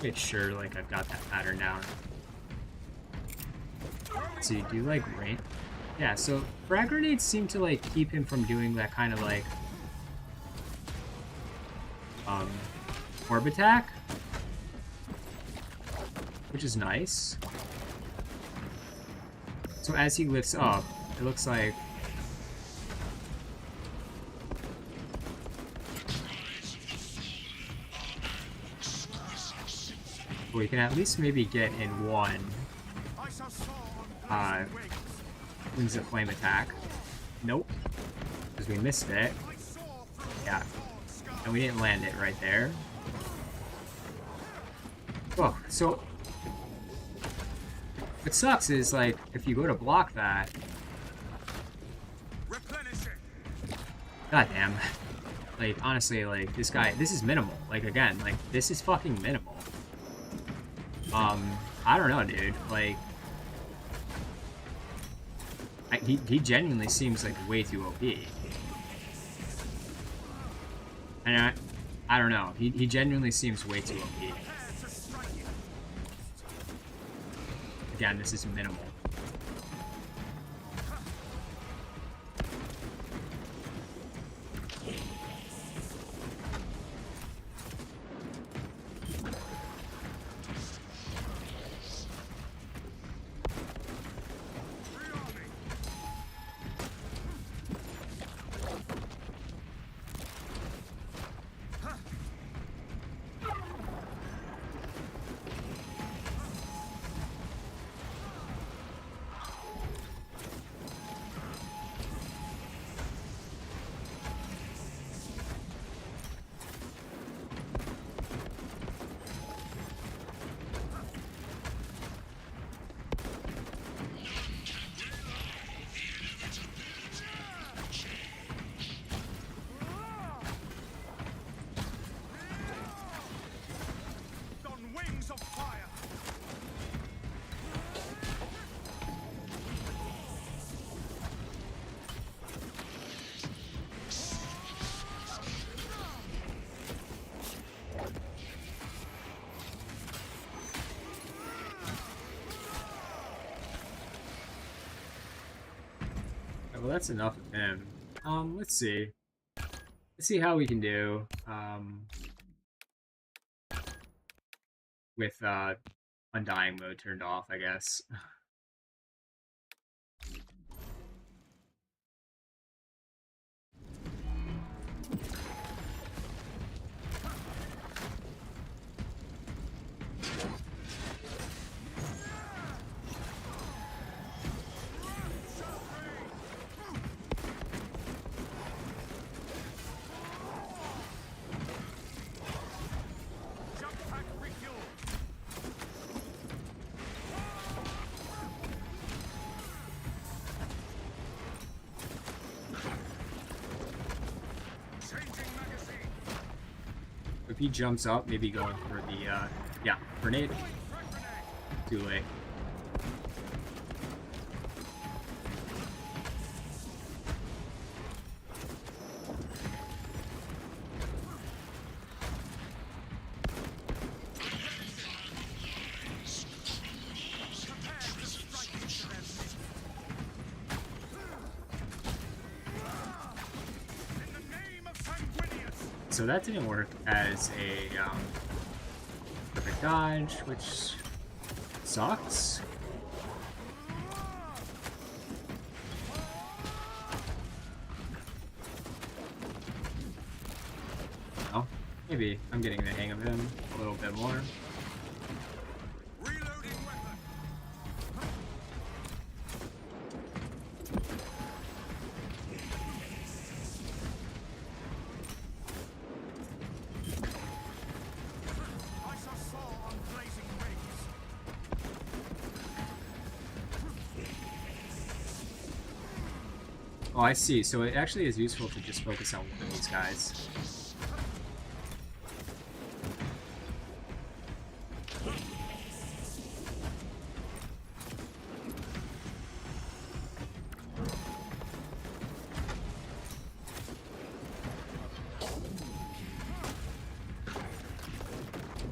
Make sure like I've got that pattern down. So you do like rain. Yeah, so frag grenades seem to like keep him from doing that kind of like orb attack, which is nice. So as he lifts up, it looks like we can at least maybe get in one Wings of Flame attack. Nope, because we missed it. Yeah, and we didn't land it right there. Oh, so what sucks is like if you go to block that. God damn. Like honestly, like this guy, this is minimal. Like again, like this is fucking minimal. I don't know, dude. Like he genuinely seems like way too OP. And I don't know. He genuinely seems way too OP. Again, this is minimal. Well, that's enough of him. Let's see. Let's see how we can do. With Undying mode turned off, I guess. If he jumps up, maybe going for the, yeah, grenade. Too late. So that didn't work as a perfect dodge, which sucks. Oh, maybe I'm getting the hang of him a little bit more. Oh, I see. So it actually is useful to just focus on one of these guys.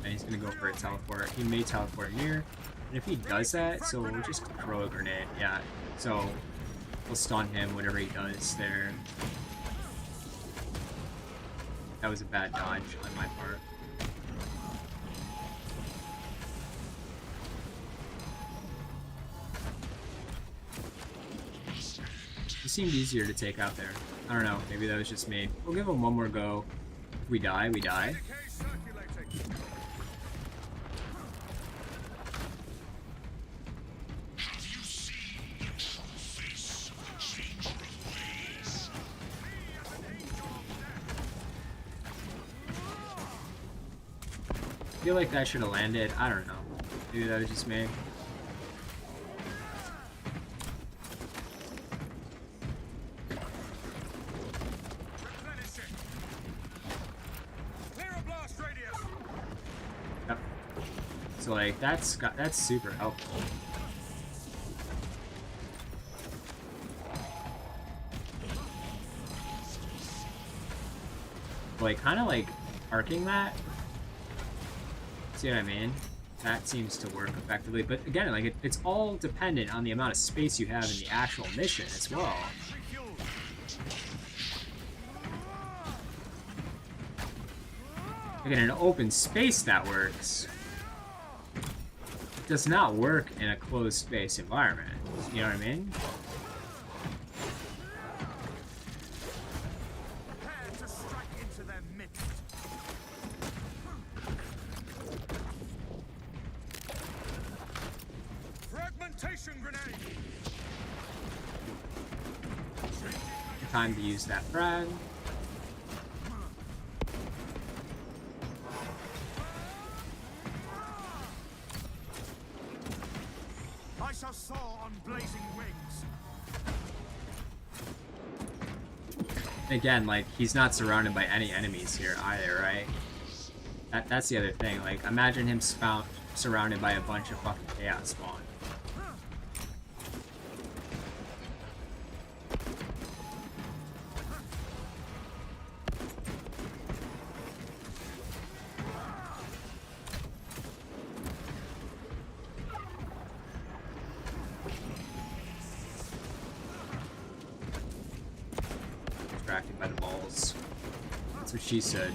And he's gonna go for a teleport. He may teleport near. And if he does that, so we'll just throw a grenade. Yeah. So we'll stun him, whatever he does there. That was a bad dodge on my part. He seemed easier to take out there. I don't know, maybe that was just me. We'll give him one more go. If we die, we die. I feel like that should have landed. I don't know. Maybe that was just me. Yep. So like that's super helpful. Like kind of like arcing that. See what I mean? That seems to work effectively, but again, like it's all dependent on the amount of space you have in the actual mission as well. Like in an open space that works. It does not work in a closed space environment. You know what I mean? Time to use that frag. I shall soar on blazing wings. Again, like he's not surrounded by any enemies here either, right? That's the other thing. Like imagine him surrounded by a bunch of fucking chaos spawn. what she said.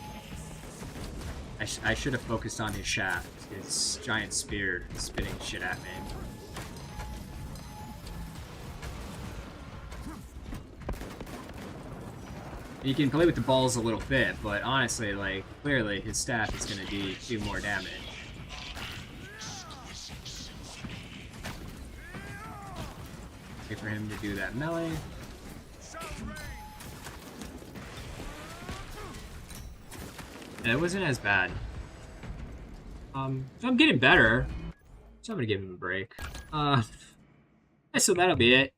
I should have focused on his shaft, his giant spear spitting shit at me. You can play with the balls a little bit, but honestly, like, clearly his staff is going to do more damage. Wait for him to do that melee. And it wasn't as bad. So I'm getting better. So I'm gonna give him a break. So that'll be it.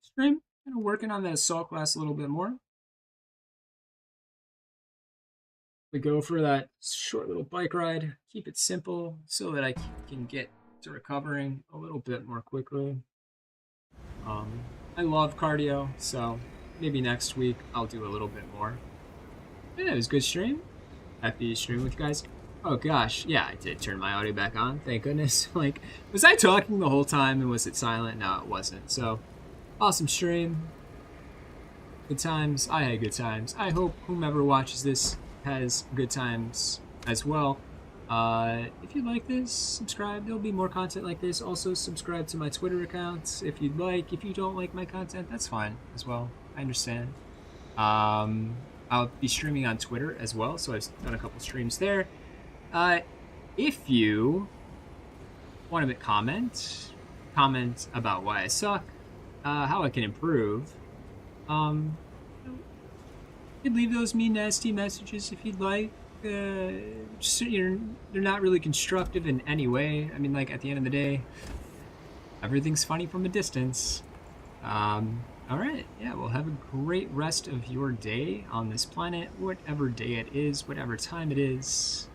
Stream. Kind of working on that assault class a little bit more. We go for that short little bike ride. Keep it simple so that I can get to recovering a little bit more quickly. I love cardio, so maybe next week I'll do a little bit more. Yeah, it was a good stream. Happy to stream with you guys. Oh gosh, yeah, I did turn my audio back on, thank goodness. Like, was I talking the whole time and was it silent? No, it wasn't. So, awesome stream. Good times. I had good times. I hope whomever watches this has good times as well. If you like this, subscribe. There'll be more content like this. Also, subscribe to my Twitter account if you'd like. If you don't like my content, that's fine as well. I understand. I'll be streaming on Twitter as well, so I've done a couple streams there. If you want to comment about why I suck, how I can improve, you could leave those mean, nasty messages if you'd like. Just, they're not really constructive in any way. I mean, like, at the end of the day, everything's funny from a distance. Alright, yeah, well, have a great rest of your day on this planet, whatever day it is, whatever time it is.